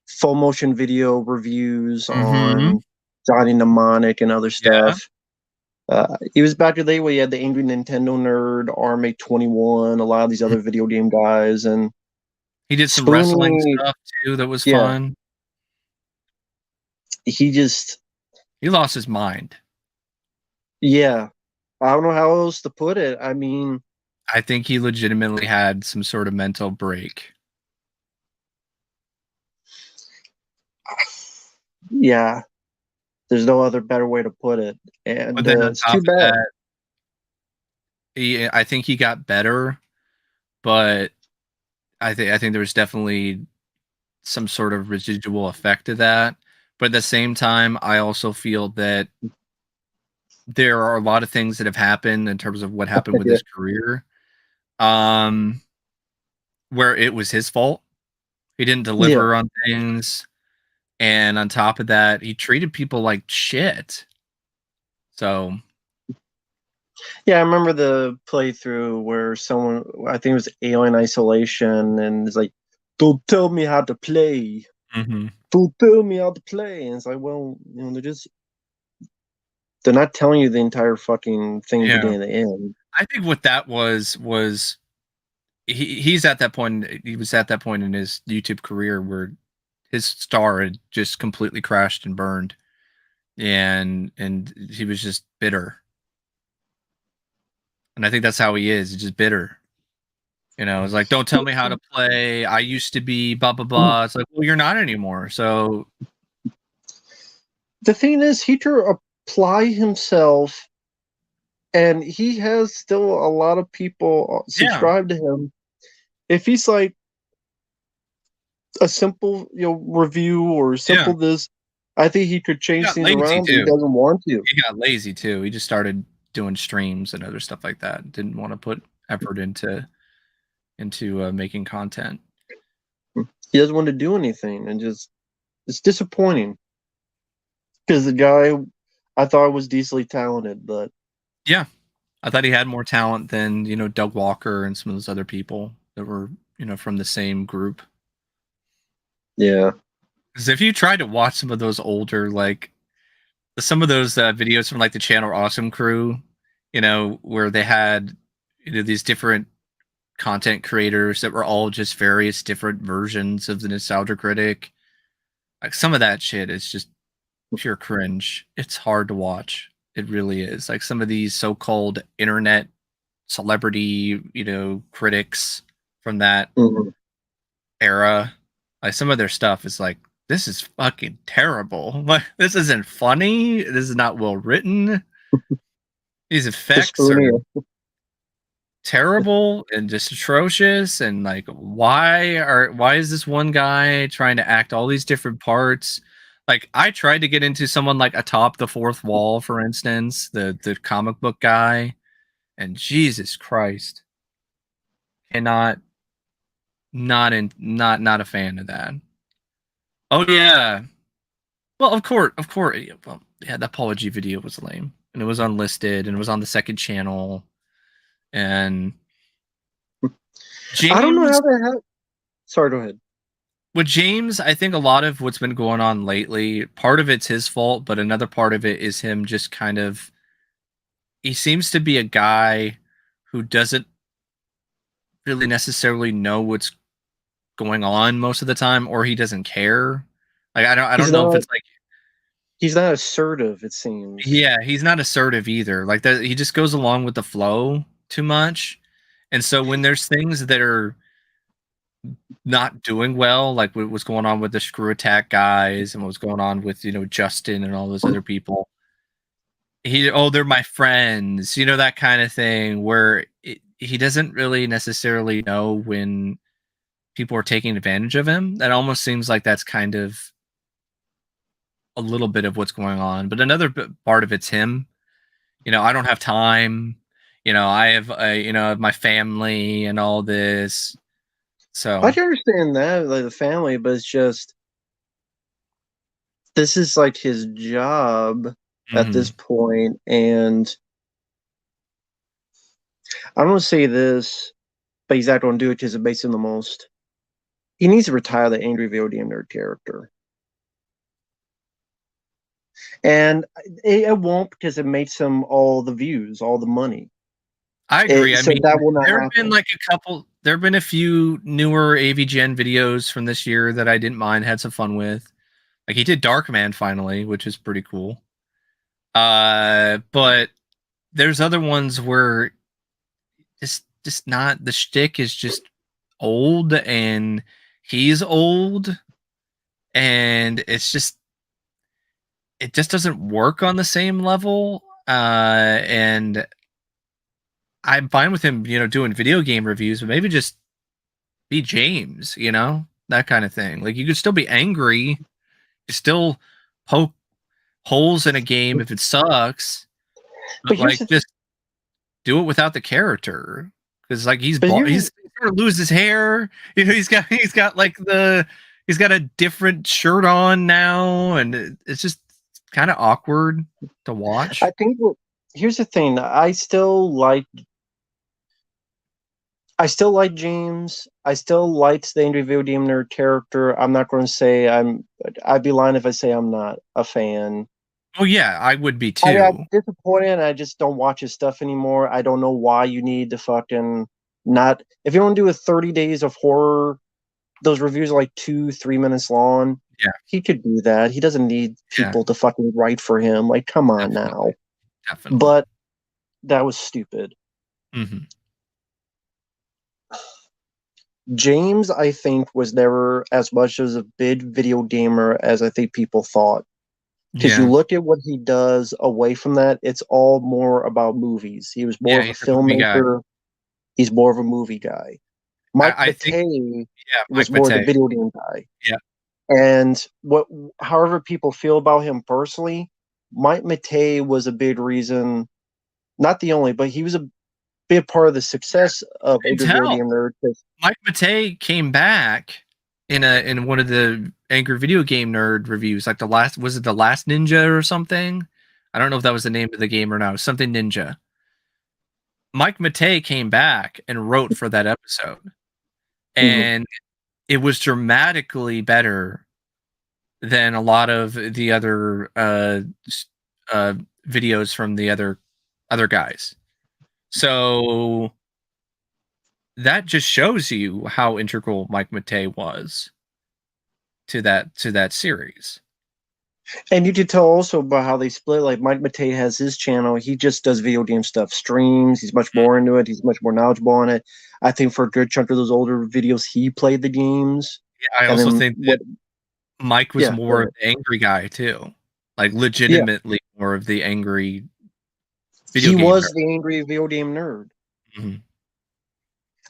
full motion video reviews on Johnny Mnemonic and other stuff. He was back in the day where he had the Angry Nintendo Nerd, RMA21, a lot of these other video game guys, and he did some wrestling stuff too that was fun. He lost his mind. Yeah. I don't know how else to put it. I mean, I think he legitimately had some sort of mental break. Yeah. There's no other better way to put it. And but then it's too bad. I think he got better, but I think there was definitely some sort of residual effect of that. But at the same time, I also feel that there are a lot of things that have happened in terms of what happened with his career, where it was his fault. He didn't deliver on things, and on top of that, he treated people like shit. So, yeah, I remember the playthrough where someone, I think it was Alien Isolation, and it's like, "Don't tell me how to play. Don't tell me how to play." And it's like, well, they're not telling you the entire fucking thing beginning to end. I think what that was he's at that point. He was at that point in his YouTube career where his star had just completely crashed and burned, and he was just bitter. And I think that's how he is. He's just bitter. It's like, don't tell me how to play. I used to be blah blah blah. It's like, well, you're not anymore. So the thing is, he to apply himself, and he has still a lot of people subscribe to him. If he's like a simple review or simple this, I think he could change things around, but he doesn't want to. He got lazy too. He just started doing streams and other stuff like that. Didn't want to put effort into making content. He doesn't want to do anything, and just it's disappointing because the guy I thought was decently talented, but Yeah, I thought he had more talent than Doug Walker and some of those other people that were from the same group. yeah. Because if you try to watch some of those older some of those videos from like the Channel Awesome crew, where they had these different content creators that were all just various different versions of the Nostalgia Critic. Like some of that shit is just pure cringe. It's hard to watch. It really is. Like some of these so-called internet celebrity, critics from that Mhm. era, like some of their stuff is like, this is fucking terrible. Like this isn't funny. This is not well written. These effects are Estonia. terrible and just atrocious. And like, why is this one guy trying to act all these different parts? Like I tried to get into someone like Atop the Fourth Wall, for instance, the comic book guy, and Jesus Christ, cannot not a fan of that. Oh yeah. Well, of course. Well, yeah, the apology video was lame, and it was unlisted, and it was on the second channel. And I don't know James, how the hell. Sorry, go ahead. with James, I think a lot of what's been going on lately, part of it's his fault, but another part of it is him just kind of. He seems to be a guy who doesn't really necessarily know what's going on most of the time, or he doesn't care. Like I He's don't know if not. it's like. He's not assertive. It seems. Yeah, he's not assertive either. Like that, he just goes along with the flow too much. And so when there's things that are not doing well, like what was going on with the Screw Attack guys and what was going on with Justin and all those other people, they're my friends, that kind of thing. Where he doesn't really necessarily know when people are taking advantage of him. That almost seems like that's kind of a little bit of what's going on. But another part of it's him. I don't have time. I have my family and all this. I So can understand that, like the family, but it's just this is like his job at this mhm. point, and I'm gonna say this, but he's not gonna do it because it makes him the most. He needs to retire the angry video game nerd character, and it won't because it makes him all the views, all the money. I agree. I So mean, that will not there have been happen. like a couple. There have been a few newer AVGN videos from this year that I didn't mind, had some fun with. Like he did Darkman finally, which is pretty cool. But there's other ones where just not the shtick is just old and he's old and it just doesn't work on the same level. And I'm fine with him, doing video game reviews, but maybe just be James, that kind of thing. Like you could still be angry, you still poke holes in a game if it sucks, But but like just do it without the character. Because like but here's he's gonna lose his hair. He's got like he's got a different shirt on now, and it's just kind of awkward to I watch. think here's the thing. I still like James. I still liked the angry video game nerd character. I'm not going to say I'd be lying if I say I'm not a fan. Oh yeah, I would be I mean, I'm too. disappointed. And I just don't watch his stuff anymore. I don't know why you need to fucking not. If you want to do a 30 days of horror, those reviews are like 2-3 minutes long. Yeah, He could do that. He doesn't need yeah, people to fucking write for him. Like, come on now. definitely, definitely. But that was stupid. Hmm. James, I think, was never as much as a big video gamer as I think people thought. Because you Yeah, look at what he does away from that, it's all more about movies. He was more yeah, of a he's a movie guy. filmmaker. He's more of a movie guy. Mike I think Matei yeah, was Mike more the Matei. video game guy. Yeah, And however people feel about him personally, Mike Matei was a big reason, not the only, but he was a big part of the success of you can Angry Video tell Game Nerd. 'Cause Mike Matei came back in one of the Angry Video Game Nerd reviews, like the last Ninja or something? I don't know if that was the name of the game or not. It was something Ninja. Mike Matei came back and wrote for that episode, Mhm. and it was dramatically better than a lot of the other videos from the other guys. So that just shows you how integral Mike Matei was to that series. And you could tell also about how they split. Like Mike Matei has his channel; he just does video game stuff, streams. He's much more into it. He's much more knowledgeable on it. I think for a good chunk of those older videos, he played the games. Yeah, I And also then think that what? Mike was Yeah, go more of ahead. the angry guy too, like Yeah, legitimately more of the angry video he game was nerd. the angry video game nerd. Mhm.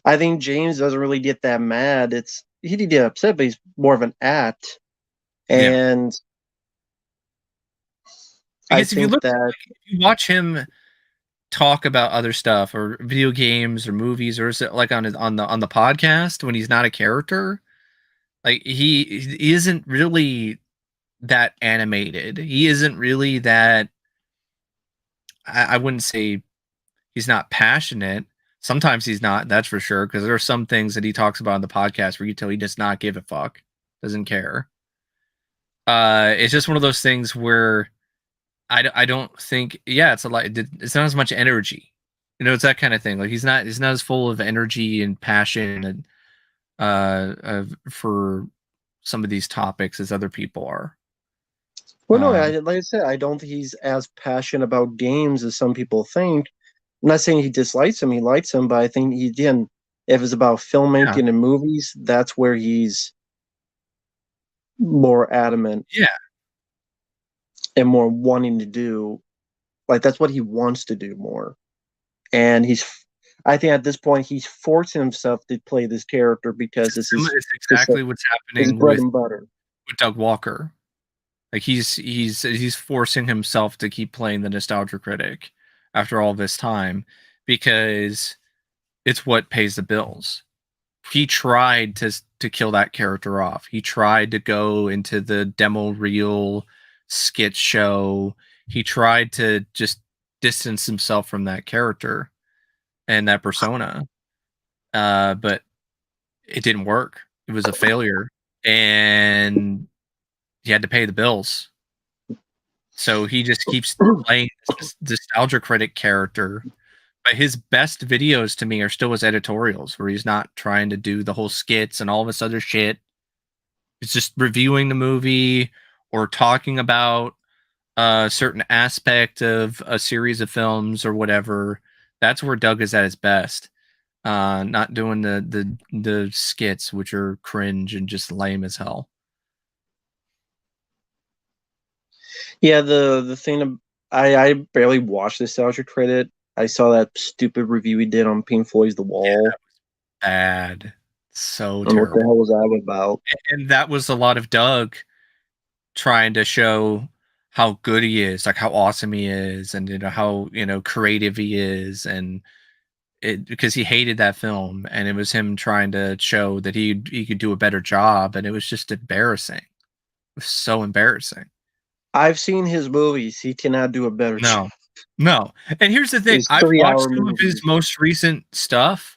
I think James doesn't really get that mad. He did get upset, but he's more of an act. Yeah, And I because if you think look, that if you watch him talk about other stuff or video games or movies, or is it like on the podcast when he's not a character, like he isn't really that animated. He isn't really that. I wouldn't say he's not passionate. Sometimes he's not. That's for sure. Because there are some things that he talks about on the podcast where you tell he does not give a fuck, doesn't care. It's just one of those things where I don't think. Yeah, it's a lot. It's not as much energy. You know, it's that kind of thing. Like he's not as full of energy and passion and for some of these topics as other people are. well, no, Um, like I said, I don't think he's as passionate about games as some people think. I'm not saying he dislikes them; he likes them, but I think he again, if it's about yeah, filmmaking and movies, that's where he's more adamant yeah. and more wanting to do. Like that's what he wants to do more. And I think at this point he's forcing himself to play this character because It's it's exactly what's his happening bread and butter. with Doug Walker. Like he's forcing himself to keep playing the nostalgia critic after all this time because it's what pays the bills. He tried to kill that character off. He tried to go into the demo reel skit show. He tried to just distance himself from that character and that persona. But it didn't work. It was a failure. And he had to pay the bills. So he just keeps playing this nostalgia critic character. But his best videos to me are still his editorials, where he's not trying to do the whole skits and all this other shit. It's just reviewing the movie or talking about a certain aspect of a series of films or whatever. That's where Doug is at his best. Not doing the skits, which are cringe and just lame as hell. Yeah, the thing I barely watched the Nostalgia Credit. I saw that stupid review he did on Pink Floyd's The Wall. Bad, so And what the terrible. hell was that about? And that was a lot of Doug trying to show how good he is, like how awesome he is, and how creative he is, and it because he hated that film, and it was him trying to show that he could do a better job, and it was just embarrassing. It was so embarrassing. I've seen his movies. He cannot do a better job. No, no. And here's the thing: His I've watched 3 hour some of his movies. most recent stuff.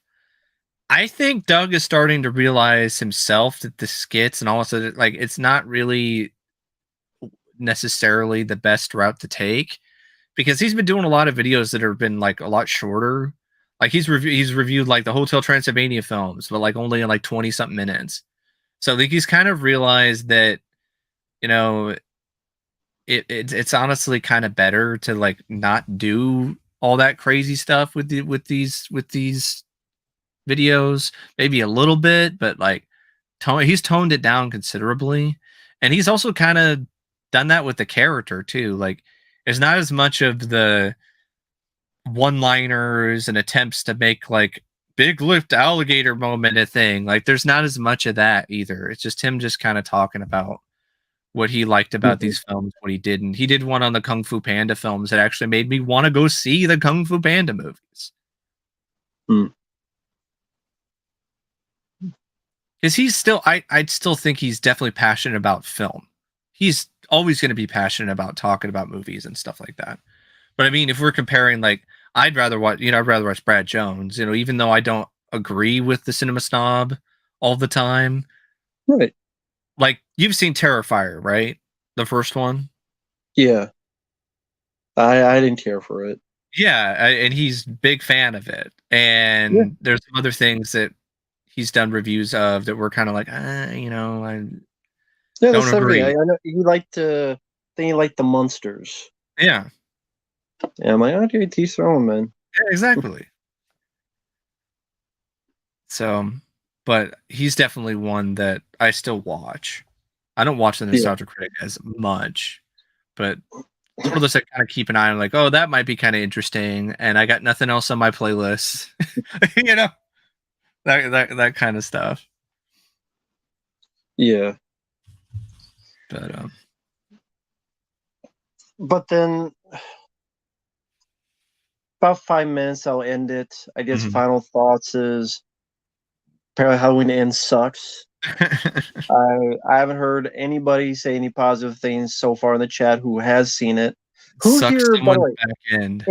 I think Doug is starting to realize himself that the skits and all this, like it's not really necessarily the best route to take because he's been doing a lot of videos that have been like a lot shorter. Like he's reviewed like the Hotel Transylvania films, but like only in like 20 something minutes. So like he's kind of realized that you know it's honestly kind of better to like not do all that crazy stuff with these videos, maybe a little bit, but like he's toned it down considerably, and he's also kind of done that with the character too. Like, there's not as much of the one-liners and attempts to make like big lift alligator moment a thing. Like, there's not as much of that either. It's just him just kind of talking about what he liked about Mhm. these films, what he didn't. He did one on the Kung Fu Panda films that actually made me want to go see the Kung Fu Panda movies. Hmm. because he's still, I'd still think he's definitely passionate about film. He's always going to be passionate about talking about movies and stuff like that. But I mean, if we're comparing, like, I'd rather watch Brad Jones, even though I don't agree with the cinema snob all the time. Right. Like, you've seen Terrifier, right? The first one? Yeah. I didn't care for it. Yeah, and he's big fan of it. Yeah. And there's some other things that he's done reviews of that were kind of like, I Yeah, don't that's everything. I agree. know he liked to. Then he liked the monsters. Yeah, And I'm like, okay, teach their own, man. yeah, exactly. So, but he's definitely one that I still watch. I don't watch the Yeah. Nostalgia Critic as much, but it's one of those that kind of keep an eye on, like, oh, that might be kind of interesting, and I got nothing else on my playlist, you know, that kind of stuff. Yeah. But But then about 5 minutes, I'll end it. I guess mhm. final thoughts is apparently Halloween Ends sucks. I haven't heard anybody say any positive things so far in the chat who has seen it. Who Suck here, by the someone's way, back end.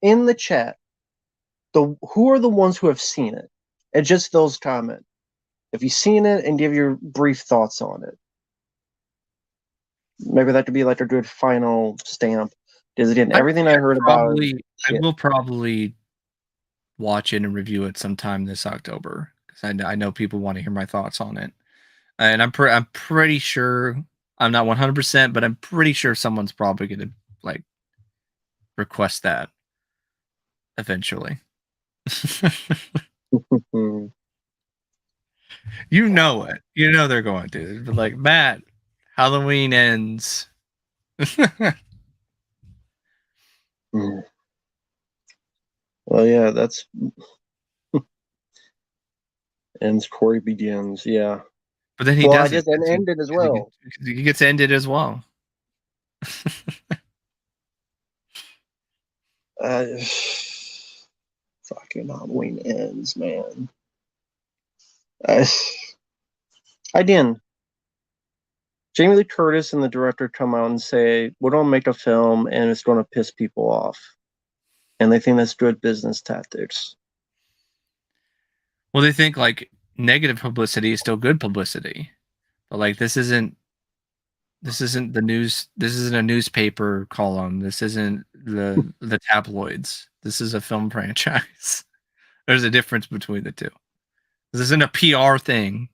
in the chat, who are the ones who have seen it? And just those comment. If you've seen it and give your brief thoughts on it. Maybe that could be like a good final stamp. Because again, I everything think I heard about is I shit. will probably watch it and review it sometime this October, because I know people want to hear my thoughts on it, and I'm pretty sure, I'm not 100%, but I'm pretty sure someone's probably going to, like, request that eventually. Hmm. You know it. You know they're going to. But, like, Matt, Halloween Ends. Mm. Well, yeah, that's ends. Corey begins. Yeah. But then he Well, I doesn't, just ended as 'cause well. he gets ended as well. Uh, fucking Halloween Ends, man. I, again, Jamie Lee Curtis and the director come out and say, we're going to make a film and it's going to piss people off. And they think that's good business tactics. Well, they think, like, negative publicity is still good publicity. But, like, this isn't the news. This isn't a newspaper column. This isn't the tabloids. This is a film franchise. There's a difference between the two. This isn't a PR thing.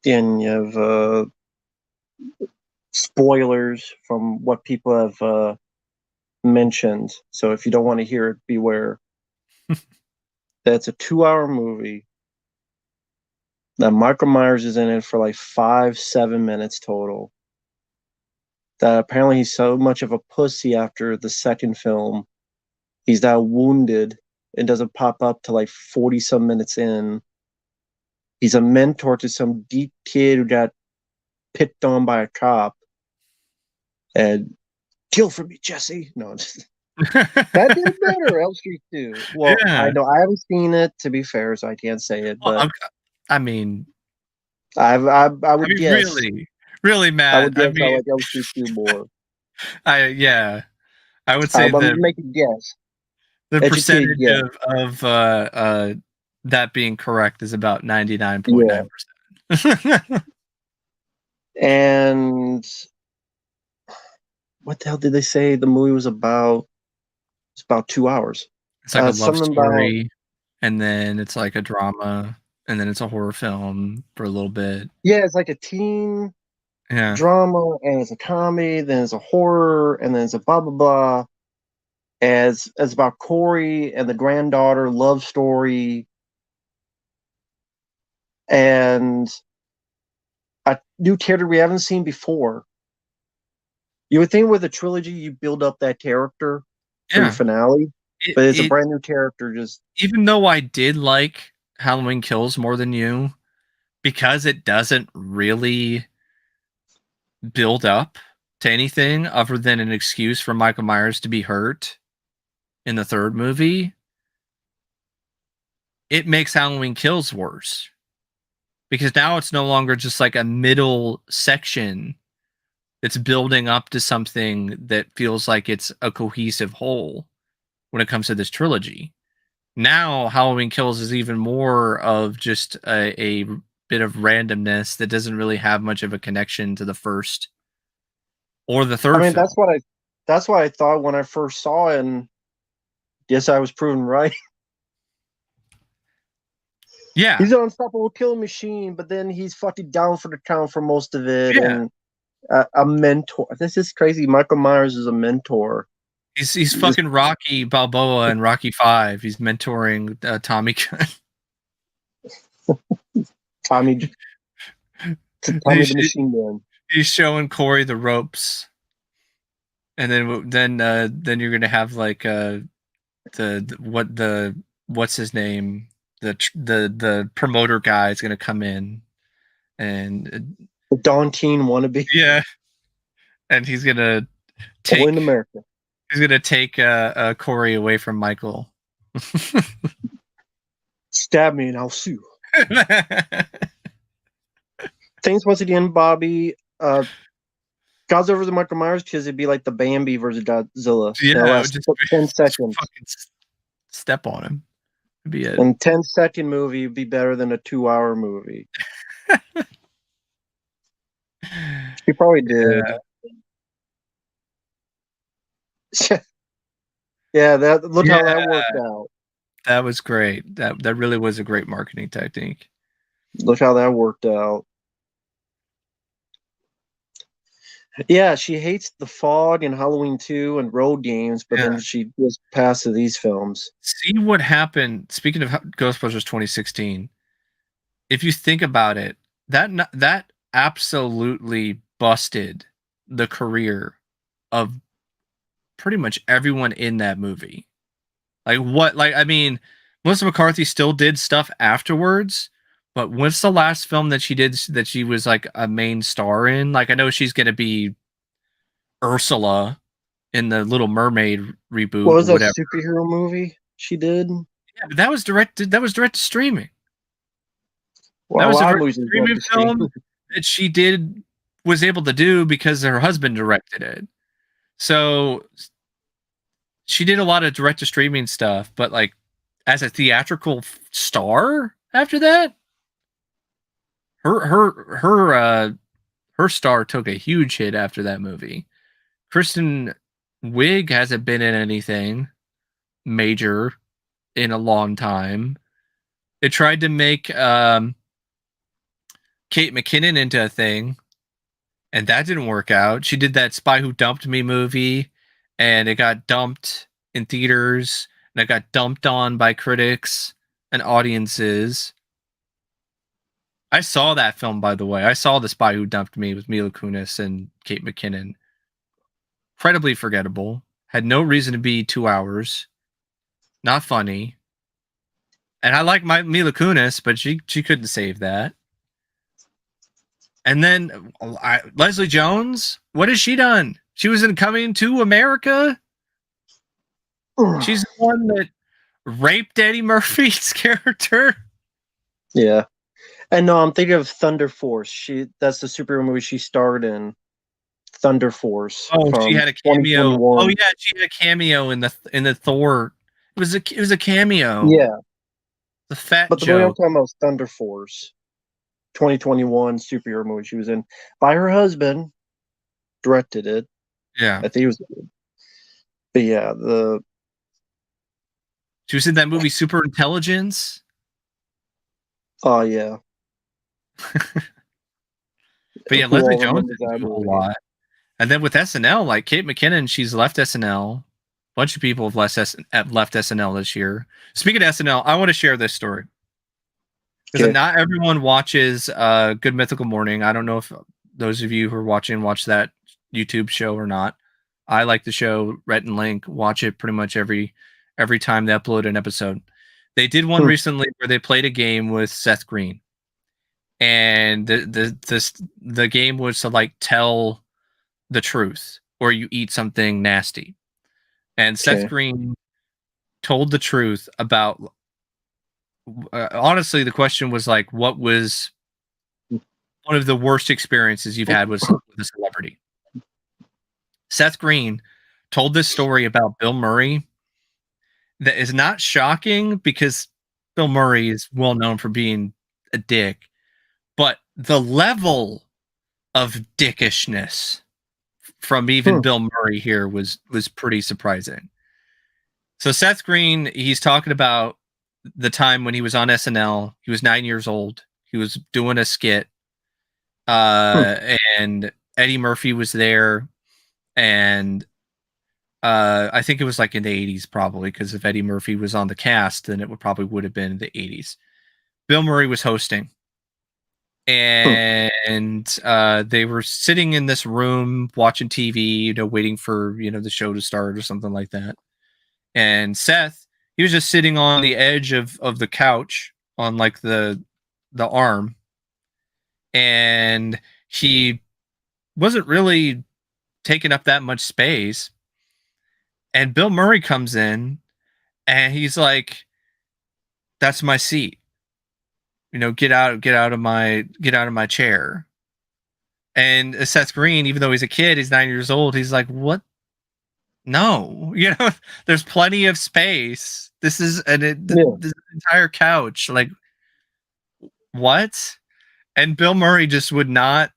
And you have spoilers from what people have mentioned. So if you don't want to hear it, beware. That's a 2 hour movie. That Michael Myers is in it for like 5-7 minutes total. That apparently he's so much of a pussy after the second film. He's that wounded and doesn't pop up to like 40 some minutes in. He's a mentor to some deep kid who got picked on by a cop. And kill for me, Jesse. No, that did better. Elm Street 2. Well, I Yeah. know I haven't seen it to be fair, so I can't say it, Well, but I mean, I I would mean, guess really, I Matt. would I guess I mean, like Elm Street 2 more. yeah, I would say I'm making a guess. the Educated percentage guess. of that being correct is about Yeah. 99.9%. And what the hell did they say the movie was about? It's about 2 hours. It's like a love Something about story, and then it's like a drama, and then it's a horror film for a little bit. yeah, it's like a teen Yeah. drama, and it's a comedy, then it's a horror, and then it's a blah blah blah. As about Corey and the granddaughter love story, and a new character we haven't seen before. You would think with a trilogy you build up that character for your Yeah. finale, It, but it's a it brand new character. Just even though I did like Halloween Kills more than you, because it doesn't really build up to anything other than an excuse for Michael Myers to be hurt in the third movie, it makes Halloween Kills worse. Because now it's no longer just like a middle section that's building up to something that feels like it's a cohesive whole when it comes to this trilogy. Now Halloween Kills is even more of just a bit of randomness that doesn't really have much of a connection to the first or the third film. That's what I thought when I first saw it, and yes, I was proven right. Yeah. He's an unstoppable killing machine, but then he's fucking down for the count for most of it, and a mentor. This is crazy. Michael Myers is a mentor. He's fucking Rocky Balboa in Rocky 5. He's mentoring Tommy Gunn. Tommy the Machine Gun. He's showing Corey the ropes, and then you're gonna have like what's his name, the promoter guy is gonna come in, and the Daunting wannabe. Yeah, and he's gonna take in America. He's gonna take Corey away from Michael. Stab me and I'll sue. Thanks once again, Bobby. Godzilla vs. Michael Myers, because it'd be like the Bambi versus Godzilla. Yeah, just 10 seconds. Fucking step on him. It'd be a 10-second movie would be better than a 2-hour movie. He probably did. Yeah, look how that worked out. That was great. That really was a great marketing technique. Look how that worked out. Yeah, she hates The Fog and Halloween 2 and road games, but then she was passed to these films. See what happened. Speaking of Ghostbusters 2016, if you think about it, that absolutely busted the career of pretty much everyone in that movie. I mean, Melissa McCarthy still did stuff afterwards, but what's the last film that she did that she was like a main star in? Like, I know she's going to be Ursula in the Little Mermaid reboot. What was that superhero movie she did? Yeah, but that was direct to streaming. Well, that was a direct streaming film that she was able to do because her husband directed it. So she did a lot of direct to streaming stuff, but like as a theatrical star after that, her star took a huge hit after that movie. Kristen Wiig hasn't been in anything major in a long time. They tried to make Kate McKinnon into a thing, and that didn't work out. She did that Spy Who Dumped Me movie, and it got dumped in theaters, and it got dumped on by critics and audiences. I saw that film, by the way. I saw The Spy Who Dumped Me with Mila Kunis and Kate McKinnon. Incredibly forgettable. Had no reason to be 2 hours. Not funny. And I like my Mila Kunis, but she couldn't save that. And then Leslie Jones, what has she done? She was in Coming to America. She's the one that raped Eddie Murphy's character. Yeah. And no, I'm thinking of Thunder Force. That's the superhero movie she starred in. Thunder Force. Oh, she had a cameo. Oh yeah, she had a cameo in the Thor. It was a cameo. Yeah. The fat But the movie I'm talking about is Thunder Force. 2021 superhero movie she was in by her husband, directed it. Yeah. I think it was. But yeah, she was in that movie Super Intelligence. Oh yeah. But yeah, Leslie Jones did a whole lot. And then with SNL, like Kate McKinnon, she's left SNL. A bunch of people have left SNL this year. Speaking of SNL, I want to share this story. Because not everyone watches Good Mythical Morning. I don't know if those of you who are watching watch that YouTube show or not. I like the show, Rhett and Link. Watch it pretty much every time they upload an episode. They did one recently where they played a game with Seth Green. And the game was to like tell the truth or you eat something nasty. And Seth Green told the truth about honestly, the question was like, what was one of the worst experiences you've had with a celebrity? Seth Green told this story about Bill Murray that is not shocking because Bill Murray is well known for being a dick, but the level of dickishness from even Hmm. Bill Murray here was pretty surprising. So Seth Green, he's talking about the time when he was on SNL. He was 9 years old. He was doing a skit, Hmm. and Eddie Murphy was there, and I think it was like in the 80s probably, because if Eddie Murphy was on the cast, then it would have been in the 80s. Bill Murray was hosting, Hmm. and they were sitting in this room watching TV, waiting for the show to start or something like that. And Seth, he was just sitting on the edge of the couch on like the arm, and he wasn't really taking up that much space. And Bill Murray comes in, and he's like, "That's my seat. Get out of my chair." And Seth Green, even though he's a kid, he's 9 years old. He's like, "What? No, there's plenty of space. This is Yeah. this entire couch. Like, what?" And Bill Murray just would not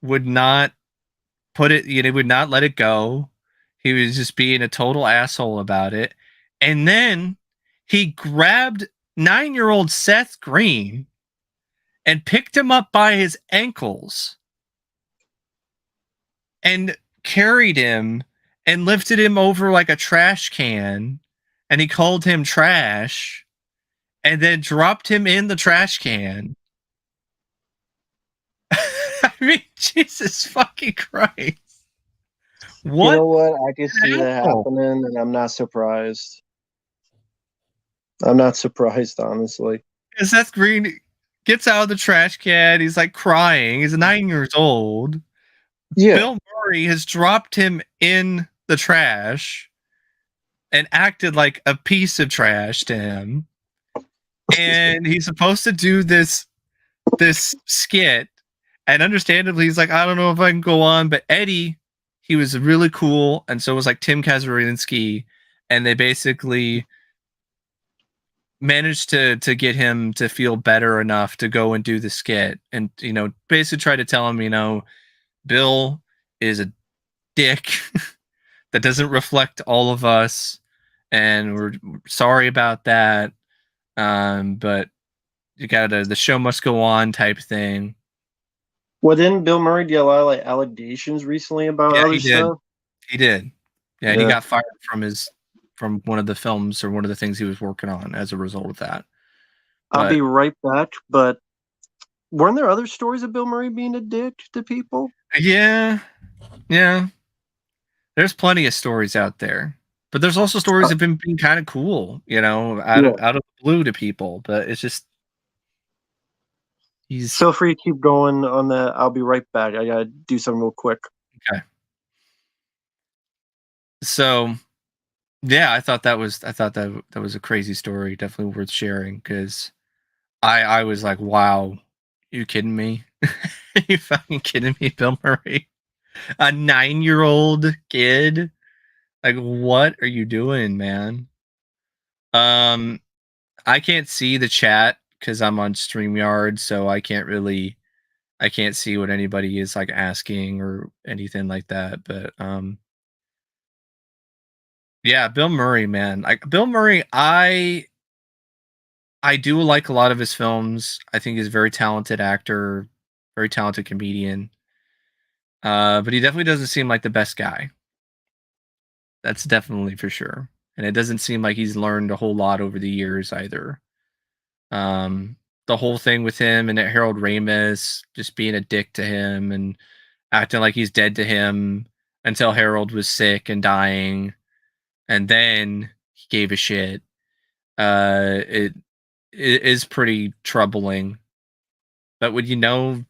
put it. Would not let it go. He was just being a total asshole about it. And then he grabbed 9-year-old Seth Green and picked him up by his ankles and carried him and lifted him over like a trash can, and he called him trash and then dropped him in the trash can. I mean, Jesus fucking Christ. You What know what? I can an see that asshole. happening, and I'm not surprised. I'm not surprised, honestly. And Seth Green gets out of the trash can. He's like crying. He's 9 years old. Yeah. Bill Murray has dropped him in the trash and acted like a piece of trash to him. And he's supposed to do this skit. And understandably, he's like, I don't know if I can go on. But Eddie, he was really cool. And so was like Tim Kazurinsky. And they basically managed to get him to feel better enough to go and do the skit. And, basically try to tell him, Bill is a dick that doesn't reflect all of us. And we're sorry about that. But the show must go on type thing. Well, didn't Bill Murray get a lot of like allegations recently about Yeah, other he did. stuff? He did. Yeah, he Yeah. got fired from one of the films or one of the things he was working on as a result of that. I'll be But right back. But weren't there other stories of Bill Murray being a dick to people? yeah, yeah, there's plenty of stories out there. But there's also Uh, stories of him being kind of cool, out yeah. of the blue to people. But it's just he's Feel free to keep going on that. I'll be right back. I gotta do something real quick. okay. So yeah, I thought that was a crazy story, definitely worth sharing because I was like, wow, you kidding me? You fucking kidding me, Bill Murray? A 9-year-old kid? Like, what are you doing, man? Um, I can't see the chat because I'm on StreamYard, so I can't see what anybody is like asking or anything like that. But yeah, Bill Murray, man. Like Bill Murray, I do like a lot of his films. I think he's a very talented actor, very talented comedian. But he definitely doesn't seem like the best guy. That's definitely for sure. And it doesn't seem like he's learned a whole lot over the years either. The whole thing with him and Harold Ramis just being a dick to him and acting like he's dead to him until Harold was sick and dying, and then he gave a shit. It is pretty troubling. But when you know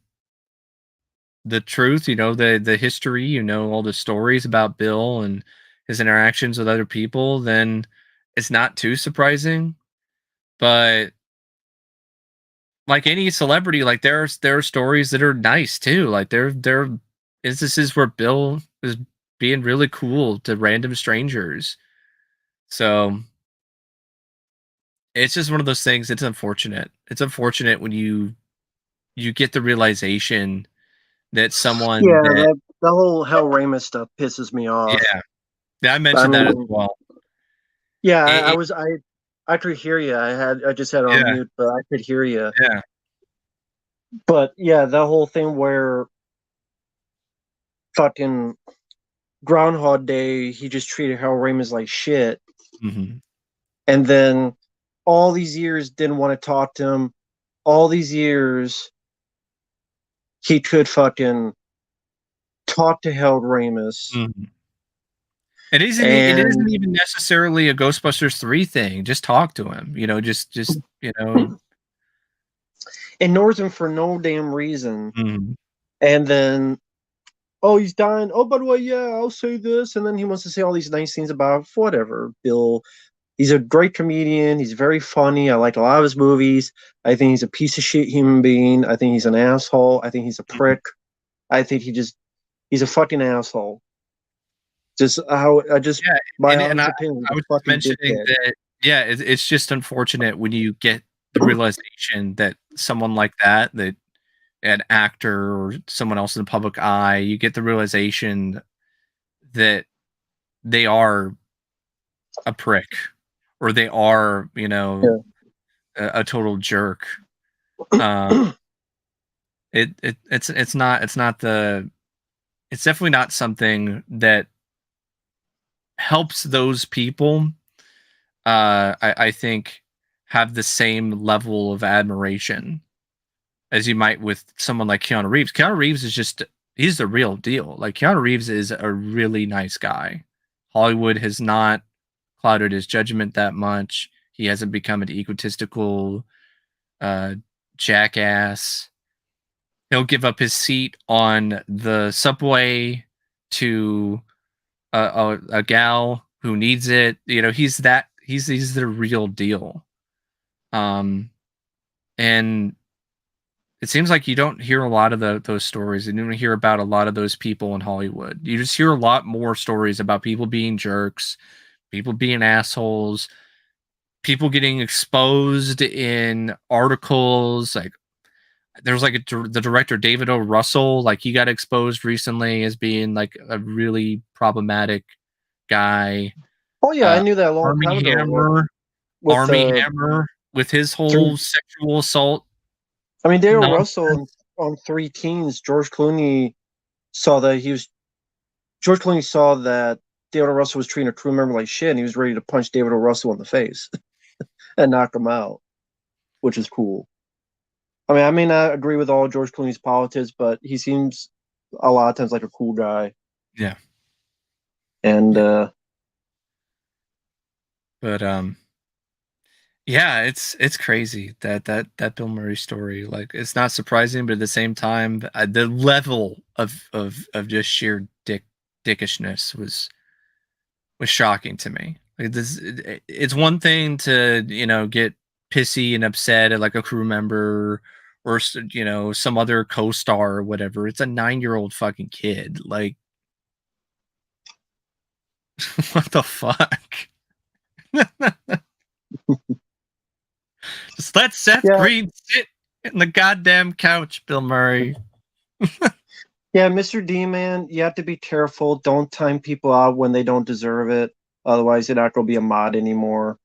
the truth, the history, all the stories about Bill and his interactions with other people, then it's not too surprising. But like any celebrity, like there are stories that are nice too. Like there are instances where Bill is being really cool to random strangers. So it's just one of those things. It's unfortunate. It's unfortunate when you get the realization that someone Yeah, that the whole Hell Ramus stuff pisses me off. yeah, I I mentioned that as mean, well. yeah, It, I could hear you. I just had it on yeah, mute, but I could hear you. yeah. But yeah, the whole thing where fucking Groundhog Day, he just treated Hell Ramus like shit, Hmm. and then all these years didn't want to talk to him. All these years he could fucking talk to Hell Ramus, Hmm. It isn't and even necessarily a Ghostbusters 3 thing. Just talk to him. Just ignores him for no damn reason. mm, And then, oh, he's dying. Oh, by the way, yeah, I'll say this. And then he wants to say all these nice things about whatever. Bill, he's a great comedian. He's very funny. I like a lot of his movies. I think he's a piece of shit human being. I think he's an asshole. I think he's a mm. prick. I think he's a fucking asshole. Just how I just Yeah, my and honest opinion, he's I a was just fucking mentioning dickhead. that yeah, it's just unfortunate when you get the realization that someone like that an actor or someone else in the public eye, you get the realization that they are a prick or they are, a total jerk. Uh, Yeah. it's definitely not something that helps those people. I think have the same level of admiration as you might with someone like Keanu Reeves. Keanu Reeves is just he's the real deal. Like Keanu Reeves is a really nice guy. Hollywood has not clouded his judgment that much. He hasn't become an egotistical uh, jackass. He'll give up his seat on the subway to a gal who needs it. He's that. He's the real deal. Um, and it seems like you don't hear a lot of those stories. You don't hear about a lot of those people in Hollywood. You just hear a lot more stories about people being jerks, people being assholes, people getting exposed in articles. Like there was like the director David O. Russell, like he got exposed recently as being like a really problematic guy. Oh yeah, I Uh, knew that a long time Army ago. Hammer, With Army Hammer with his three, whole sexual assault I mean Dale Russell nonsense. on Three Teens. Saw that he was George Clooney saw that David O. Russell was treating a crew member like shit, and he was ready to punch David O. Russell in the face and knock him out, which is cool. I may not agree with all George Clooney's politics, but he seems a lot of times like a cool guy. Yeah. And Yeah. But yeah, it's crazy that Bill Murray story. Like it's not surprising, but at the same time, the level of just sheer dickishness was shocking to me. Like it's one thing to get pissy and upset at like a crew member or some other co-star or whatever. It's a 9-year-old fucking kid. Like what the fuck? Just let Seth yeah, Green sit in the goddamn couch, Bill Murray. yeah, Mr. D man, you have to be careful. Don't time people out when they don't deserve it. Otherwise, you're not going to be a mod anymore.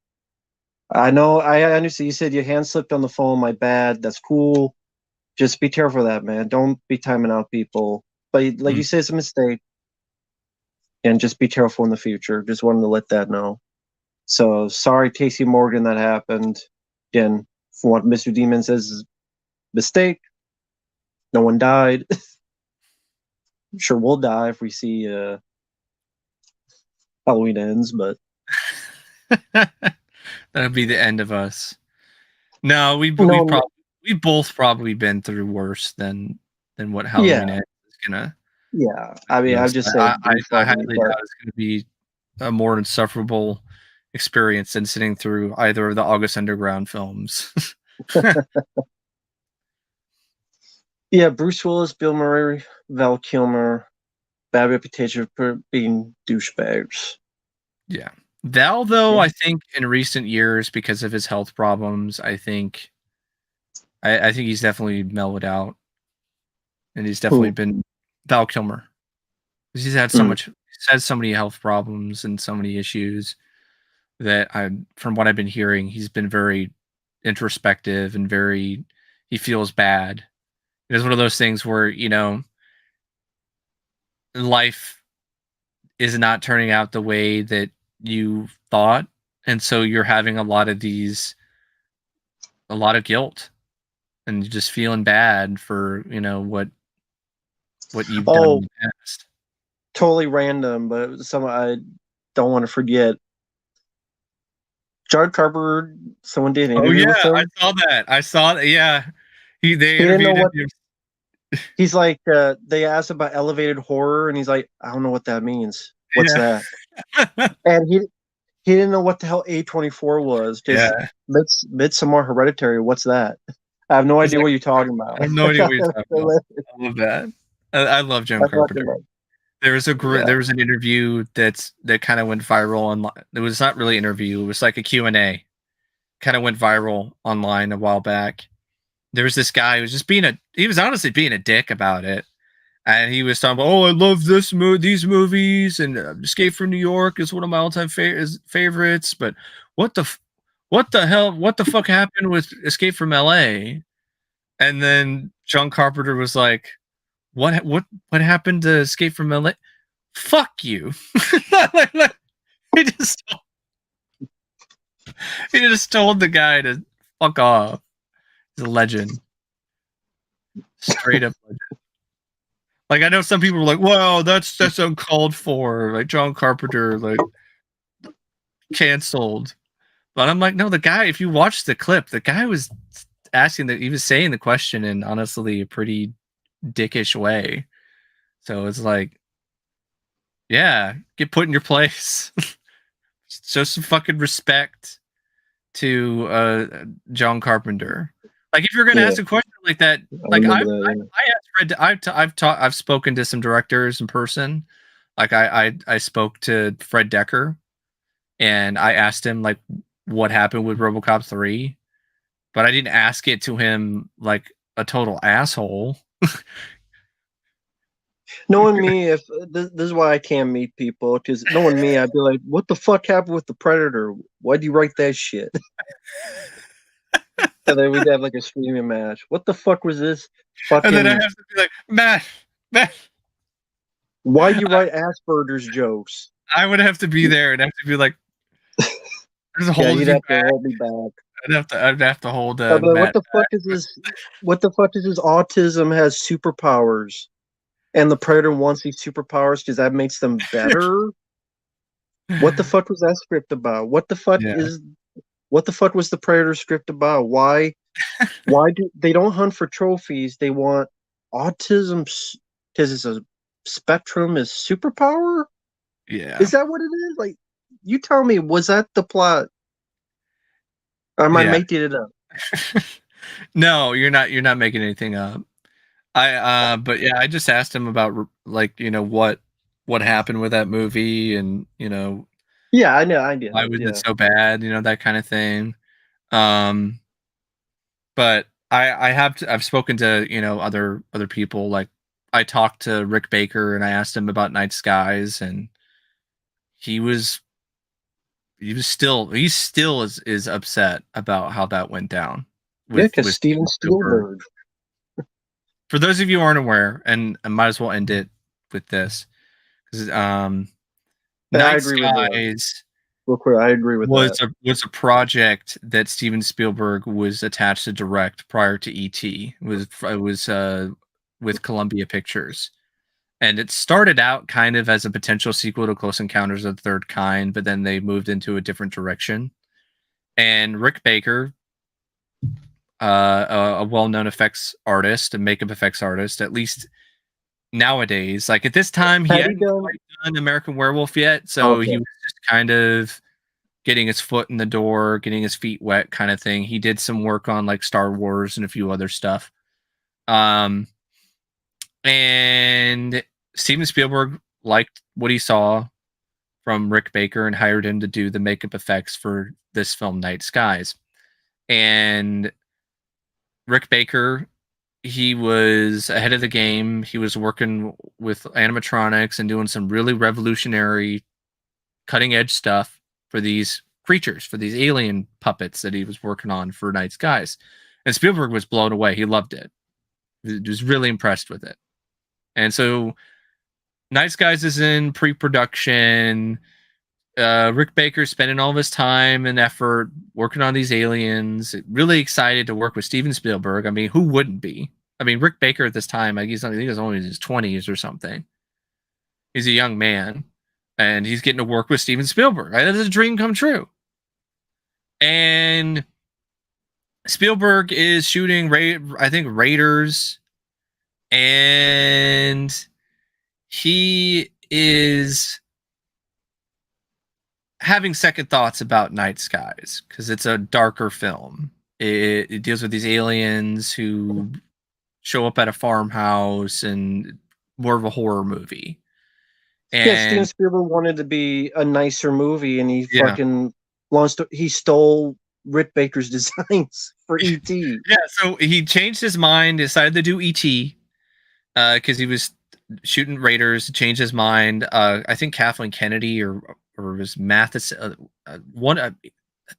I know. I understand. You said your hand slipped on the phone. My bad. That's cool. Just be careful of that, man. Don't be timing out people. But like you Mm. said, it's a mistake, and just be careful in the future. Just wanted to let that know. So sorry, Casey Morgan, that happened. Again, from what Mr. Demon says, is mistake. No one died. I'm sure we'll die if we see Halloween ends, but That'll be the end of us. No, no, we've both probably been through worse than what Halloween yeah, ends is gonna yeah. I give mean, I us. just said be I funny, highly but doubt it's gonna be a more insufferable experience than sitting through either of the August Underground films. Yeah, Bruce Willis, Bill Murray, Val Kilmer, bad reputation for being douchebags. Yeah. Val, though, Yeah. I think in recent years, because of his health problems, I think he's definitely mellowed out, and he's definitely Who? been Val Kilmer. 'Cause Mm. he's had so many health problems and so many issues that from what I've been hearing, he's been very introspective and he feels bad. It's one of those things where, life is not turning out the way that you thought. And so you're having a lot of guilt and you're just feeling bad for, what you've done in Oh, the past. totally random, but some I don't want to forget. John Carper, someone did an Oh interview yeah, with I him. saw that. I saw that. Yeah. They He didn't know interviewed what him. he's like. They asked about elevated horror, and he's like, I don't know what that means. What's Yeah. that? And he didn't know what the hell A24 was. Just Yeah. Midsommar Hereditary. What's that? I have no It's idea like what you're talking I about. have no idea what you're talking about. I love that. I love Joan I Carpenter. fucking love. Yeah. There was an interview that kind of went viral online. It was not really an interview. It was like a Q&A. Kind of went viral online a while back. There was this guy who was just he was honestly being a dick about it. And he was talking about, oh, I love these movies, and Escape from New York is one of my all-time favorites. But what what the hell, what the fuck happened with Escape from L.A.? And then John Carpenter was like, what happened to Escape from LA? Fuck you. he just he just told the guy to fuck off. He's a legend. Straight up legend. Like I know some people were like, "Wow, that's uncalled for." Like John Carpenter, like canceled. But I'm like, no, the guy. If you watch the clip, the guy was he was saying the question in honestly a pretty dickish way. So it's like, yeah, get put in your place. Show some fucking respect to John Carpenter. Like if you're gonna Yeah. ask a question like that, I like remember that. I asked I've spoken to some directors in person. Like I spoke to Fred Decker and I asked him like what happened with RoboCop 3, but I didn't ask it to him like a total asshole. Knowing me, if this is why I can't meet people, because knowing me, I'd be like, "What the fuck happened with the Predator? Why'd you write that shit?" And then we'd have like a streaming match. What the fuck was this? And then I Fucking have to be like, Matt, why'd you write Asperger's jokes? I would have to be there and have to be like, there's a Yeah, hold you'd you have to back. hold me back. I'd have to hold I'd be like, what Matt the fuck back. is this? What the fuck is this? Autism has superpowers, and the Predator wants these superpowers because that makes them better. What the fuck was that script about? Yeah. What the fuck was the Predator script about? Why do they don't hunt for trophies? They want autism because it's a spectrum is superpower. Yeah. Is that what it is? Like, you tell me, was that the plot? Or am I Yeah. making it up? No, you're not making anything up. But yeah, I just asked him about like, what happened with that movie and, Yeah, I know, I did why it. was it Yeah, so bad, that kind of thing. Um, but I've spoken to, other people like I talked to Rick Baker and I asked him about Night Skies and he was he still is upset about how that went down yeah, because with Steven Steven Spielberg. Spielberg. For those of you who aren't aware, and I might as well end it with this, because Yeah, I Night agree with that. Skies Real quick, I agree with that. was a project that Steven Spielberg was attached to direct prior to ET. It was with Columbia Pictures, and it started out kind of as a potential sequel to Close Encounters of the Third Kind, but then they moved into a different direction. And Rick Baker, a well-known effects artist, a makeup effects artist, at least nowadays. Like at this time, he Had he hadn't done? quite done American Werewolf yet, so he Okay. was just kind of getting his foot in the door, getting his feet wet, kind of thing. He did some work on like Star Wars and a few other stuff. And Steven Spielberg liked what he saw from Rick Baker and hired him to do the makeup effects for this film, Night Skies. And Rick Baker, he was ahead of the game. He was working with animatronics and doing some really revolutionary, cutting edge stuff for these creatures, for these alien puppets that he was working on for Night Skies. And Spielberg was blown away. He loved it. He was really impressed with it. And so Night Skies is in pre-production. Rick Baker's spending all of his time and effort working on these aliens. Really excited to work with Steven Spielberg. I mean, who wouldn't be? I mean, Rick Baker at this time, I think he was only in his 20s or something. He's a young man, and he's getting to work with Steven Spielberg. That's a dream come true. And Spielberg is shooting, I think, Raiders, and he is having second thoughts about Night Skies because it's a darker film. It deals with these aliens who show up at a farmhouse and more of a horror movie. Yeah, Steven And Spielberg wanted to be a nicer movie, and he Yeah. fucking he stole Rick Baker's designs for E.T. yeah, so he changed his mind, decided to do E.T. Because he was shooting Raiders, changed his mind. I think Kathleen Kennedy or was Mathis, I think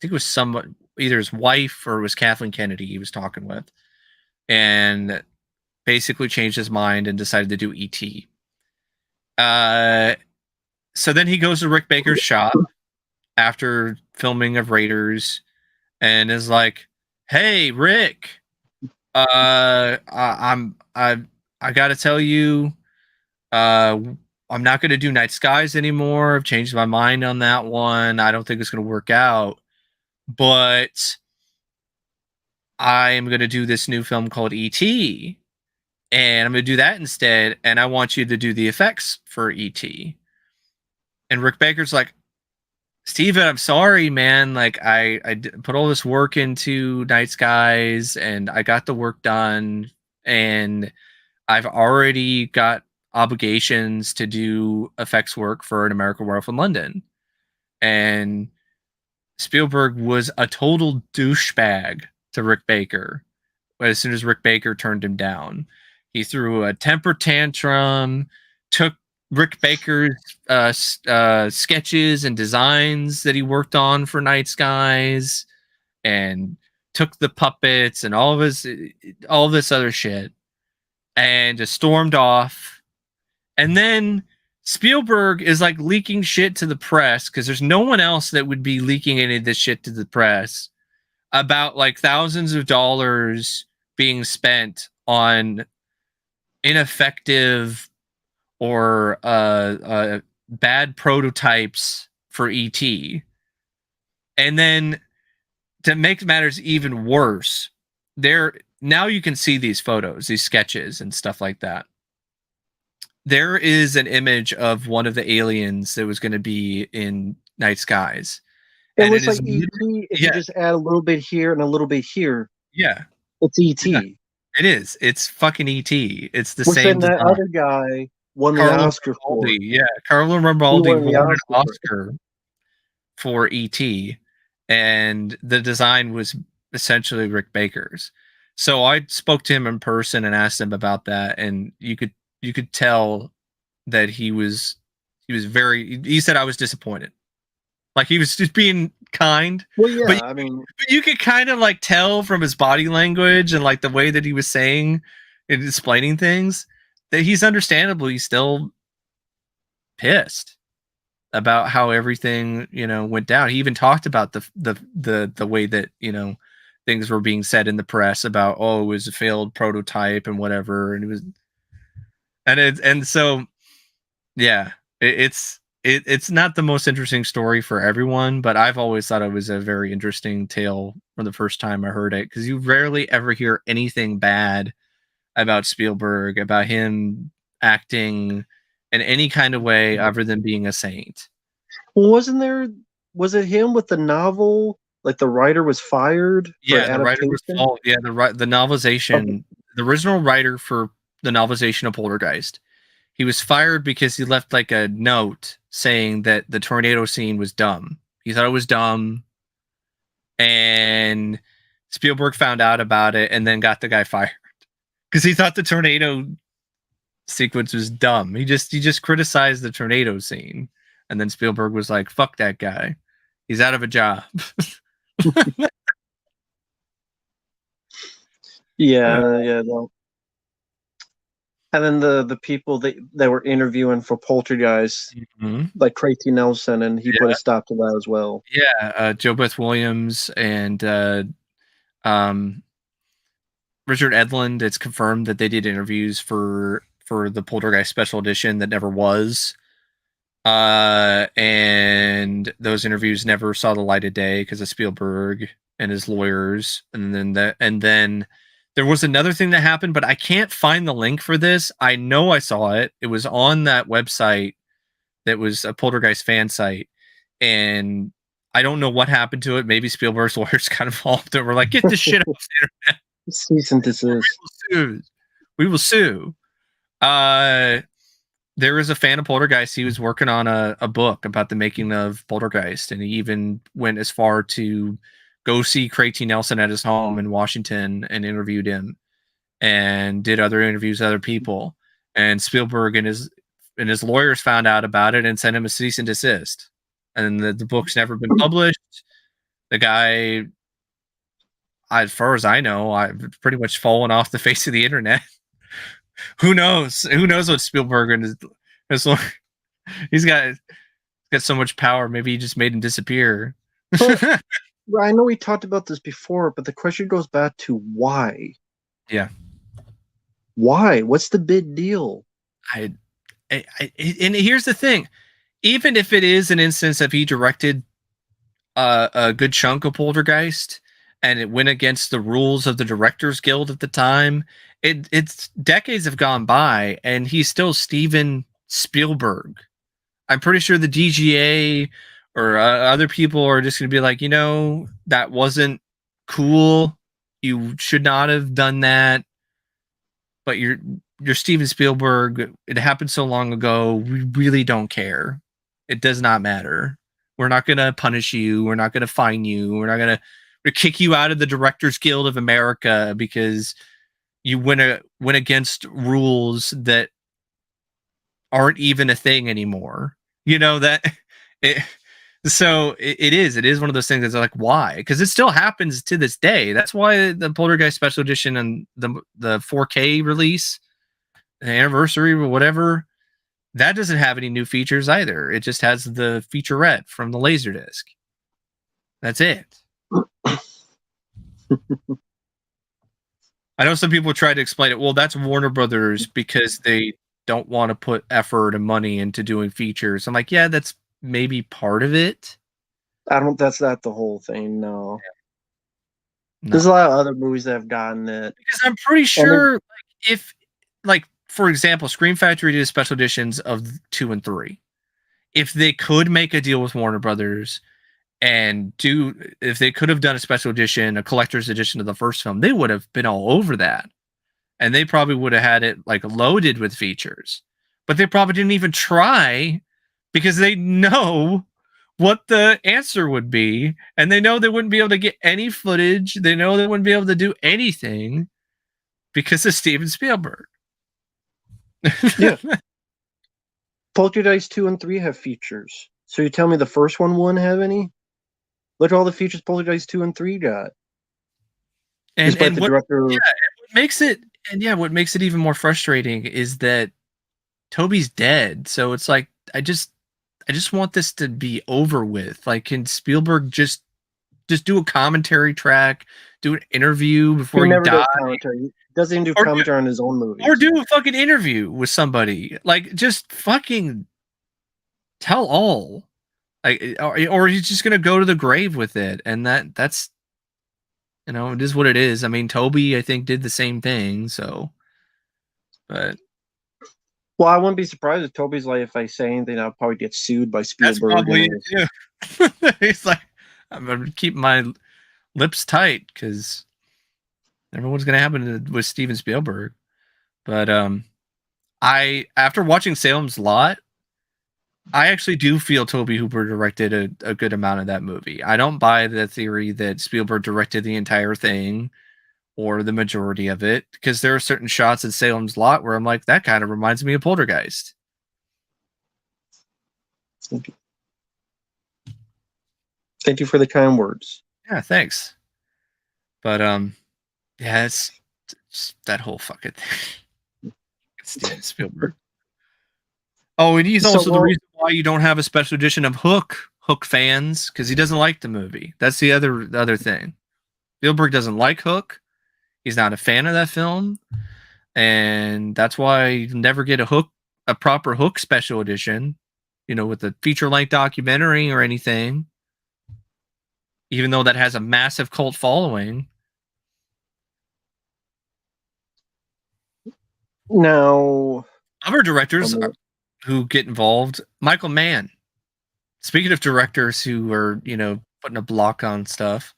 it was someone, either his wife or it was Kathleen Kennedy he was talking with, and basically changed his mind and decided to do E.T. So then he goes to Rick Baker's shop after filming of Raiders and is like, "Hey, Rick, I got to tell you, I'm not going to do Night Skies anymore. I've changed my mind on that one. I don't think it's going to work out. But I am going to do this new film called E.T. And I'm going to do that instead. And I want you to do the effects for E.T." And Rick Baker's like, "Steven, I'm sorry, man. Like, I put all this work into Night Skies and I got the work done. And I've already got obligations to do effects work for An American Werewolf in London." And Spielberg was a total douchebag to Rick Baker. As soon as Rick Baker turned him down, he threw a temper tantrum, took Rick Baker's sketches and designs that he worked on for Night Skies, and took the puppets and all this other shit, and just stormed off. And then Spielberg is like leaking shit to the press because there's no one else that would be leaking any of this shit to the press about like thousands of dollars being spent on ineffective or bad prototypes for ET. And then to make matters even worse, now you can see these photos, these sketches and stuff like that. There is an image of one of the aliens that was going to be in Night Skies. It looks like E.T. if you just add a little bit here and a little bit here. Yeah. It's E.T. Yeah, it is. It's fucking E.T. It's the Which same then that design. other guy won the Oscar for. Yeah, Carlo Rambaldi won an Oscar for E.T. And the design was essentially Rick Baker's. So I spoke to him in person and asked him about that, and you could tell that he said I was disappointed. Like he was just being kind. Well, yeah, but you could kind of like tell from his body language and like the way that he was saying and explaining things that he's understandably still pissed about how everything, went down. He even talked about the way that, things were being said in the press about, oh, it was a failed prototype and whatever. And it was, and so, yeah, it's not the most interesting story for everyone, but I've always thought it was a very interesting tale from the first time I heard it, because you rarely ever hear anything bad about Spielberg, about him acting in any kind of way other than being a saint. Well, was it him with the novel? Like the writer was fired? Yeah, the writer was fault. Yeah, the novelization. Okay. The original writer for the novelization of Poltergeist. He was fired because he left like a note saying that the tornado scene was dumb. He thought it was dumb, and Spielberg found out about it and then got the guy fired because he thought the tornado sequence was dumb. He just criticized the tornado scene, and then Spielberg was like, "Fuck that guy, he's out of a job." Yeah. No. And then the people that were interviewing for Poltergeist, like Tracy Nelson, and he put a stop to that as well. Yeah, Joe Beth Williams and Richard Edlund. It's confirmed that they did interviews for the Poltergeist special edition that never was. And those interviews never saw the light of day because of Spielberg and his lawyers. And then there was another thing that happened, but I can't find the link for this. I know I saw it. It was on that website that was a Poltergeist fan site, and I don't know what happened to it. Maybe Spielberg's lawyers kind of involved and were like, "Get this shit off the internet." Cease and desist. We will sue. There is a fan of Poltergeist. He was working on a book about the making of Poltergeist, and he even went as far to go see Craig T. Nelson at his home in Washington and interviewed him, and did other interviews with other people. And Spielberg and his lawyers found out about it and sent him a cease and desist. And the book's never been published. The guy, as far as I know, I've pretty much fallen off the face of the internet. Who knows? Who knows what Spielberg and his lawyer, he's got so much power. Maybe he just made him disappear. Well, I know we talked about this before, but the question goes back to why. Yeah. Why? What's the big deal? And here's the thing. Even if it is an instance of he directed a good chunk of Poltergeist and it went against the rules of the Directors Guild at the time, it's decades have gone by and he's still Steven Spielberg. I'm pretty sure the DGA or other people are just going to be like, that wasn't cool. You should not have done that. But you're Steven Spielberg. It happened so long ago. We really don't care. It does not matter. We're not going to punish you. We're not going to fine you. We're not going to kick you out of the Directors Guild of America because you went against rules that aren't even a thing anymore. So it is one of those things that's like, why? Because it still happens to this day. That's why the Poltergeist special edition and the 4K release, the anniversary or whatever, that doesn't have any new features either. It just has the featurette from the Laserdisc. That's it. I know some people try to explain it. Well, that's Warner Brothers because they don't want to put effort and money into doing features. I'm like, yeah, that's maybe part of it. That's not the whole thing. No. There's a lot of other movies that have gotten it. Because I'm pretty sure if for example, Scream Factory did special editions of 2 and 3. If they could make a deal with Warner Brothers and if they could have done a special edition, a collector's edition of the first film, they would have been all over that. And they probably would have had it loaded with features. But they probably didn't even try because they know what the answer would be. And they know they wouldn't be able to get any footage. They know they wouldn't be able to do anything because of Steven Spielberg. Yeah. Poltergeist 2 and 3 have features. So you tell me the first one wouldn't have any? Look at all the features Poltergeist 2 and 3 got. And what makes it even more frustrating is that Toby's dead. So it's like I just want this to be over with. Can Spielberg just do a commentary track, do an interview before he dies? He doesn't even do commentary on his own movies. Or do a fucking interview with somebody. Just fucking tell all. Or he's just gonna go to the grave with it, and that's it is what it is. I mean, Toby, I think, did the same thing. So, but well, I wouldn't be surprised if Toby's if I say anything, I'll probably get sued by Spielberg. That's probably it, yeah. He's like, I'm gonna keep my lips tight because everyone's gonna happen with Steven Spielberg. But I after watching Salem's Lot, I actually do feel Toby Hooper directed a good amount of that movie. I don't buy the theory that Spielberg directed the entire thing or the majority of it, because there are certain shots in Salem's Lot where I'm like, that kind of reminds me of Poltergeist. Thank you for the kind words. Yeah, thanks. But yeah, it's that whole fucking thing. It's Steven Spielberg. Oh, and he's also the reason why you don't have a special edition of Hook fans, because he doesn't like the movie. That's the other thing. Spielberg doesn't like Hook. He's not a fan of that film, and that's why you never get a proper Hook special edition, with a feature-length documentary or anything. Even though that has a massive cult following. Now, other directors who get involved, Michael Mann. Speaking of directors who are, putting a block on stuff,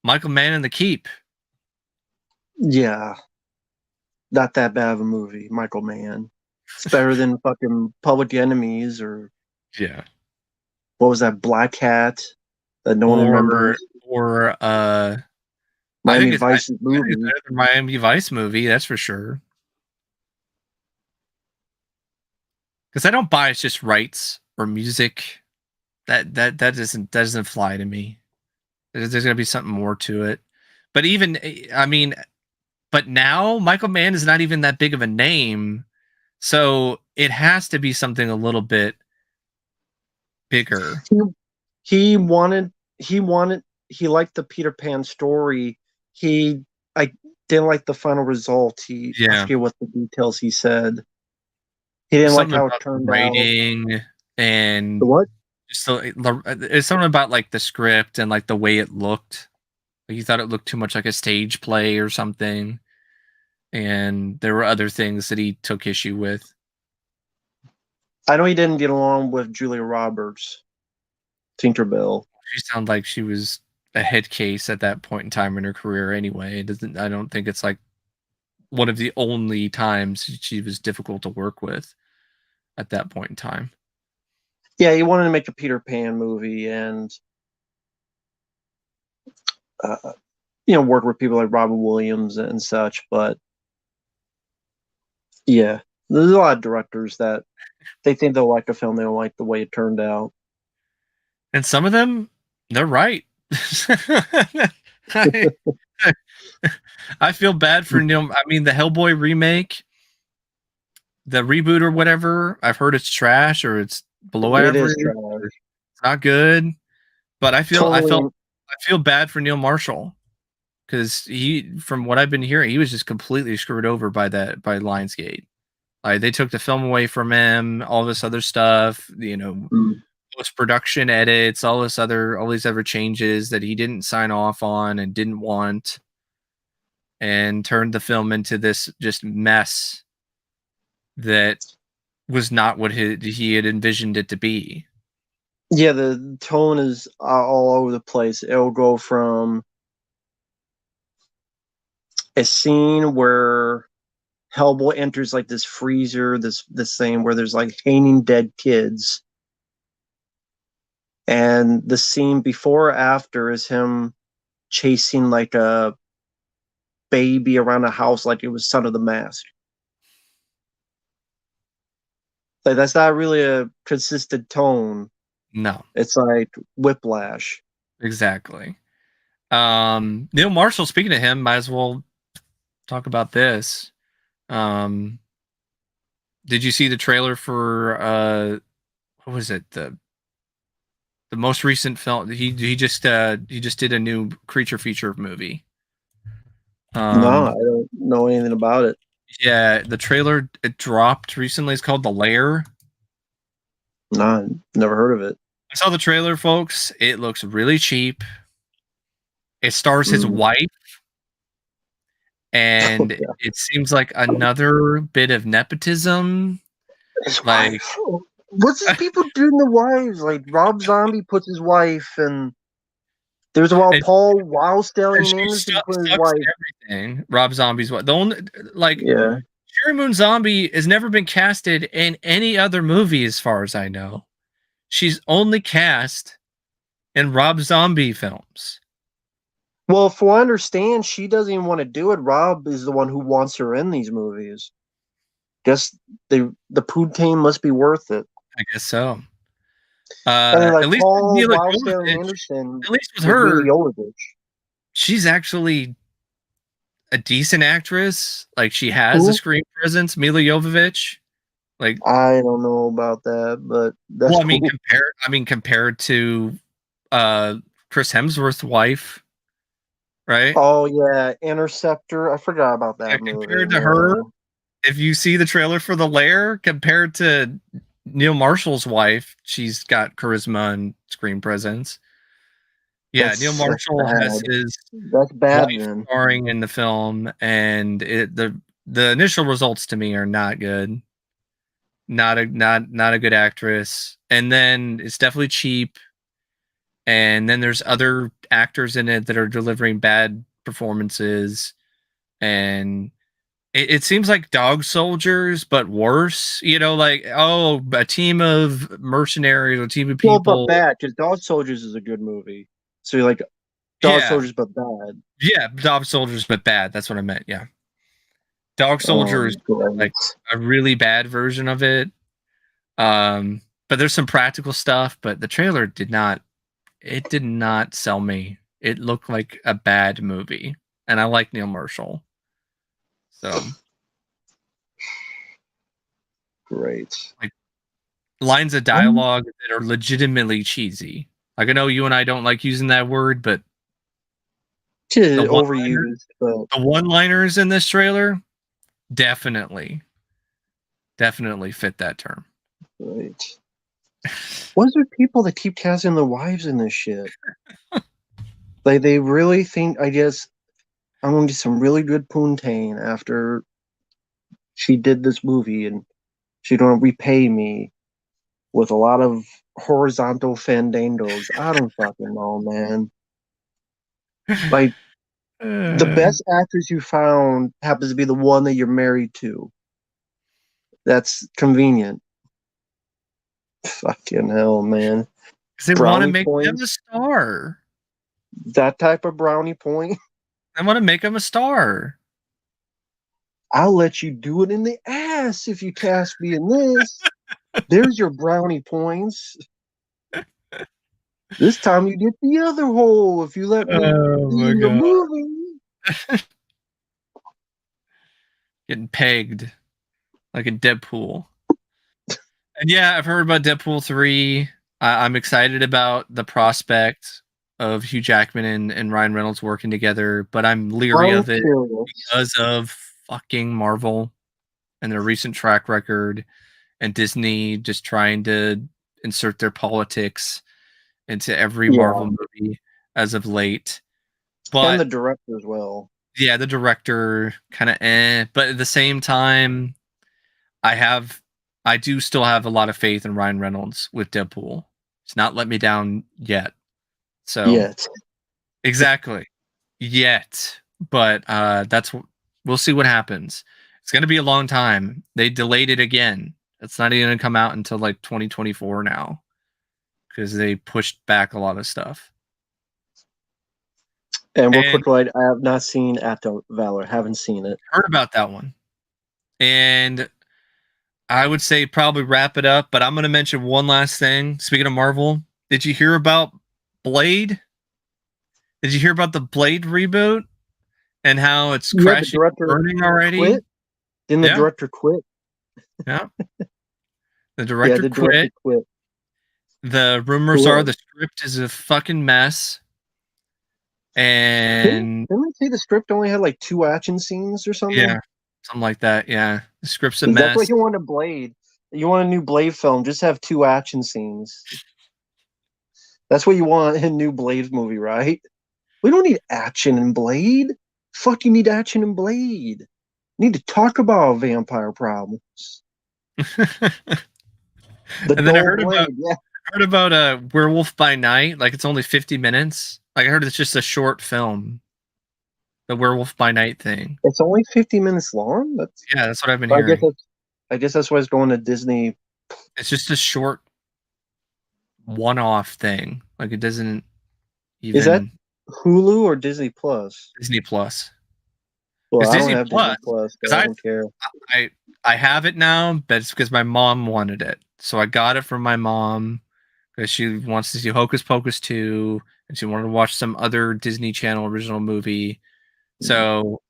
Michael Mann and The Keep. Yeah. Not that bad of a movie, Michael Mann. It's better than fucking Public Enemies or what was that, Black Hat that no one remembers? Or Miami Vice's movie. Better than Miami Vice movie, that's for sure. Because I don't buy it's just rights or music. That doesn't fly to me. There's going to be something more to it. But but now Michael Mann is not even that big of a name, so it has to be something a little bit bigger. He liked the Peter Pan story. I didn't like the final result. I forget what the details he said. He didn't like how it turned writing out. And what? So it's something about like the script and like the way it looked. Like he thought it looked too much like a stage play or something. And there were other things that he took issue with. I know he didn't get along with Julia Roberts, Tinkerbell. She sounded like she was a head case at that point in time in her career anyway. I don't think it's like one of the only times she was difficult to work with at that point in time. Yeah, he wanted to make a Peter Pan movie and work with people like Robin Williams and such, but yeah, there's a lot of directors that they think they'll like a film, they don't like the way it turned out. And some of them, they're right. I feel bad for Neil. I mean, the Hellboy remake, the reboot or whatever, I've heard it's trash or it's below average. It's not good. But I feel bad for Neil Marshall, because from what I've been hearing, he was just completely screwed over by Lionsgate. Like they took the film away from him, all this other stuff, post-production edits, all these other changes that he didn't sign off on and didn't want, and turned the film into this just mess that was not what he had envisioned it to be. Yeah, the tone is all over the place. It'll go from a scene where Hellboy enters like this freezer, this thing where there's like hanging dead kids. And the scene before or after is him chasing like a baby around a house like it was Son of the Mask. Like that's not really a consistent tone. No. It's like whiplash. Exactly. Neil Marshall, speaking of him, might as well talk about this. Did you see the trailer for what was it? The most recent film? He just did a new creature feature movie. No, I don't know anything about it. Yeah, the trailer, it dropped recently. It's called The Lair. No, never heard of it. I saw the trailer, folks. It looks really cheap. It stars his wife. And it seems like another bit of nepotism. His wife. What's these people doing to wives? Like Rob Zombie puts his wife, and there's Paul Wild Stallion Anderson put his wife. Everything. Rob Zombie's wife. The only Sherry Moon Zombie has never been casted in any other movie, as far as I know. She's only cast in Rob Zombie films. Well, from what I understand, she doesn't even want to do it. Rob is the one who wants her in these movies. Guess the poutine must be worth it. I guess so. And then like At least with Paul Mila Wildstone Jovovich, Anderson at least with with Mila her, Jovovich. she's actually a decent actress. Like she has a Who? screen presence. Mila Jovovich. Like, I don't know about that, but that's well, cool. compared to Chris Hemsworth's wife, right? Oh yeah, Interceptor. I forgot about Yeah, that movie. compared to her, if you see the trailer for The Lair, compared to Neil Marshall's wife, she's got charisma and screen presence. Yeah, Neil That's Marshall has bad. his That's bad wife then. starring in the film, and the initial results to me are not good. Not a good actress, and then it's definitely cheap. And then there's other actors in it that are delivering bad performances, and it seems like Dog Soldiers, but worse. You know, like, oh, a team of mercenaries, a team of Well, but people. bad because Dog Soldiers is a good movie. So you're like Dog Yeah, Soldiers, but bad. yeah, Dog Soldiers, but bad. That's what I meant. Yeah, Dog Soldiers, Great. like a really bad version of it. But there's some practical stuff, but the trailer did not sell me. It looked like a bad movie, and I like Neil Marshall. So, Great. like, lines of dialogue that are legitimately cheesy. Like, I know you and I don't like using that word, but the Overused, but one-liners in this trailer definitely fit that term. great. What's with people that keep casting their wives in this shit? Like they really think I guess I'm gonna get some really good poontang after she did this movie and she's gonna repay me with a lot of horizontal fandandos. I don't fucking know, man. Like the best actress you found happens to be the one that you're married to. That's convenient. Fucking hell, man. They want to Brownie make them a points. star. That type of brownie point. They want to make them a star. I'll let you do it in the ass if you cast me in this. There's your brownie points. This time you get the other hole if you let me Oh be my in the god. movie. Getting pegged like a Deadpool. And yeah, I've heard about Deadpool 3. I'm excited about the prospect of Hugh Jackman and Ryan Reynolds working together, but I'm leery of it because of fucking Marvel and their recent track record and Disney just trying to insert their politics into every Marvel movie as of late. But and the director as well. yeah, the director kind of but at the same time, I do still have a lot of faith in Ryan Reynolds with Deadpool. It's not let me down yet. So Yet. exactly. Yet. But we'll see what happens. It's gonna be a long time. They delayed it again. It's not even gonna come out until like 2024 now. Because they pushed back a lot of stuff. And real quick, right, I have not seen Act of Valor. Haven't seen it. Heard about that one. And I would say probably wrap it up, but I'm going to mention one last thing. Speaking of Marvel, did you hear about Blade? Did you hear about the Blade reboot and how it's crashing and burning already? Quit? Didn't the director quit? Yeah. The director quit. The rumors are the script is a fucking mess. And didn't they say the script only had like 2 action scenes or something? Yeah, something like that. Yeah, the script's a mess. That's what you want a Blade. You want a new Blade film? Just have 2 action scenes. That's what you want in a new Blade movie, right? We don't need action in Blade. Fuck, you need action in Blade. You need to talk about vampire problems. And then I heard about Werewolf by Night. Like it's only 50 minutes. Like I heard it's just a short film. the Werewolf by Night thing. It's only 50 minutes long. Yeah, that's what I've been I guess hearing. that's why it's going to Disney. It's just a short one-off thing. Like it doesn't Is that even Hulu or Disney Plus? Disney Plus. Well, Because I don't Disney have Disney Plus, Plus, because so I don't care. I I have it now, but it's because my mom wanted it. So I got it from my mom because she wants to see Hocus Pocus 2 and she wanted to watch some other Disney Channel original movie. So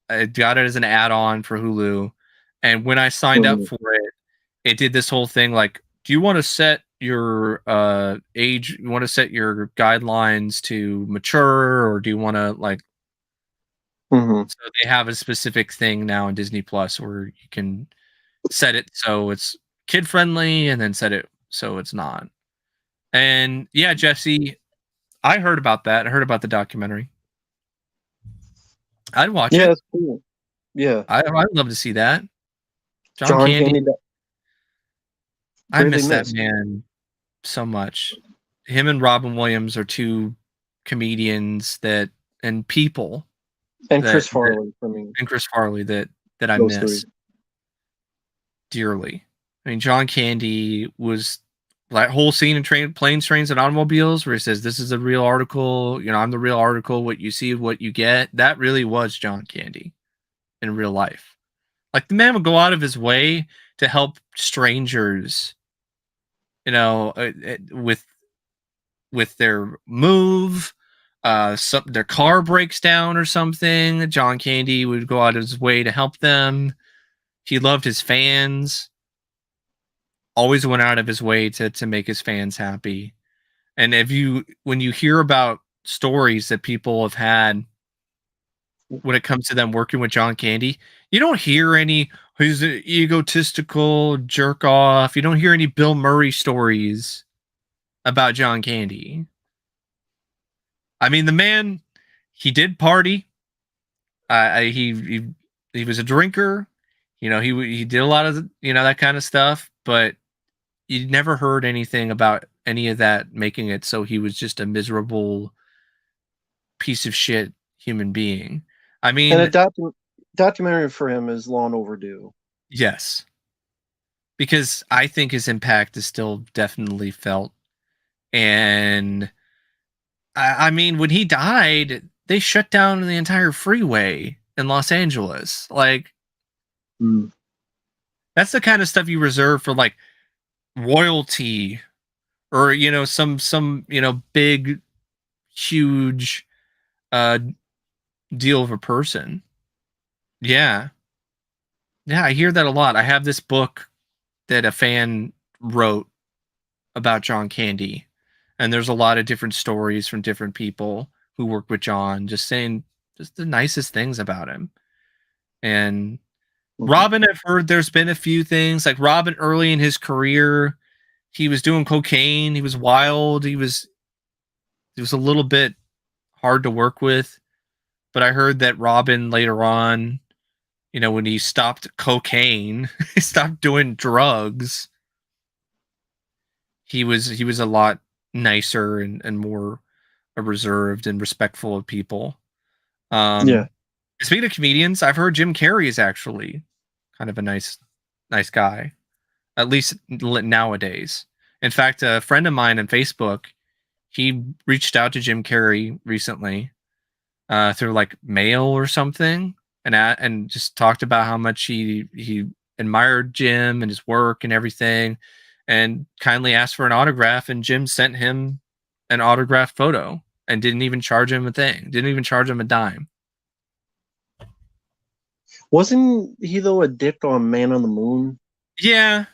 I got it as an add-on for Hulu. And when I signed up Mhm. for it, it did this whole thing like, do you want to set your age, you want to set your guidelines to mature, or do you want to like, Mhm. so they have a specific thing now in Disney Plus where you can set it so it's kid friendly and then set it so it's not. And yeah, Jesse, I heard about that. I heard about the documentary. I'd watch Yeah, it. that's cool. Yeah, I'd love to see that. John John Candy, Candy I greatly miss that missed, man so much. Him and Robin Williams are two comedians that and people and that, Chris Farley. I mean, and Chris Farley that I those three. miss dearly. I mean, John Candy was that whole scene in planes, trains, and automobiles where he says, "This is a real article. You know, I'm the real article. What you see, what you get." That really was John Candy in real life. Like the man would go out of his way to help strangers, you know, with their move. Their car breaks down or something. John Candy would go out of his way to help them. He loved his fans. Always went out of his way to make his fans happy. And when you hear about stories that people have had when it comes to them working with John Candy, you don't hear any who's an egotistical jerk off. You don't hear any Bill Murray stories about John Candy. I mean, the man, he did party. He was a drinker. You know, he did a lot of that kind of stuff. But you never heard anything about any of that making it so he was just a miserable piece of shit human being. I And a mean, documentary for him is long overdue. yes, because I think his impact is still definitely felt. And I mean, when he died, they shut down the entire freeway in Los Angeles. Like, Mm. that's the kind of stuff you reserve for like royalty or some big huge uh deal of a person. Yeah. Yeah, I hear that a lot. I have this book that a fan wrote about John Candy, and there's a lot of different stories from different people who work with John, just saying just the nicest things about him. And Mhm. Robin, I've heard there's been a few things like Robin early in his career, he was doing cocaine, he was wild, he was a little bit hard to work with. But I heard that Robin later on, when he stopped cocaine, he stopped doing drugs, he was a lot nicer and more reserved and respectful of people. Yeah. Um, Speaking of comedians, I've heard Jim Carrey is actually kind of a nice guy, at least nowadays. In fact, a friend of mine on Facebook, he reached out to Jim Carrey recently through like mail or something, and just talked about how much he admired Jim and his work and everything, and kindly asked for an autograph. And Jim sent him an autographed photo and didn't even charge him a thing, didn't even charge him a dime. Wasn't he though a dick on Man on the Moon? Yeah,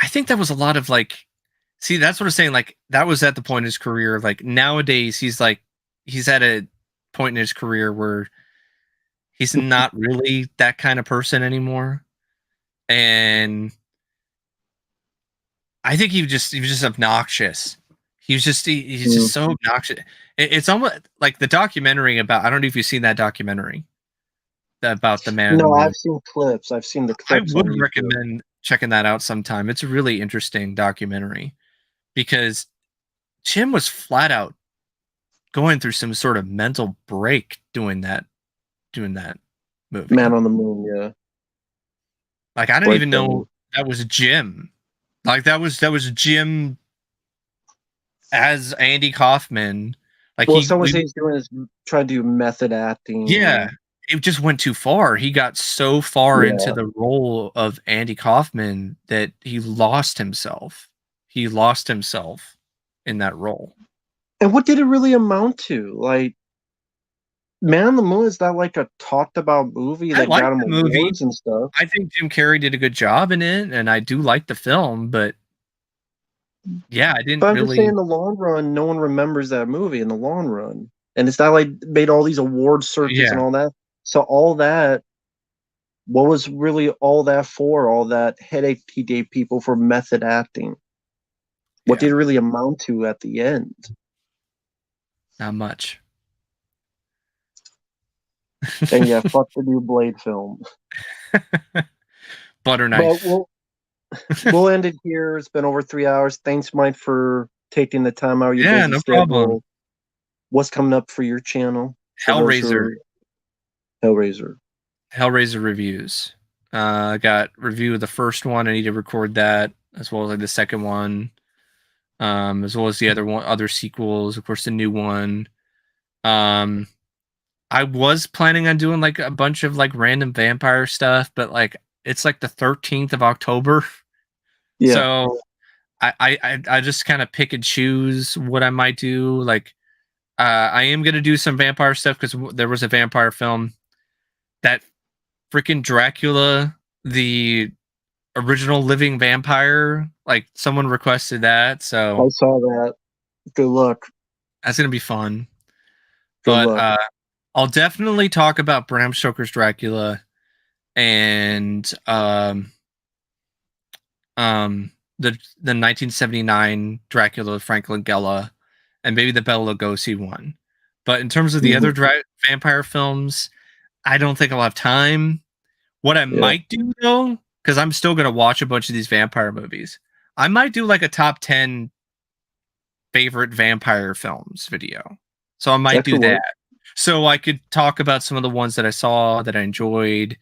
I think that was a lot of like, see, that's what I'm saying. Like that was at the point in his career. Like nowadays, he's at a point in his career where he's not really that kind of person anymore. And I think he was just obnoxious. He's Mm. just so obnoxious. It's almost like the documentary about, I don't know if you've seen that documentary about the man in the No, I've moon. seen clips. I've seen the I clips on would YouTube. recommend checking that out sometime. It's a really interesting documentary because Tim was flat out going through some sort of mental break doing that doing that movie. Man on the Moon, yeah. Like I didn't Blake even Lively. know that was Jim. Like that was Jim as Andy Kaufman. Like Well, he someone we says he's doing is trying to do method yeah, acting. it just went too far. He got so far into Yeah. the role of Andy Kaufman that he lost himself. He lost himself in that role. And what did it really amount to? Like, Man on the Moon is that like a talked about movie I that like got him the movie. awards and stuff. I think Jim Carrey did a good job in it, and I do like the film, but yeah, I But didn't I'm just saying, really. in the long run, no one remembers that movie in the long run. And it's not like made all these award circuits and Yeah, all that. So all that, what was really all that for? All that headache he gave people for method acting. What yeah, did it really amount to at the end? not much. And yeah, fuck the new Blade film. Butter But knife. we'll end it here. It's been over 3 hours. Thanks, Mike, for taking the time out of your Yeah, busy no problem. schedule. What's coming up for your channel? For those who Hellraiser. are Hellraiser. Hellraiser reviews. I got review of the first one. I need to record that as well as like the second one, as well as the other sequels. Of course, the new one. Um, I was planning on doing like a bunch of like random vampire stuff, but like it's like the 13th of October, Yeah. so I just kind of pick and choose what I might do. Like, I am gonna do some vampire stuff because there was a vampire film that freaking Dracula, the original living vampire. Like someone requested that, I so saw that. Good luck. that's gonna be fun. Good But luck. I'll definitely talk about Bram Stoker's Dracula and um the 1979 Dracula with Frank Langella and maybe the Bela Lugosi one. But in terms of the other Mhm. vampire films, I don't think I'll have time. What I Yeah. might do though, because I'm still gonna watch a bunch of these vampire movies, I might do like a top 10 favorite vampire films video. So I might That do could that. work. So I could talk about some of the ones that I saw that I enjoyed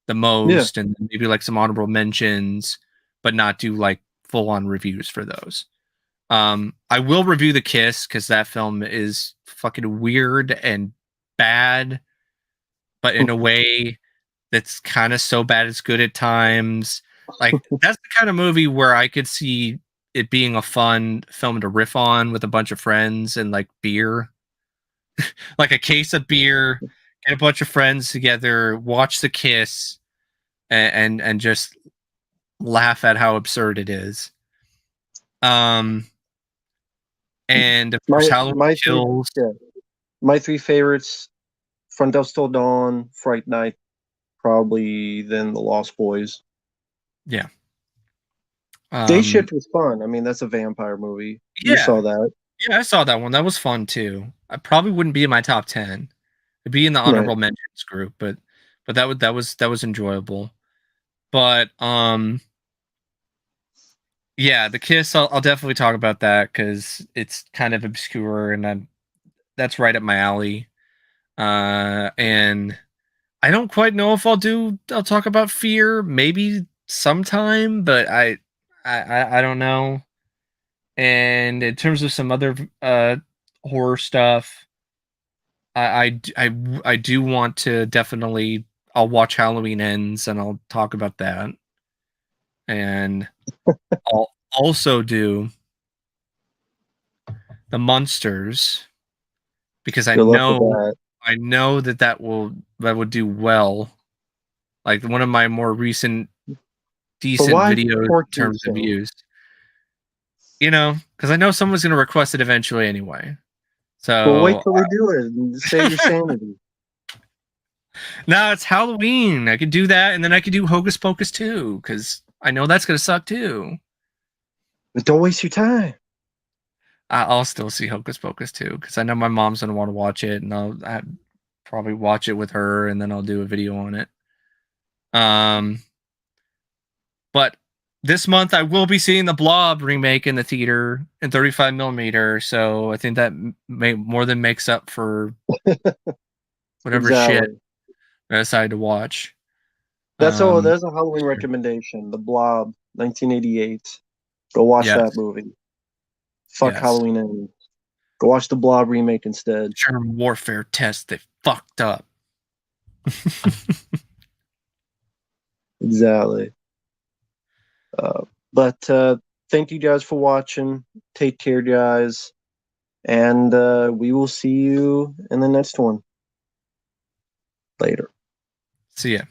the Yeah. most and maybe like some honorable mentions, but not do like full on reviews for those. I will review The Kiss because that film is fucking weird and bad, but in a way that's kind of so bad it's good at times. Like that's the kind of movie where I could see it being a fun film to riff on with a bunch of friends and like beer, like a case of beer, get a bunch of friends together, watch The Kiss, and just laugh at how absurd it is. Um, and of course, My Halloween my three Kills. yeah. My three favorites: Front Dusk Till Dawn, Fright Night, probably then The Lost Boys. Yeah. Day Um, Shift was fun. I mean, that's a vampire movie. You yeah. saw that, Yeah, I saw that one. That was fun too. I probably wouldn't be in my top 10. It'd be in the right? honorable mentions group, but that was enjoyable. But yeah, The Kiss, I'll definitely talk about that because it's kind of obscure and that's right up my alley. And I don't quite know if I'll talk about Fear maybe sometime, but I don't know. And in terms of some other horror stuff, I do want to definitely. I'll watch Halloween Ends and I'll talk about that, and I'll also do the Monsters because Good luck with that. I know that would do well. Like one of my more recent But decent why videos in torture terms of yourself? views, because I know someone's going to request it eventually anyway. Well, wait So till they do it and save your sanity. now it's Halloween. I could do that, and then I could do Hocus Pocus too, because I know that's gonna suck too. But don't waste your time. I'll still see Hocus Pocus too, because I know my mom's gonna want to watch it, and I'll probably watch it with her, and then I'll do a video on it. Um, but this month I will be seeing the Blob remake in the theater in 35 millimeter, so I think that more than makes up for whatever shit Exactly. I decided to watch. That's a Halloween recommendation. The Blob, 1988. Go watch Yes, that movie. Fuck yes. Halloween Ends. Go watch the Blob remake instead. Germ warfare test. They fucked up. Exactly. But thank you guys for watching. Take care, guys. And we will see you in the next one. Later. See ya.